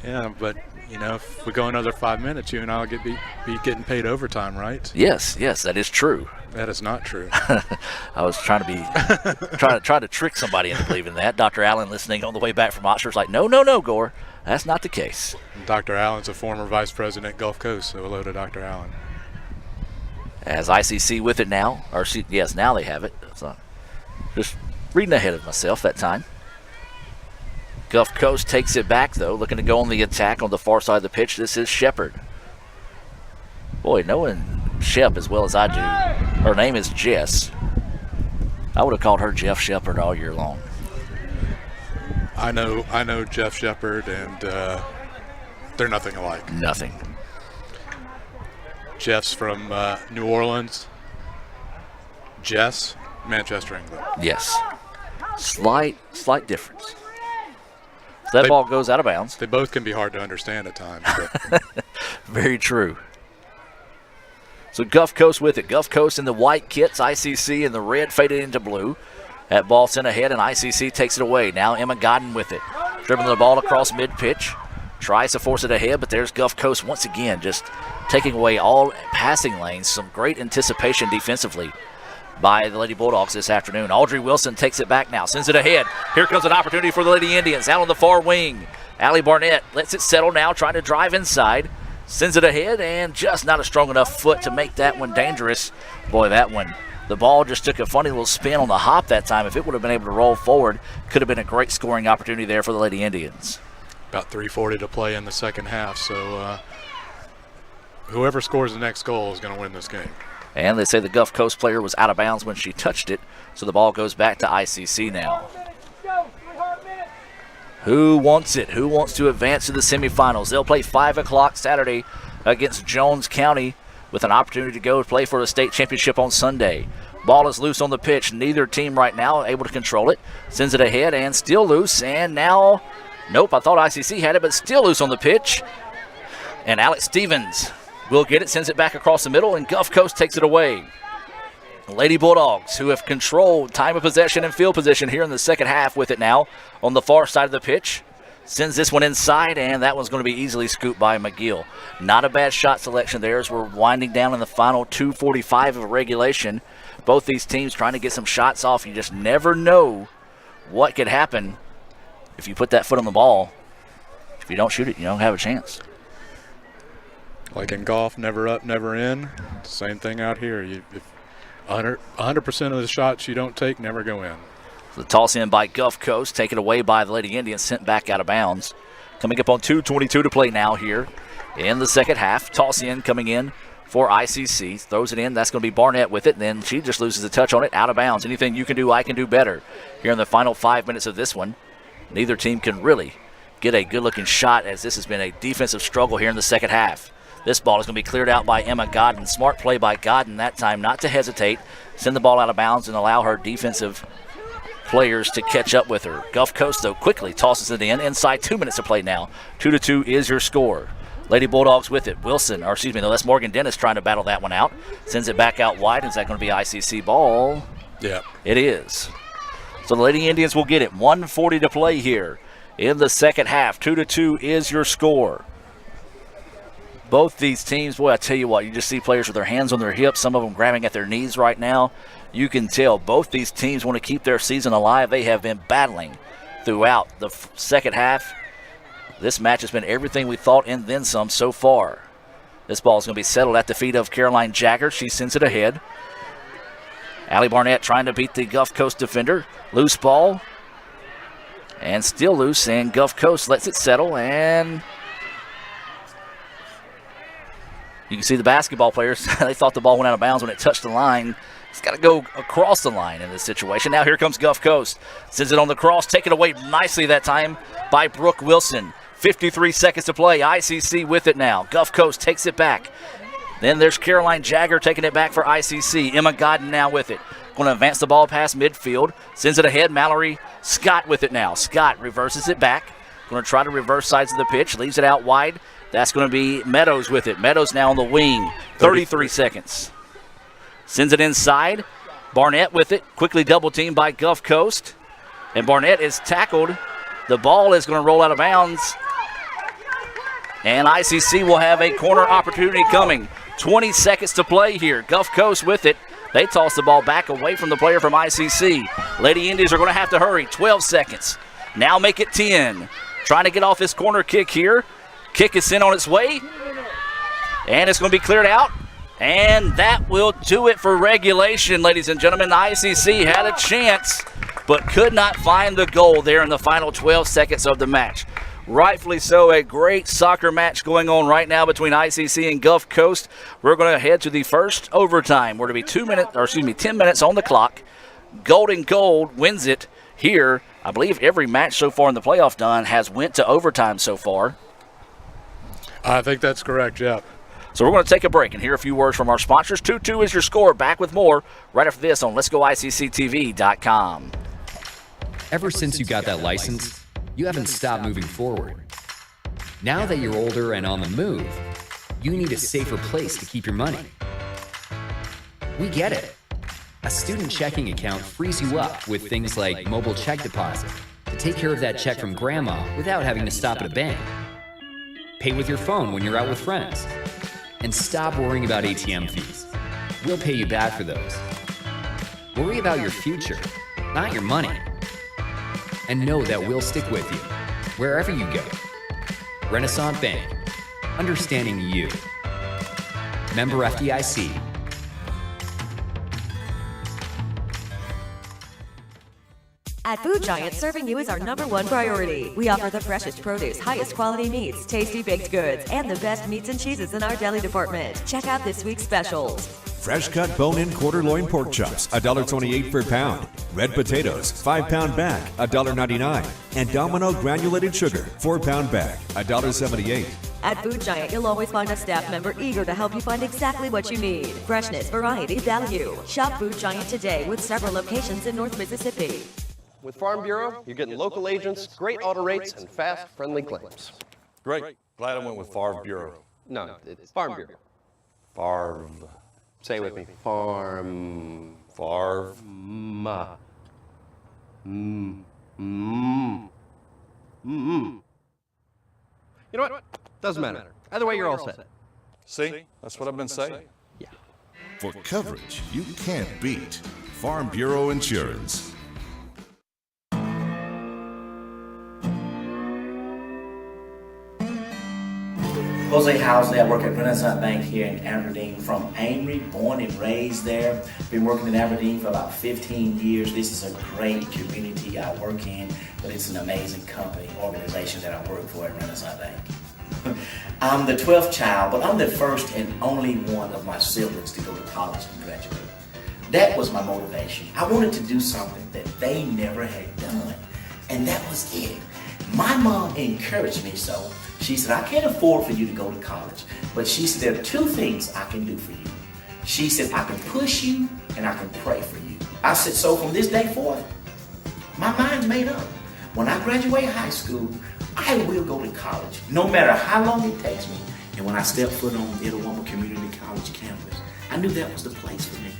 C: Yeah, but if we go another 5 minutes, you and I'll be getting paid overtime, right?
B: Yes, that is true.
C: That is not true.
B: I was trying to trick somebody into believing that. Dr. Allen, listening on the way back from Oxford, is like, no, Gore, that's not the case.
C: Dr. Allen's a former vice president at Gulf Coast, so hello to Dr. Allen.
B: As ICC with it now, yes, now they have it. So just reading ahead of myself that time. Gulf Coast takes it back, though, looking to go on the attack on the far side of the pitch. This is Shepard. Boy, knowing Shep as well as I do, her name is Jess. I would have called her Jeff Shepard all year long.
C: I know Jeff Shepard, and they're nothing alike.
B: Nothing.
C: Jeff's from New Orleans. Jess, Manchester, England.
B: Yes. Slight difference. So that ball goes out of bounds.
C: They both can be hard to understand at times.
B: Very true. So Gulf Coast with it. Gulf Coast in the white kits, ICC in the red faded into blue. That ball sent ahead, and ICC takes it away. Now Emma Godden with it. Dribbling the ball across mid-pitch. Tries to force it ahead, but there's Gulf Coast once again just taking away all passing lanes. Some great anticipation defensively by the Lady Bulldogs this afternoon. Audrey Wilson takes it back now, sends it ahead. Here comes an opportunity for the Lady Indians out on the far wing. Allie Barnett lets it settle now, trying to drive inside. Sends it ahead, and just not a strong enough foot to make that one dangerous. Boy, that one, the ball just took a funny little spin on the hop that time. If it would have been able to roll forward, could have been a great scoring opportunity there for the Lady Indians.
C: About 3:40 to play in the second half, so whoever scores the next goal is going to win this game.
B: And they say the Gulf Coast player was out of bounds when she touched it, so the ball goes back to ICC now. Who wants it? Who wants to advance to the semifinals? They'll play 5 o'clock Saturday against Jones County with an opportunity to go play for the state championship on Sunday. Ball is loose on the pitch. Neither team right now able to control it. Sends it ahead and still loose, and now... Nope, I thought ICC had it, but still loose on the pitch. And Alex Stevens will get it, sends it back across the middle, and Gulf Coast takes it away. Lady Bulldogs, who have controlled time of possession and field position here in the second half with it now on the far side of the pitch. Sends this one inside, and that one's going to be easily scooped by McGill. Not a bad shot selection there as we're winding down in the final 2:45 of regulation. Both these teams trying to get some shots off. You just never know what could happen if you put that foot on the ball. If you don't shoot it, you don't have a chance.
C: Like in golf, never up, never in. Same thing out here. If 100% of the shots you don't take never go in.
B: So the toss in by Gulf Coast, taken away by the Lady Indians, sent back out of bounds. Coming up on 2:22 to play now here in the second half. Toss in coming in for ICC. Throws it in. That's going to be Barnett with it. And then she just loses a touch on it. Out of bounds. Anything you can do, I can do better. Here in the final 5 minutes of this one. Neither team can really get a good-looking shot as this has been a defensive struggle here in the second half. This ball is going to be cleared out by Emma Godden. Smart play by Godden that time not to hesitate. Send the ball out of bounds and allow her defensive players to catch up with her. Gulf Coast, though, quickly tosses it in. Inside 2 minutes to play now. 2-2 is your score. Lady Bulldogs with it. Wilson, or excuse me, no, that's Morgan Dennis trying to battle that one out. Sends it back out wide. Is that going to be ICC ball?
C: Yeah.
B: It is. So the Lady Indians will get it. 1:40 to play here in the second half. 2-2 is your score. Both these teams, boy, I tell you what, you just see players with their hands on their hips, some of them grabbing at their knees right now. You can tell both these teams want to keep their season alive. They have been battling throughout the second half. This match has been everything we thought and then some so far. This ball is going to be settled at the feet of Caroline Jagger. She sends it ahead. Allie Barnett trying to beat the Gulf Coast defender. Loose ball. And still loose, and Gulf Coast lets it settle, and you can see the basketball players, they thought the ball went out of bounds when it touched the line. It's got to go across the line in this situation. Now here comes Gulf Coast. Sends it on the cross, taken away nicely that time by Brooke Wilson. 53 seconds to play. ICC with it now. Gulf Coast takes it back. Then there's Caroline Jagger taking it back for ICC. Emma Godden now with it. Going to advance the ball past midfield. Sends it ahead. Mallory Scott with it now. Scott reverses it back. Going to try to reverse sides of the pitch. Leaves it out wide. That's going to be Meadows with it. Meadows now on the wing. 33 seconds. Sends it inside. Barnett with it. Quickly double teamed by Gulf Coast. And Barnett is tackled. The ball is going to roll out of bounds. And ICC will have a corner opportunity coming. 20 seconds to play here. Gulf Coast with it. They toss the ball back away from the player from ICC. Lady Indians are going to have to hurry. 12 seconds. Now make it 10. Trying to get off this corner kick here. Kick is sent on its way. And it's going to be cleared out. And that will do it for regulation, ladies and gentlemen. The ICC had a chance, but could not find the goal there in the final 12 seconds of the match. Rightfully so, a great soccer match going on right now between ICC and Gulf Coast. We're going to head to the first overtime. We're going to be 10 minutes on the clock. Golden Gold wins it here. I believe every match so far in the playoff done has went to overtime so far.
C: I think that's correct, Jeff.
B: So we're going to take a break and hear a few words from our sponsors. 2-2 is your score. Back with more right after this on Let'sGoICCTV.com.
H: Ever since you got that license, you haven't stopped moving forward. Now that you're older and on the move, you need a safer place to keep your money. We get it. A student checking account frees you up with things like mobile check deposit to take care of that check from grandma without having to stop at a bank. Pay with your phone when you're out with friends. And stop worrying about ATM fees. We'll pay you back for those. Worry about your future, not your money. And know that we'll stick with you, wherever you go. Renaissance Bank, understanding you. Member FDIC.
U: At Food Giant, serving you is our #1 priority. We offer the freshest produce, highest quality meats, tasty baked goods, and the best meats and cheeses in our deli department. Check out this week's specials.
V: Fresh cut bone-in quarter loin pork chops, $1.28 per pound. Red potatoes, 5-pound bag, $1.99. And Domino granulated sugar, 4-pound bag, $1.78.
U: At Food Giant, you'll always find a staff member eager to help you find exactly what you need. Freshness, variety, value. Shop Food Giant today with several locations in North Mississippi.
R: With Farm Bureau, you're getting local agents, great auto rates, and fast, friendly claims.
I: Great. Glad I went with Farm Bureau.
R: No, it's Farm Bureau.
I: Farm.
R: Say it with me. Farm. You know what? Doesn't matter. Either way, you're all set.
I: See? That's what I've been saying.
R: Yeah.
G: For coverage you can't beat, Farm Bureau Insurance.
K: Jose Housley, I work at Renaissance Bank here in Aberdeen from Amory, born and raised there. Been working in Aberdeen for about 15 years. This is a great community I work in, but it's an amazing company, organization that I work for at Renaissance Bank. I'm the 12th child, but I'm the first and only one of my siblings to go to college and graduate. That was my motivation. I wanted to do something that they never had done, and that was it. My mom encouraged me so. She said, I can't afford for you to go to college, but she said, there are two things I can do for you. She said, I can push you and I can pray for you. I said, so from this day forth, my mind's made up. When I graduate high school, I will go to college, no matter how long it takes me. And when I stepped foot on Itawamba Community College campus, I knew that was the place for me.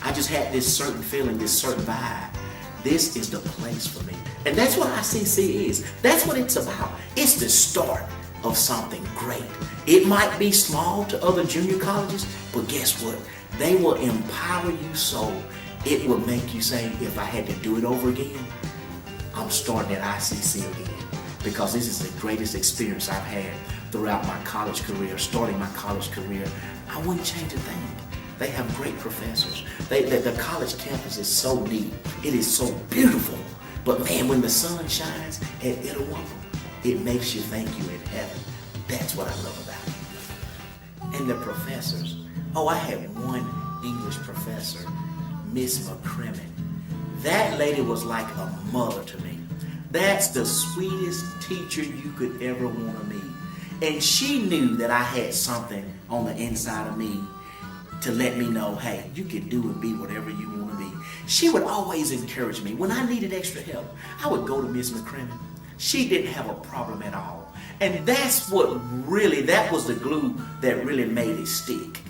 K: I just had this certain feeling, this certain vibe. This is the place for me. And that's what ICC is. That's what it's about. It's the start of something great. It might be small to other junior colleges, but guess what? They will empower you so it will make you say, if I had to do it over again, I'm starting at ICC again. Because this is the greatest experience I've had throughout my college career, starting my college career. I wouldn't change a thing. They have great professors. The college campus is so neat. It is so beautiful. But man, when the sun shines at Itawamba, it makes you think you're in heaven. That's what I love about it. And the professors. Oh, I had one English professor, Miss McCrimmon. That lady was like a mother to me. That's the sweetest teacher you could ever want to meet. And she knew that I had something on the inside of me to let me know, hey, you can do and be whatever you want to be. She would always encourage me. When I needed extra help, I would go to Miss McCrimmon. She didn't have a problem at all. And that's what really, that was the glue that really made it stick.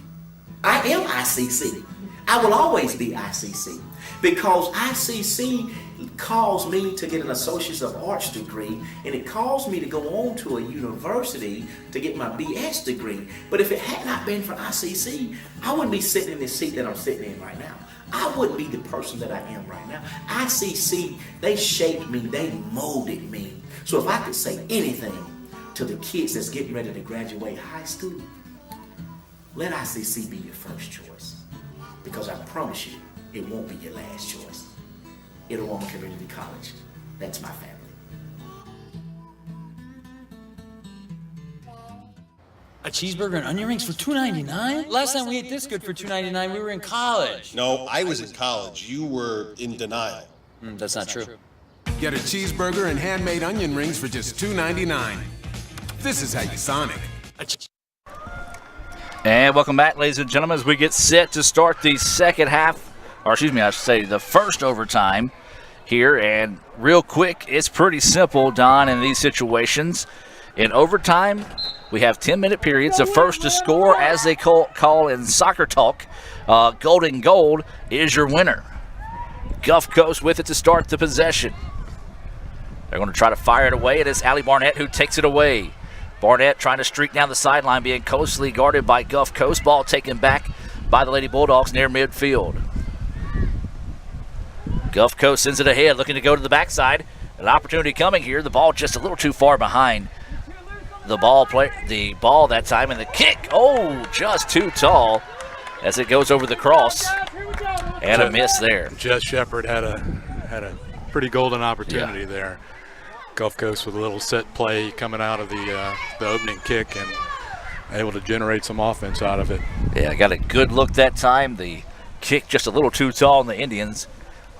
K: I am ICC. I will always be ICC because ICC calls me to get an Associate of Arts degree, and it calls me to go on to a university to get my BS degree. But if it had not been for ICC, I wouldn't be sitting in this seat that I'm sitting in right now. I wouldn't be the person that I am right now. ICC, they shaped me, they molded me. So if I could say anything to the kids that's getting ready to graduate high school, let ICC be your first choice. Because I promise you, it won't be your last choice. Itawamba Community College. That's my family.
L: A cheeseburger and onion rings for $2.99? Last time we ate this good for $2.99, we were in college.
I: No, I was in college. You were in denial.
L: That's not true.
N: Get a cheeseburger and handmade onion rings for just $2.99. This is how you Sonic.
B: And welcome back, ladies and gentlemen, as we get set to start the second half, or excuse me, I should say the first overtime here. And real quick, it's pretty simple, Don, in these situations. In overtime, we have 10-minute periods. The first to score, as they call in soccer talk, golden gold is your winner. Gulf Coast with it to start the possession. They're going to try to fire it away. It is Allie Barnett who takes it away. Barnett trying to streak down the sideline, being closely guarded by Gulf Coast. Ball taken back by the Lady Bulldogs near midfield. Gulf Coast sends it ahead, looking to go to the backside. An opportunity coming here. The ball just a little too far behind the ball that time, and the kick, just too tall as it goes over the cross, and a miss there.
C: Jess Shepard had a pretty golden opportunity there. Gulf Coast with a little set play coming out of the opening kick and able to generate some offense out of it.
B: Yeah, got a good look that time. The kick just a little too tall, and the Indians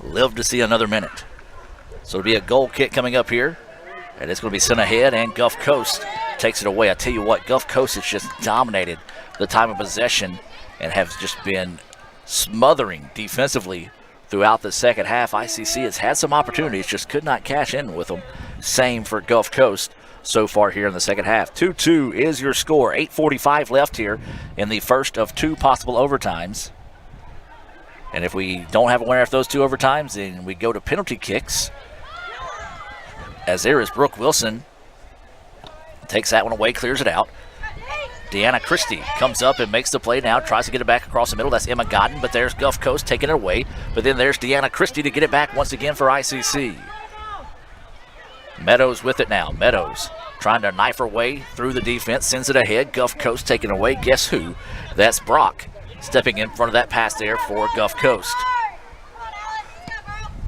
B: live to see another minute. So it'll be a goal kick coming up here, and it's going to be sent ahead, and Gulf Coast takes it away. I tell you what, Gulf Coast has just dominated the time of possession and have just been smothering defensively throughout the second half. ICC has had some opportunities, just could not cash in with them. Same for Gulf Coast so far here in the second half. 2-2 is your score. 8:45 left here in the first of two possible overtimes. And if we don't have a winner after those two overtimes, then we go to penalty kicks. As there is Brooke Wilson. Takes that one away, clears it out. Deanna Christie comes up and makes the play now, tries to get it back across the middle. That's Emma Godden, but there's Gulf Coast taking it away. But then there's Deanna Christie to get it back once again for ICC. Meadows with it now. Meadows trying to knife her way through the defense, sends it ahead. Gulf Coast taking it away. Guess who? That's Brock stepping in front of that pass there for Gulf Coast.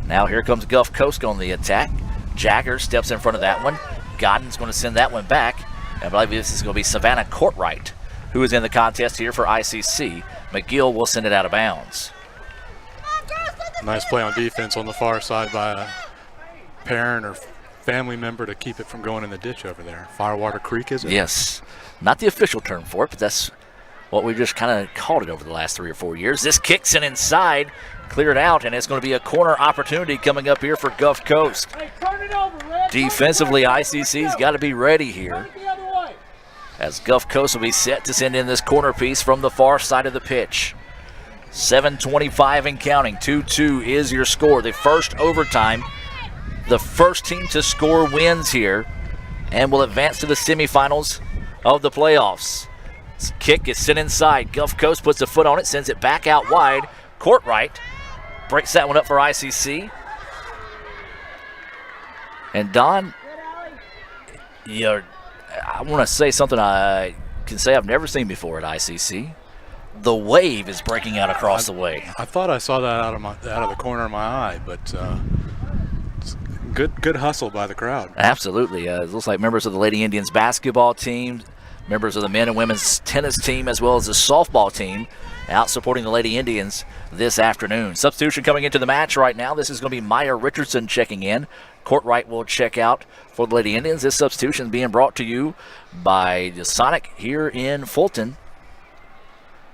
B: Now here comes Gulf Coast on the attack. Jagger steps in front of that one. Godden's going to send that one back. I believe this is going to be Savannah Courtright who is in the contest here for ICC. McGill will send it out of bounds.
C: Nice play on defense on the far side by a parent or family member to keep it from going in the ditch over there. Firewater Creek, is it?
B: Yes. Not the official term for it, but that's what we've just kind of called it over the last 3 or 4 years. This kicks it inside, cleared out, and it's going to be a corner opportunity coming up here for Gulf Coast. Defensively, ICC's got to be ready here, as Gulf Coast will be set to send in this corner piece from the far side of the pitch. 7:25 and counting. 2-2 is your score. The first overtime. The first team to score wins here and will advance to the semifinals of the playoffs. This kick is sent inside. Gulf Coast puts a foot on it, sends it back out wide. Courtright breaks that one up for ICC. And Don, I want to say something I can say I've never seen before at ICC. The wave is breaking out across the way.
C: I thought I saw that out of the corner of my eye, but it's good hustle by the crowd.
B: Absolutely. It looks like members of the Lady Indians basketball team, members of the men and women's tennis team, as well as the softball team out supporting the Lady Indians this afternoon. Substitution coming into the match right now. This is going to be Maya Richardson checking in. Courtright will check out for the Lady Indians. This substitution being brought to you by the Sonic here in Fulton.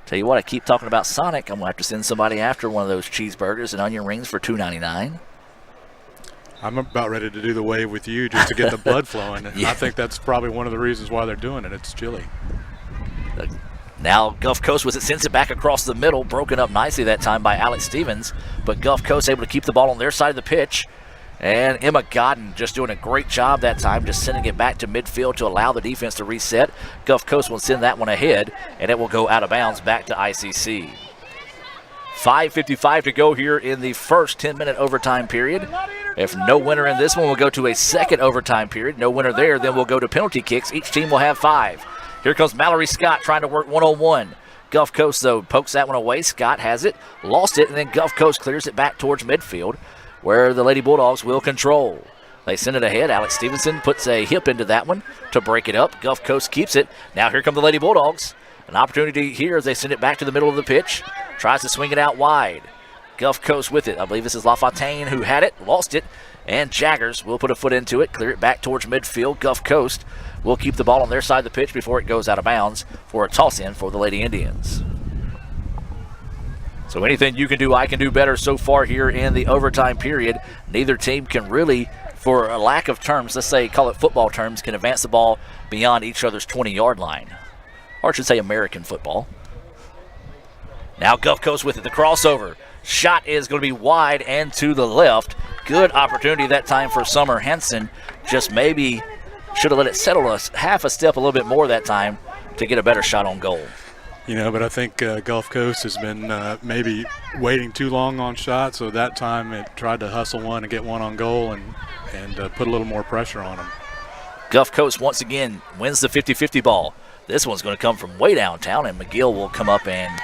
B: Tell you what, I keep talking about Sonic. I'm going to have to send somebody after one of those cheeseburgers and onion rings for $2.99.
C: I'm about ready to do the wave with you just to get the blood flowing.
B: Yeah.
C: I think that's probably one of the reasons why they're doing it. It's chilly.
B: Now Gulf Coast with it, sends it back across the middle, broken up nicely that time by Alex Stevens, but Gulf Coast able to keep the ball on their side of the pitch. And Emma Godden just doing a great job that time, just sending it back to midfield to allow the defense to reset. Gulf Coast will send that one ahead, and it will go out of bounds back to ICC. 5:55 to go here in the first 10-minute overtime period. If no winner in this one, we'll go to a second overtime period. No winner there, then we'll go to penalty kicks. Each team will have 5. Here comes Mallory Scott trying to work one-on-one. Gulf Coast, though, pokes that one away. Scott has it, lost it, and then Gulf Coast clears it back towards midfield, where the Lady Bulldogs will control. They send it ahead. Alex Stevenson puts a hip into that one to break it up. Gulf Coast keeps it. Now here come the Lady Bulldogs. An opportunity here as they send it back to the middle of the pitch. Tries to swing it out wide. Gulf Coast with it. I believe this is LaFontaine who had it, lost it, and Jaggers will put a foot into it, clear it back towards midfield. Gulf Coast will keep the ball on their side of the pitch before it goes out of bounds for a toss-in for the Lady Indians. So anything you can do, I can do better so far here in the overtime period. Neither team can really, for a lack of terms, let's say call it football terms, can advance the ball beyond each other's 20-yard line. Or I should say American football. Now Gulf Coast with it, the crossover. Shot is going to be wide and to the left. Good opportunity that time for Summer Henson. Just maybe should have let it settle half a step a little bit more that time to get a better shot on goal.
C: But I think Gulf Coast has been maybe waiting too long on shots, so that time it tried to hustle one and get one on goal and put a little more pressure on them.
B: Gulf Coast once again wins the 50-50 ball. This one's going to come from way downtown, and McGill will come up and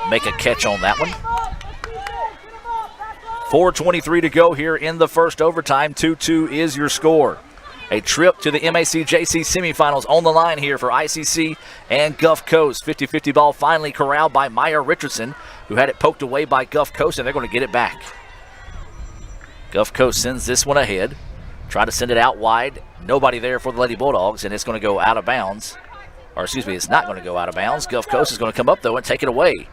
B: make a catch on that one. 4:23 to go here in the first overtime. 2-2 is your score. A trip to the MAC-JC semifinals on the line here for ICC and Gulf Coast. 50-50 ball finally corralled by Maya Richardson, who had it poked away by Gulf Coast, and they're going to get it back. Gulf Coast sends this one ahead. Try to send it out wide. Nobody there for the Lady Bulldogs, and it's going to go out of bounds. Or excuse me, it's not going to go out of bounds. Gulf Coast is going to come up, though, and take it away.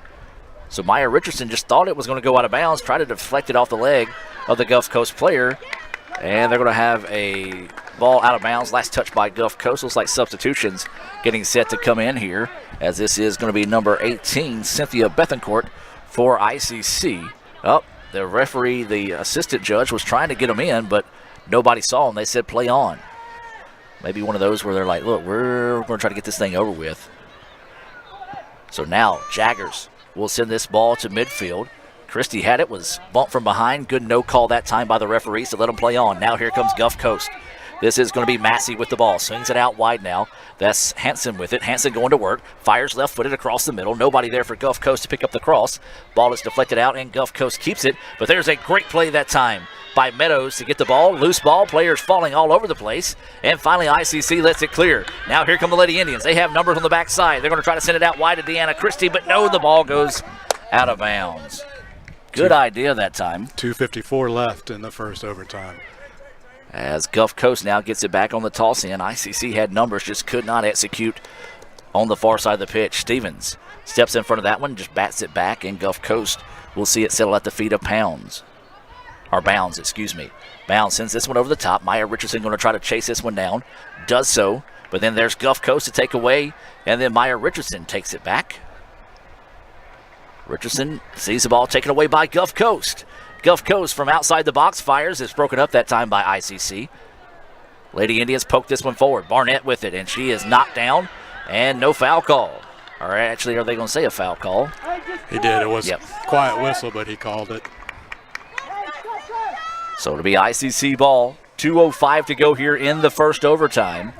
B: So Maya Richardson just thought it was going to go out of bounds, tried to deflect it off the leg of the Gulf Coast player, and they're going to have a ball out of bounds. Last touch by Gulf Coast. Looks like substitutions getting set to come in here, as this is going to be number 18, Cynthia Bethencourt for ICC. The referee, the assistant judge, was trying to get them in, but nobody saw them. They said play on. Maybe one of those where they're like, look, we're going to try to get this thing over with. So now Jaggers will send this ball to midfield. Christie had it, was bumped from behind. Good no call that time by the referees to let them play on. Now here comes Gulf Coast. This is going to be Massey with the ball. Swings it out wide now. That's Hanson with it. Hanson going to work. Fires left-footed across the middle. Nobody there for Gulf Coast to pick up the cross. Ball is deflected out, and Gulf Coast keeps it. But there's a great play that time by Meadows to get the ball. Loose ball. Players falling all over the place. And finally, ICC lets it clear. Now here come the Lady Indians. They have numbers on the backside. They're going to try to send it out wide to Deanna Christie, but no, the ball goes out of bounds. Good idea that time.
C: 2:54 left in the first overtime.
B: As Gulf Coast now gets it back on the toss in. ICC had numbers, just could not execute on the far side of the pitch. Stevens steps in front of that one, just bats it back, and Gulf Coast will see it settle at the feet of Bounds, excuse me. Bounds sends this one over the top. Maya Richardson going to try to chase this one down. Does so, but then there's Gulf Coast to take away, and then Maya Richardson takes it back. Richardson sees the ball taken away by Gulf Coast. Gulf Coast from outside the box fires. It's broken up that time by ICC. Lady Indians poke this one forward. Barnett with it, and she is knocked down, and no foul call. Or actually, are they going to say a foul call?
C: He did. It was a quiet whistle, but he called it.
B: So it'll be ICC ball. 2:05 to go here in the first overtime.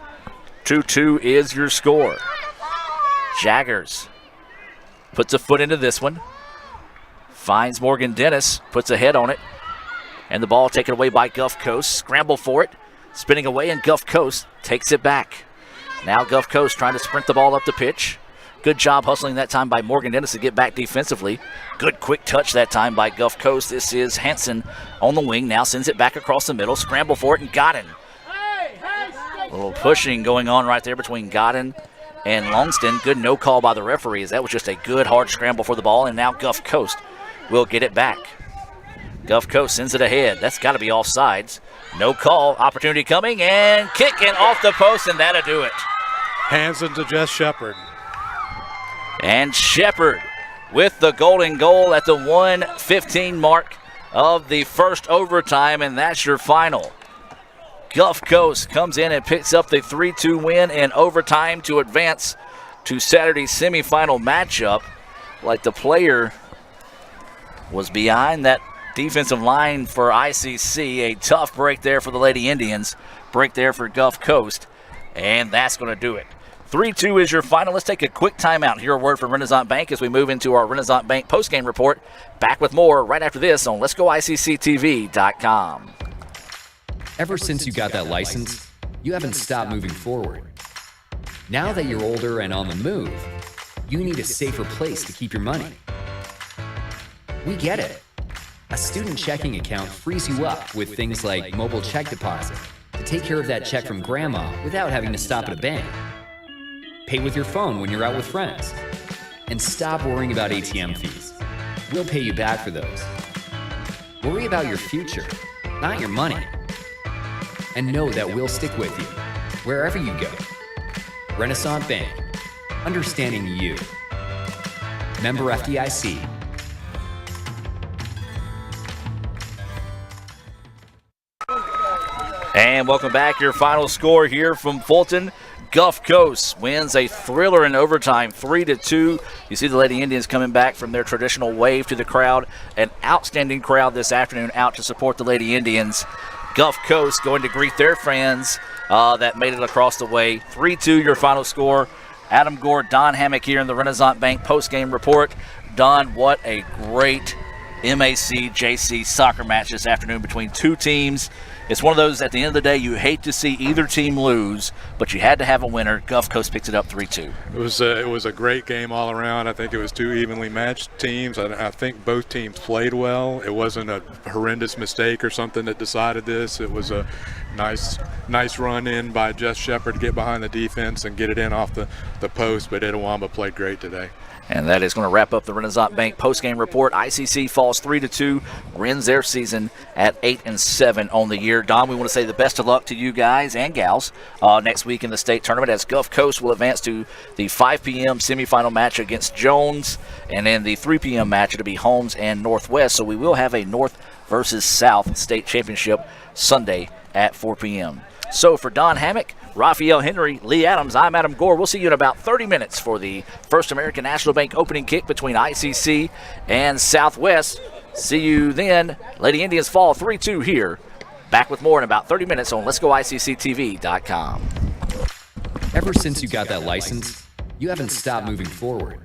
B: 2-2 is your score. Jaggers puts a foot into this one. Finds Morgan Dennis, puts a head on it, and the ball taken away by Gulf Coast. Scramble for it, spinning away, and Gulf Coast takes it back. Now Gulf Coast trying to sprint the ball up the pitch. Good job hustling that time by Morgan Dennis to get back defensively. Good quick touch that time by Gulf Coast. This is Hanson on the wing. Now sends it back across the middle. Scramble for it, and Godin. A little pushing going on right there between Godin and Longston. Good no call by the referees. That was just a good hard scramble for the ball, and now Gulf Coast will get it back. Gulf Coast sends it ahead. That's got to be offsides. No call. Opportunity coming, and kicking off the post, and that'll do it.
C: Hanson to Jess Shepard.
B: And Shepard with the golden goal at the 1:15 mark of the first overtime, and that's your final. Gulf Coast comes in and picks up the 3-2 win in overtime to advance to Saturday's semifinal matchup. Like the player was behind that defensive line for ICC. A tough break there for the Lady Indians. Break there for Gulf Coast. And that's going to do it. 3-2 is your final. Let's take a quick timeout. Hear a word from Renaissance Bank as we move into our Renaissance Bank postgame report. Back with more right after this on Let'sGoICCTV.com.
H: Ever since you got that license, you haven't stopped moving forward. Now that you're older and on the move, you need a safer place to keep your money. We get it. A student checking account frees you up with things like mobile check deposit, to take care of that check from grandma without having to stop at a bank. Pay with your phone when you're out with friends. And stop worrying about ATM fees. We'll pay you back for those. Worry about your future, not your money. And know that we'll stick with you, wherever you go. Renaissance Bank, understanding you. Member FDIC.
B: And welcome back. Your final score here from Fulton. Gulf Coast wins a thriller in overtime, 3-2. You see the Lady Indians coming back from their traditional wave to the crowd. An outstanding crowd this afternoon out to support the Lady Indians. Gulf Coast going to greet their fans that made it across the way. 3-2 your final score. Adam Gore, Don Hammock here in the Renaissance Bank post-game report. Don, what a great MAC JC soccer match this afternoon between two teams. It's one of those, at the end of the day, you hate to see either team lose, but you had to have a winner. Gulf Coast picks it up 3-2.
C: It was a great game all around. I think it was two evenly matched teams. I think both teams played well. It wasn't a horrendous mistake or something that decided this. It was a nice run in by Jess Shepard to get behind the defense and get it in off the post, but Itawamba played great today.
B: And that is going to wrap up the Renaissance Bank postgame report. ICC falls 3-2, wins their season at 8-7 on the year. Don, we want to say the best of luck to you guys and gals next week in the state tournament, as Gulf Coast will advance to the 5 p.m. semifinal match against Jones, and then the 3 p.m. match it'll be Holmes and Northwest. So we will have a North versus South state championship Sunday at 4 p.m. So for Don Hammock, Raphael Henry, Lee Adams, I'm Adam Gore. We'll see you in about 30 minutes for the First American National Bank opening kick between ICC and Southwest. See you then. Lady Indians fall 3-2 here. Back with more in about 30 minutes on Let'sGoICCTV.com.
H: Ever since you got that license, you haven't stopped moving forward.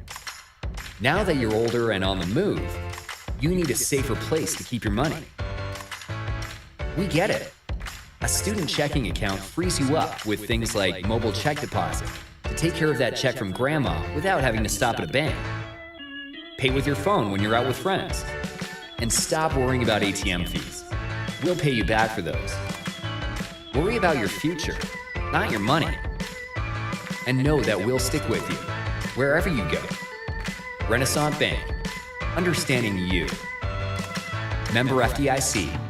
H: Now that you're older and on the move, you need a safer place to keep your money. We get it. A student checking account frees you up with things like mobile check deposit to take care of that check from grandma without having to stop at a bank. Pay with your phone when you're out with friends. And stop worrying about ATM fees. We'll pay you back for those. Worry about your future, not your money. And know that we'll stick with you, wherever you go. Renaissance Bank, understanding you. Member FDIC.